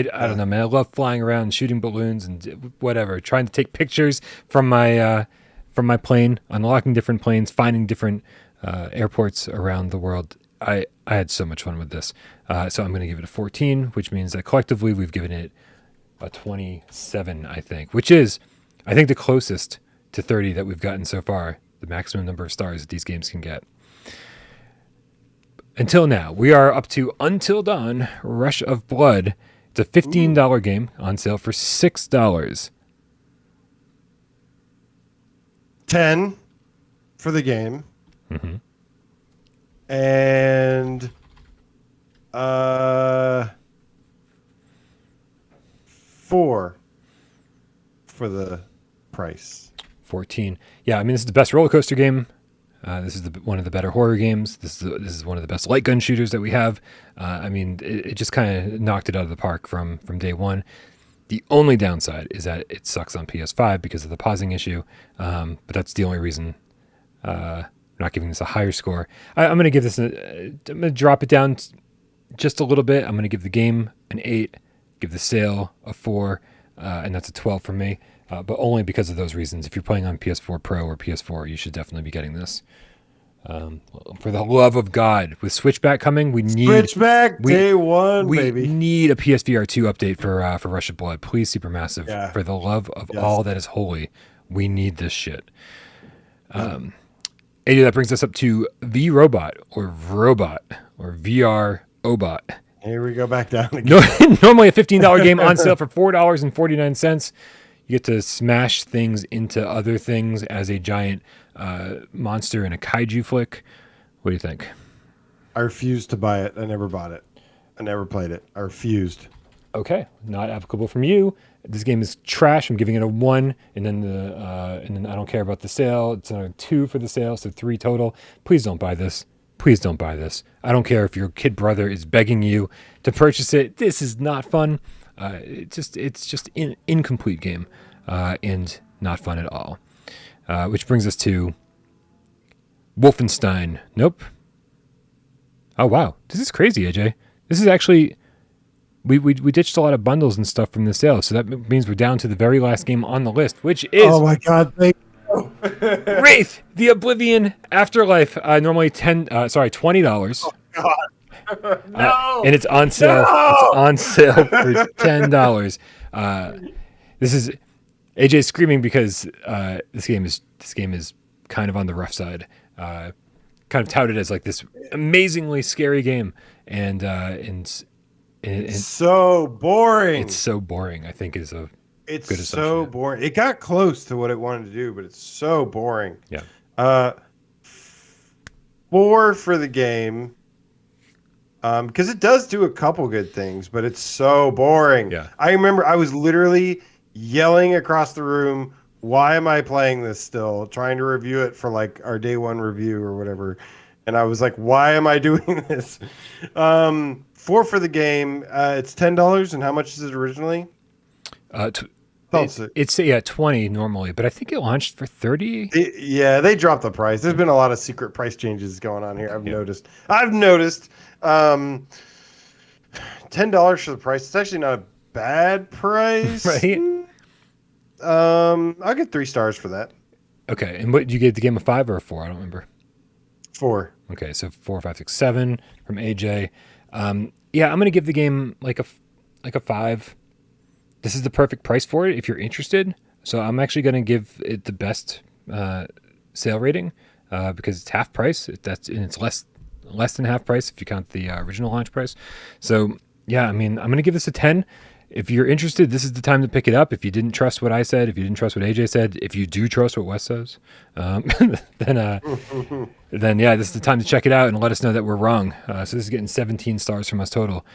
don't know, man. I love flying around, shooting balloons, and whatever. Trying to take pictures from my plane, unlocking different planes, finding different airports around the world. I had so much fun with this. So I'm going to give it a 14, which means that collectively we've given it a 27, I think, which is, I think, the closest to 30 that we've gotten so far, the maximum number of stars that these games can get. Until now, we are up to Until Dawn, Rush of Blood. It's a $15 game on sale for $6. 10 for the game. Mm-hmm. And 4 for the price. 14. Yeah, I mean, this is the best roller coaster game. This is one of the better horror games. This is one of the best light gun shooters that we have. I mean, it just kind of knocked it out of the park from day one. The only downside is that it sucks on PS5 because of the pausing issue. But that's the only reason I'm not giving this a higher score. I'm going to give this I'm going to drop it down just a little bit. I'm going to give the game an 8, give the sale a 4, and that's a 12 for me. But only because of those reasons. If you're playing on PS4 Pro or PS4, you should definitely be getting this. For the love of God, with Switchback coming, we need Switchback day one, baby. We need a PSVR 2 update for Rush of Blood. Please, Supermassive, for the love of all that is holy, we need this shit. AJ, that brings us up to V-Robot or Vrobot or VR-Obot. Here we go back down again. Normally a $15 game on sale for $4.49. You get to smash things into other things as a giant monster in a kaiju flick. What do you think? I refused to buy it. I never bought it. I never played it. I refused. Okay, not applicable from you. This game is trash. I'm giving it a 1, and then I don't care about the sale. It's another 2 for the sale, so 3 total. Please don't buy this. Please don't buy this. I don't care if your kid brother is begging you to purchase it. This is not fun. It's just an incomplete game and not fun at all. Which brings us to Wolfenstein. Nope. Oh wow, this is crazy, AJ. This is actually we ditched a lot of bundles and stuff from the sale, so that means we're down to the very last game on the list, which is my God, thank you. Wraith: The Oblivion Afterlife. Normally $20. Oh God. No, and it's on sale. No! It's on sale for $10. This is AJ screaming because this game is kind of on the rough side. Kind of touted as like this amazingly scary game, and so boring. It's so boring, I think, is a It's good assumption. so boring. It got close to what it wanted to do, but it's so boring. Yeah. 4 for the game. Because it does do a couple good things, but it's so boring. Yeah. I remember I was literally yelling across the room, why am I playing this still? Trying to review it for like our day 1 review or whatever. And I was like, why am I doing this? 4 for the game. It's $10. And how much is it originally? It's 20 normally, but I think it launched for 30. They dropped the price. There's been a lot of secret price changes going on here. I've noticed. $10 for the price. It's actually not a bad price. Right. I'll get 3 stars for that. Okay. And what, you gave the game a 5 or a 4? I don't remember. 4. Okay. So 4, 5, 6, 7 from AJ. I'm going to give the game like a 5. This is the perfect price for it if you're interested. So I'm actually going to give it the best sale rating because it's half price. It's less than half price if you count the original launch price. So yeah, I mean, I'm going to give this a 10. If you're interested, this is the time to pick it up. If you didn't trust what I said, if you didn't trust what AJ said, if you do trust what Wes says, then yeah, this is the time to check it out and let us know that we're wrong. So this is getting 17 stars from us total.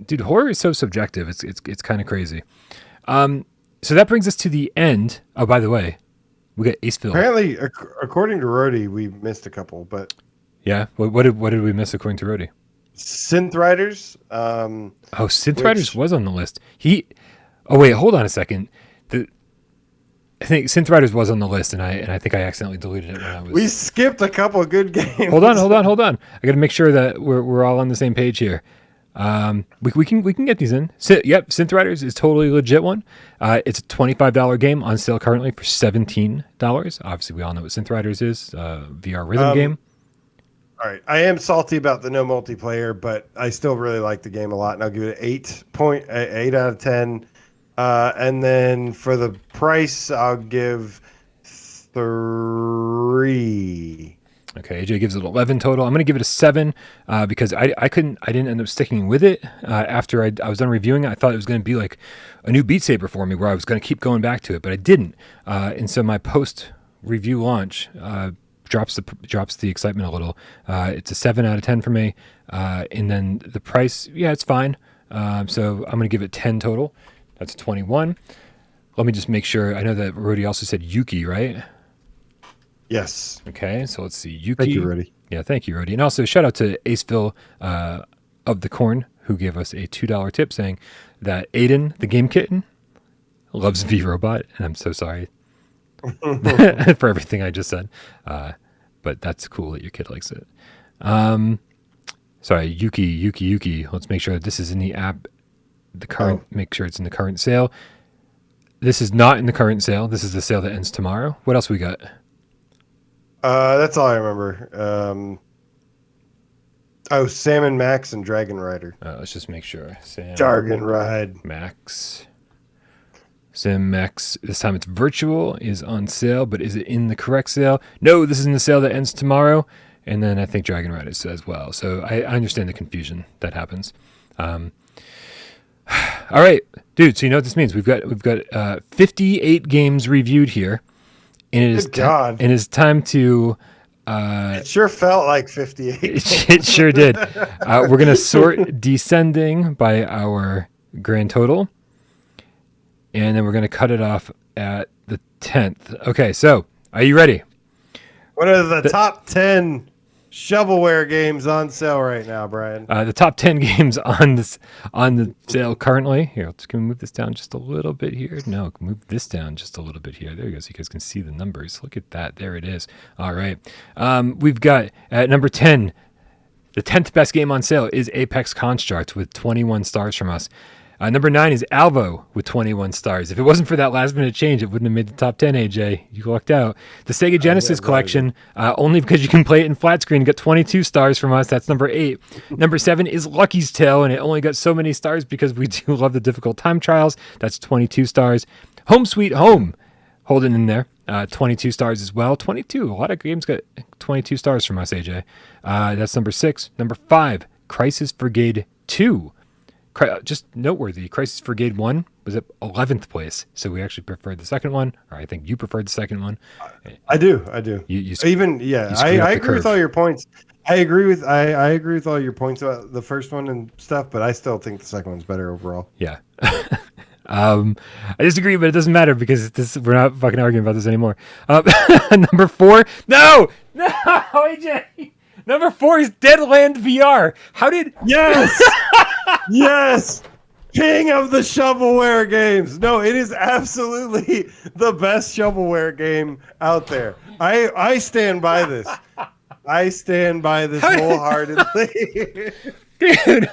Dude, horror is so subjective. It's kind of crazy. So that brings us to the end. Oh, by the way, we got Aceville. Apparently, according to Rody, we missed a couple, but yeah, what did we miss according to Rody? Synthriders. Synthriders was on the list. Oh wait, hold on a second. I think Synthriders was on the list, and I think I accidentally deleted it when I was. We skipped a couple of good games. Hold on. I got to make sure that we're all on the same page here. We can get these in. Yep, Synthriders is totally legit one. It's a $25 game on sale currently for $17. Obviously, we all know what Synthriders is. VR rhythm game. All right, I am salty about the no multiplayer, but I still really like the game a lot, and I'll give it an 8 out of 10. And then for the price, I'll give 3. Okay, AJ gives it 11 total. I'm going to give it a 7 because I didn't end up sticking with it after I was done reviewing it. I thought it was going to be like a new Beat Saber for me where I was going to keep going back to it, but I didn't. And so my post-review launch drops the excitement a little. It's a 7 out of 10 for me. And then the price, yeah, it's fine. So I'm going to give it 10 total. That's 21. Let me just make sure. I know that Rody also said Yuki, right? Yes. Okay, so let's see. Yuki. Thank you, Rody. Yeah, thank you, Rody. And also shout out to Aceville of the Corn, who gave us a $2 tip saying that Aiden, the game kitten, loves V-Robot. And I'm so sorry for everything I just said. But that's cool that your kid likes it. Sorry, Yuki. Let's make sure that this is in the app. Make sure it's in the current sale. This is not in the current sale. This is the sale that ends tomorrow. What else we got? That's all I remember. Salmon Max and Dragon Rider. Let's just make sure. Dragon Ride. Max. Sam Max, this time it's virtual, is on sale, but is it in the correct sale? No, this is in the sale that ends tomorrow. And then I think Dragon Ride is as well. So I understand the confusion that happens. All right, dude. So you know what this means? We've got 58 games reviewed here, and it is time to. It sure felt like 58. It sure did. We're gonna sort descending by our grand total, and then we're gonna cut it off at the 10th. Okay, so are you ready? What are the top 10 shovelware games on sale right now, Brian? The top 10 games on the sale currently. Here, can we move this down just a little bit here? No, move this down just a little bit here. There you go, so you guys can see the numbers. Look at that. There it is. All right. We've got at number 10, the 10th best game on sale is Apex Construct with 21 stars from us. Number 9 is Alvo with 21 stars. If it wasn't for that last minute change, it wouldn't have made the top 10, AJ. You lucked out. The Sega Genesis collection, only because you can play it in flat screen, got 22 stars from us. That's number 8. Number 7 is Lucky's Tale, and it only got so many stars because we do love the difficult time trials. That's 22 stars. Home Sweet Home holding in there. 22 stars as well. 22. A lot of games got 22 stars from us, AJ. That's number 6. Number 5, Crisis Brigade 2. Just noteworthy, Crisis Brigade 1 was at 11th place. So we actually preferred the second one, or I think you preferred the second one. I do. I agree with all your points. I agree with all your points about the first one and stuff, but I still think the second one's better overall. Yeah. I disagree, but it doesn't matter because we're not fucking arguing about this anymore. Number 4. No, AJ. Number 4 is Deadland VR. How did? Yes, yes. King of the shovelware games. No, it is absolutely the best shovelware game out there. I stand by this. I stand by this wholeheartedly. Dude,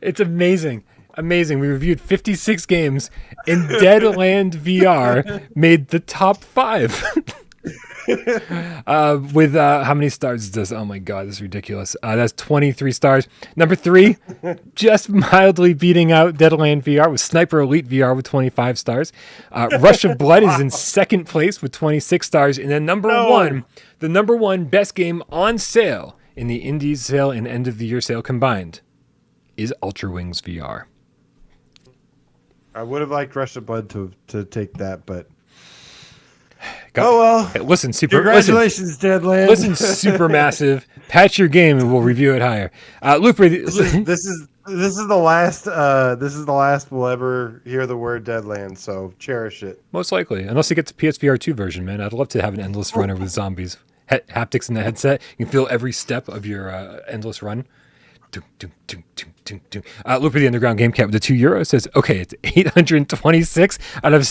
it's amazing. Amazing. We reviewed 56 games and Deadland VR made the top 5. With how many stars is this? Oh my god, this is ridiculous. That's 23 stars. Number 3, just mildly beating out Deadland VR with Sniper Elite VR with 25 stars. Rush of Blood is in second place with 26 stars. And then the number one best game on sale in the Indies sale and end of the year sale combined is Ultra Wings VR. I would have liked Rush of Blood to take that, but Hey, listen, congratulations, Deadland. Listen, Supermassive. Patch your game, and we'll review it higher. Looper, this is the last we'll ever hear the word Deadland. So cherish it. Most likely, unless you get the PSVR 2 version, man. I'd love to have an endless runner with zombies, haptics in the headset. You can feel every step of your endless run. Looper the Underground Gamecat with the €2 says, okay, it's 826 out of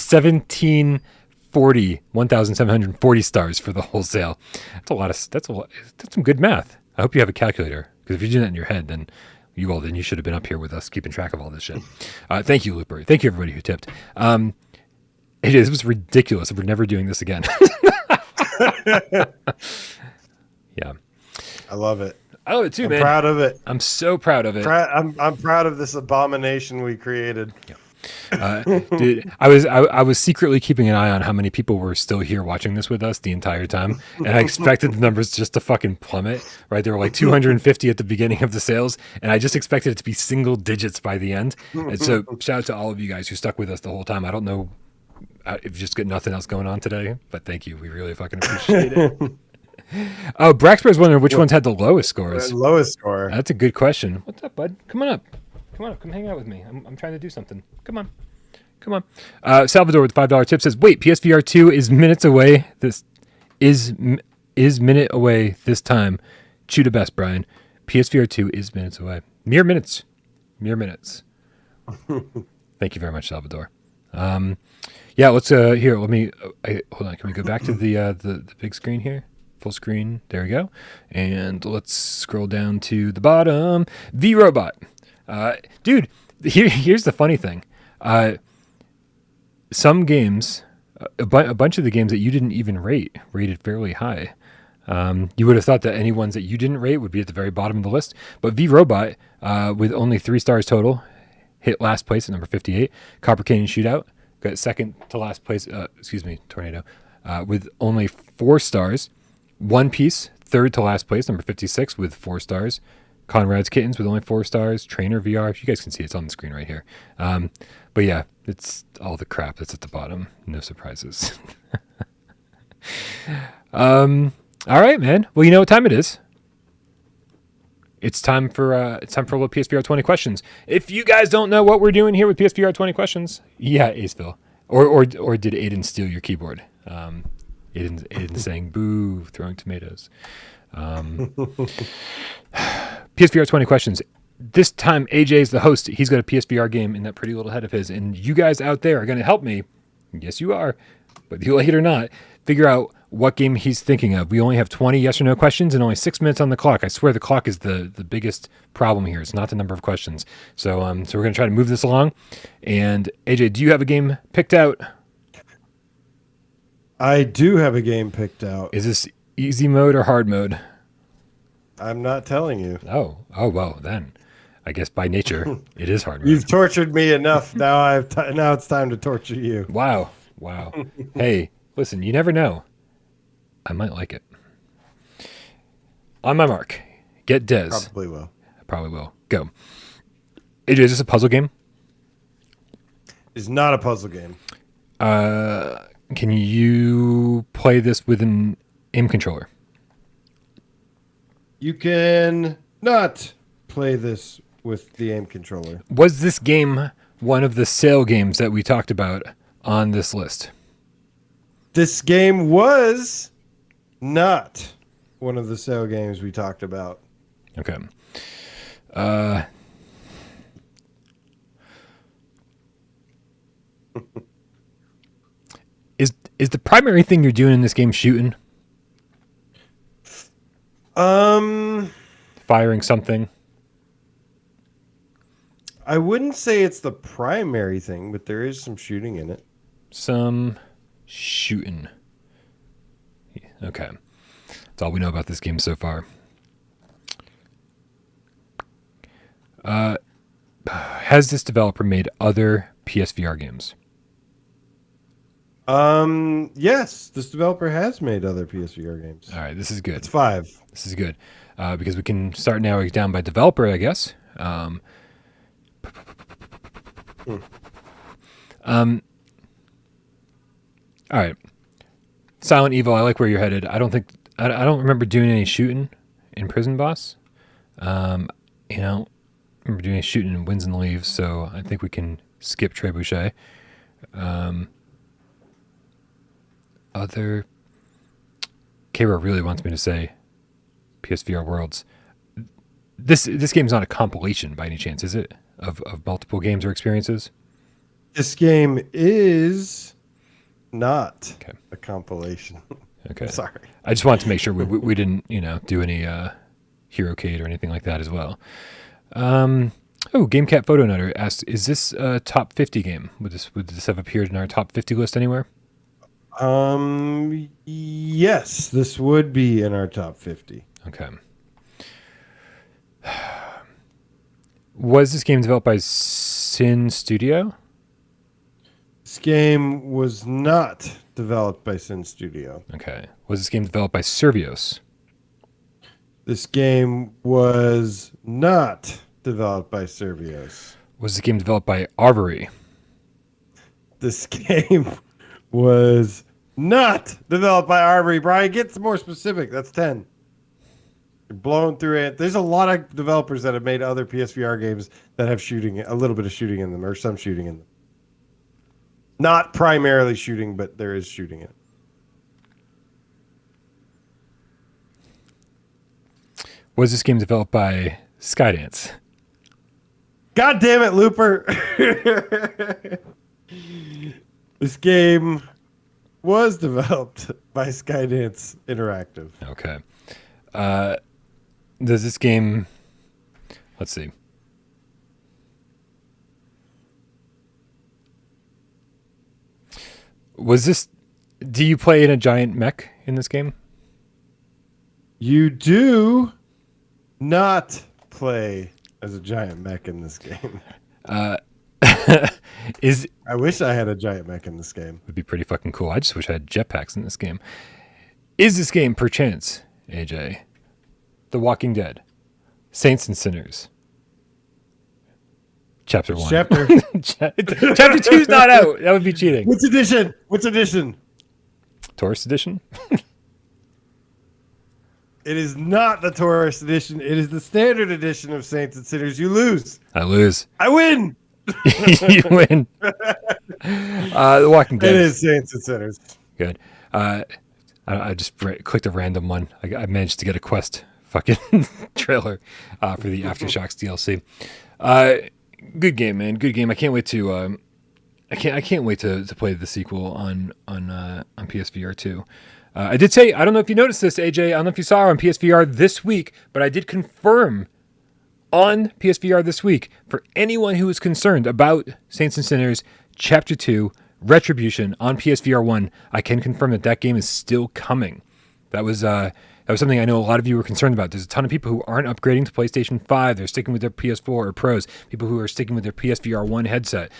1,740 stars for the wholesale. That's some good math. I hope you have a calculator, because if you're doing that in your head, then you should have been up here with us keeping track of all this shit. Thank you, Looper. Thank you, everybody who tipped. It was ridiculous. We're never doing this again. Yeah, I love it. I love it too, man. I'm proud of it. I'm so proud of it. I'm proud of this abomination we created. Yeah. Dude, I was secretly keeping an eye on how many people were still here watching this with us the entire time, and I expected the numbers just to fucking plummet. Right, there were like 250 at the beginning of the sales, and I just expected it to be single digits by the end. And so, shout out to all of you guys who stuck with us the whole time. I don't know if you just got nothing else going on today, but thank you. We really fucking appreciate it. Oh, Braxper's wondering which ones had the lowest scores. Lowest score. That's a good question. What's up, bud? Come on up. Come hang out with me. I'm trying to do something. Come on. Salvador with $5 tip says, wait, PSVR 2 is minutes away. This is minute away this time. Chew the best, Brian. PSVR 2 is minutes away. Mere minutes. Thank you very much, Salvador. Yeah, let's here. Let me hold on. Can we go back to the big screen here? Full screen. There we go. And let's scroll down to the bottom. V-Robot. Dude, here's the funny thing. Some games, a bunch of the games that you didn't even rated fairly high. You would have thought that any ones that you didn't rate would be at the very bottom of the list. But V-Robot, with only 3 stars total, hit last place at number 58. Copper Canyon Shootout got second to last place. Tornado, with only 4 stars. One Piece, third to last place, number 56 with 4 stars. Conrad's Kittens with only 4 stars. Trainer VR, if you guys can see, it's on the screen right here. But yeah, it's all the crap that's at the bottom. No surprises. All right, man. Well, you know what time it is. It's time for a little PSVR 20 questions. If you guys don't know what we're doing here with PSVR 20 questions, yeah, Aceville, or did Aiden steal your keyboard? Aiden saying boo, throwing tomatoes. PSVR 20 questions. This time AJ is the host. He's got a PSVR game in that pretty little head of his, and you guys out there are going to help me. Yes, you are, whether you like it or not. Figure out what game he's thinking of. We only have 20 yes or no questions and only 6 minutes on the clock. I swear the clock is the biggest problem here. It's not the number of questions. So we're going to try to move this along. And AJ, do you have a game picked out? I do have a game picked out. Is this easy mode or hard mode? I'm not telling you. Oh, well, then I guess by nature it is hard mode. You've tortured me enough. Now now it's time to torture you. Wow. Wow. Hey, listen, you never know. I might like it. On my mark. Get Des. Probably will. I probably will. Go. AJ, is this a puzzle game? It's not a puzzle game. Can you play this with an aim controller? You can not play this with the aim controller. Was this game one of the sale games that we talked about on this list? This game was not one of the sale games we talked about. Okay. Is the primary thing you're doing in this game shooting? Firing something? I wouldn't say it's the primary thing, but there is some shooting in it. Some shooting. Okay. That's all we know about this game so far. Has this developer made other PSVR games? Yes, this developer has made other PSVR games. All right, this is good. It's 5. This is good. Because we can start narrowing it down by developer, I guess. All right. Silent Evil, I like where you're headed. I don't remember doing any shooting in Prison Boss. I remember doing any shooting in Wins and Leaves, so I think we can skip Trebuchet. Other Kara really wants me to say PSVR Worlds. This game's not a compilation by any chance, is it? Of multiple games or experiences? This game is not a compilation. Okay. Sorry. I just wanted to make sure we didn't, do any HeroCade or anything like that as well. Gamecat Photo Nutter asked, is this a top 50 game? Would this have appeared in our top 50 list anywhere? Yes, this would be in our top 50. Okay. Was this game developed by Sin Studio? This game was not developed by Sin Studio. Okay. Was this game developed by Servios? This game was not developed by Servios. Was this game developed by Arbory? This game was not developed by Arbory. Brian, get some more specific. That's 10. You're blowing through it. There's a lot of developers that have made other PSVR games that have shooting, a little bit of shooting in them, or some shooting in them. Not primarily shooting, but there is shooting in it. Was this game developed by Skydance? God damn it, Looper! This game was developed by Skydance Interactive. Okay. Does this game... Let's see. Do you play in a giant mech in this game? You do not play as a giant mech in this game. I wish I had a giant mech in this game. Would be pretty fucking cool. I just wish I had jetpacks in this game. Is this game, perchance, AJ, The Walking Dead, Saints and Sinners, Chapter 1? Chapter 2's not out. That would be cheating. Which edition? Which edition? Tourist edition? It is not the tourist edition. It is the standard edition of Saints and Sinners. You lose. I lose. I win. You win. The Walking Dead. It is Saints and Sinners. Good. I just clicked a random one. I managed to get a Quest fucking trailer for the Aftershocks DLC. Good game, man. Good game. I can't wait to. I can't wait to play the sequel on PSVR 2. I did say, I don't know if you noticed this, AJ. I don't know if you saw on PSVR this week, but I did confirm on PSVR this week for anyone who is concerned about Saints and Sinners Chapter 2 Retribution on PSVR 1. I can confirm that game is still coming. That was something I know a lot of you were concerned about. There's a ton of people who aren't upgrading to PlayStation 5. They're sticking with their PS4 or Pros. People who are sticking with their PSVR 1 headset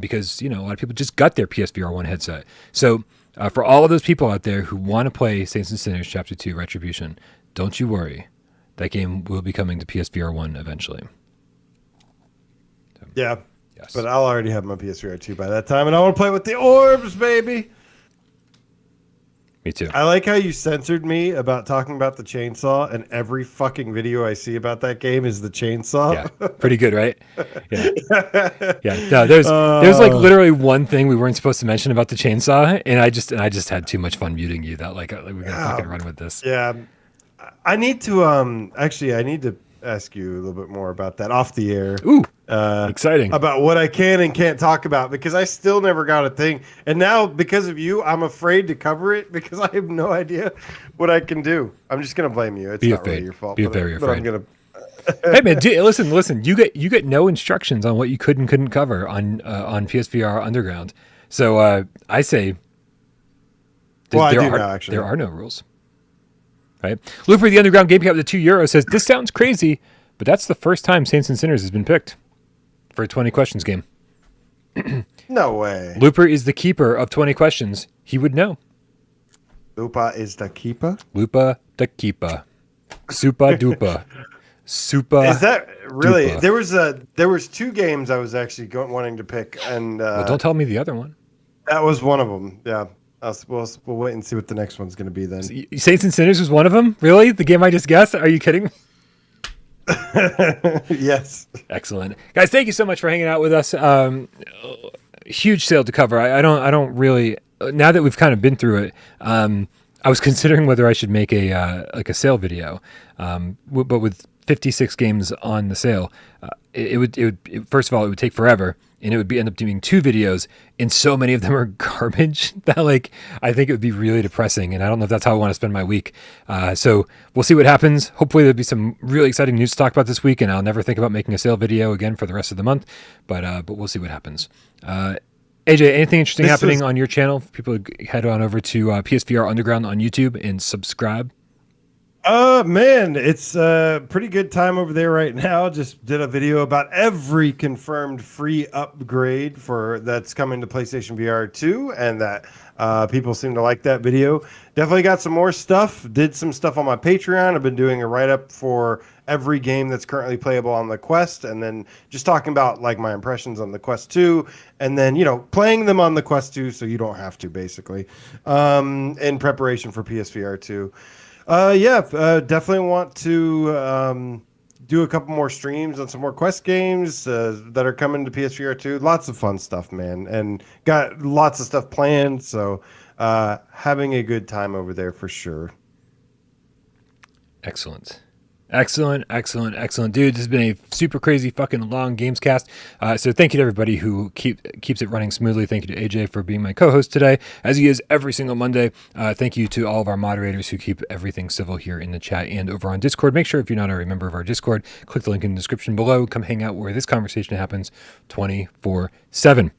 because, a lot of people just got their PSVR 1 headset. So for all of those people out there who want to play Saints and Sinners Chapter 2 Retribution, don't you worry. That game will be coming to PSVR 1 eventually. So, yeah. Yes. But I'll already have my PSVR 2 by that time, and I want to play with the orbs, baby. Me too. I like how you censored me about talking about the chainsaw, and every fucking video I see about that game is the chainsaw. Yeah, pretty good, right? Yeah, yeah. No, there's like literally one thing we weren't supposed to mention about the chainsaw, and I just had too much fun muting you that we're gonna fucking run with this. Yeah, I need to actually I need to ask you a little bit more about that off the air. Ooh. Exciting. About what I can and can't talk about, because I still never got a thing. And now, because of you, I'm afraid to cover it because I have no idea what I can do. I'm just going to blame you. It's not really your fault. Be very afraid. I'm gonna... Hey, man, listen. You get no instructions on what you could and couldn't cover on PSVR Underground. So I say there are no rules. Right? Looper, the Underground Game Cap with the €2 says, this sounds crazy, but that's the first time Saints and Sinners has been picked for a 20 questions game. No way. Looper is the keeper of 20 questions. He would know. Lupa is the keeper? Lupa the keeper. Supa dupa. Supa. Is that really? Dupa. There was two games I was actually wanting to pick, and well, don't tell me the other one. That was one of them. Yeah. We'll wait and see what the next one's going to be then. Saints and Sinners was one of them? Really? The game I just guessed? Are you kidding? Yes. Excellent. Guys, thank you so much for hanging out with us. Huge sale to cover. I don't really, now that we've kind of been through it, I was considering whether I should make a sale video. But with 56 games on the sale, it would first of all, it would take forever, and it would end up doing 2 videos, and so many of them are garbage that I think it would be really depressing, and I don't know if that's how I want to spend my week. So we'll see what happens. Hopefully there'll be some really exciting news to talk about this week, and I'll never think about making a sale video again for the rest of the month, but we'll see what happens. AJ, anything interesting happening on your channel? People head on over to PSVR Underground on YouTube and subscribe. Man, it's a pretty good time over there right now. Just did a video about every confirmed free upgrade that's coming to PlayStation VR 2, and that people seem to like that video. Definitely got some more stuff. Did some stuff on my Patreon. I've been doing a write-up for every game that's currently playable on the Quest, and then just talking about my impressions on the Quest 2, and then playing them on the Quest 2 so you don't have to, basically, in preparation for PSVR 2. Definitely want to do a couple more streams on some more Quest games that are coming to PSVR 2. Lots of fun stuff, man, and got lots of stuff planned. So having a good time over there for sure. Excellent. Excellent. Dude, this has been a super crazy fucking long Gamescast. So thank you to everybody who keeps it running smoothly. Thank you to AJ for being my co-host today, as he is every single Monday. Thank you to all of our moderators who keep everything civil here in the chat and over on Discord. Make sure if you're not already a member of our Discord, click the link in the description below. Come hang out where this conversation happens 24/7.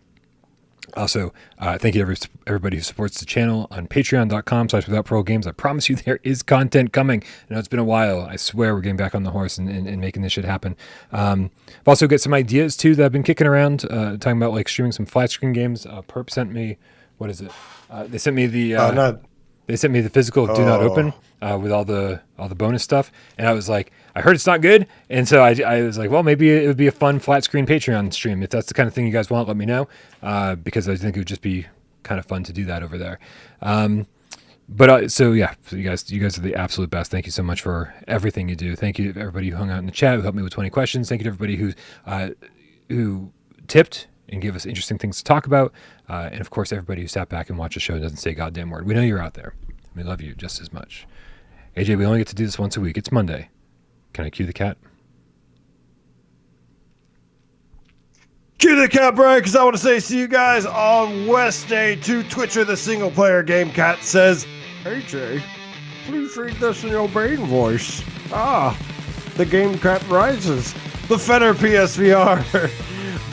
Also, thank you to everybody who supports the channel on patreon.com/withoutparolegames. I promise you there is content coming. I know it's been a while. I swear we're getting back on the horse and making this shit happen. I've also got some ideas, too, that I've been kicking around, talking about streaming some flat screen games. Perp sent me, what is it? They sent me the... They sent me the physical Do Not Open with all the bonus stuff, and I was like, I heard it's not good, and so I was like, well, maybe it would be a fun flat screen Patreon stream. If that's the kind of thing you guys want, let me know, because I think it would just be kind of fun to do that over there. So you guys are the absolute best. Thank you so much for everything you do. Thank you to everybody who hung out in the chat, who helped me with 20 questions. Thank you to everybody who tipped and give us interesting things to talk about. And of course, everybody who sat back and watched the show and doesn't say a goddamn word. We know you're out there. We love you just as much. AJ, we only get to do this once a week. It's Monday. Can I cue the cat? Cue the cat, Brian, because I want to say see you guys on Wednesday. To Twitcher, the single player Gamecat says, AJ, please read this in your brain voice. The Gamecat rises. The Fenner PSVR.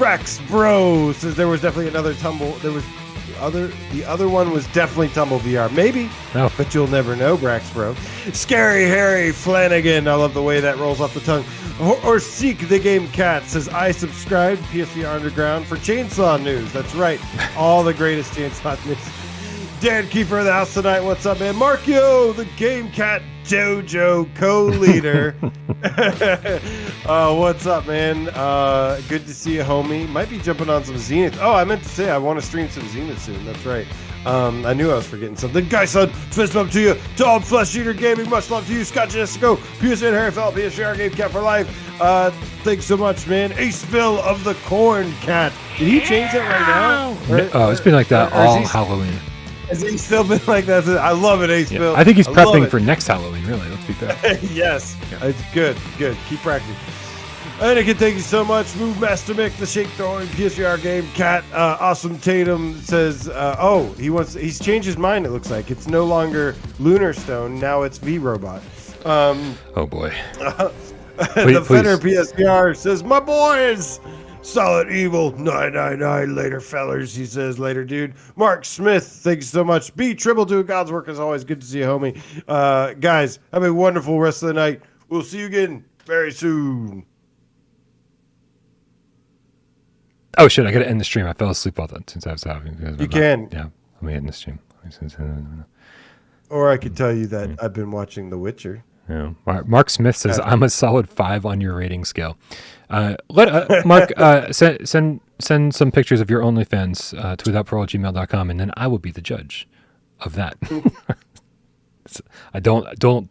Rex Bro says there was definitely another tumble. There was The other one was definitely Tumble VR. Maybe, but you'll never know, Brax Bro. Scary Harry Flanagan. I love the way that rolls off the tongue. Or Seek the Game Cat says, I subscribe to PSVR Underground for Chainsaw News. That's right. All the greatest Chainsaw News. Dan Kiefer of the house tonight. What's up, man? Markio, the Gamecat Dojo co-leader. What's up, man? Good to see you, homie. Might be jumping on some Zenith. Oh, I meant to say I want to stream some Zenith soon. That's right. I knew I was forgetting something. Guy son, fist bump to you. Dog Flesh Eater Gaming, much love to you. Scott Jessico, PSN Harry Fell, PSVR Gamecat for life. Thanks so much, man. Aceville of the Corn Cat. Did he change that right now? It's been like that all Halloween. Has he still been like that? I love it, Ace Bill. I think he's prepping for next Halloween, really. Let's be fair. Yes. Yeah. It's good. Keep practicing. Anakin, thank you so much. Move Master Mick, the Shake Throwing PSVR Game Cat. Awesome Tatum says, he's changed his mind, it looks like. It's no longer Lunar Stone. Now it's V-Robot. Oh, boy. The Feder PSVR says, my boys. Solid Evil 999 later, fellers. He says later, dude. Mark Smith, thanks so much. B Triple doing God's work as always. Good to see you, homie. Guys, have a wonderful rest of the night. We'll see you again very soon. Oh shit! I gotta end the stream. I fell asleep all that since I was having. You can. Yeah, let me end the stream. Or I could tell you that I've been watching The Witcher. Yeah. Mark Smith says I'm a solid 5 on your rating scale. Mark, send some pictures of your OnlyFans to withoutparole@gmail.com, and then I will be the judge of that. I don't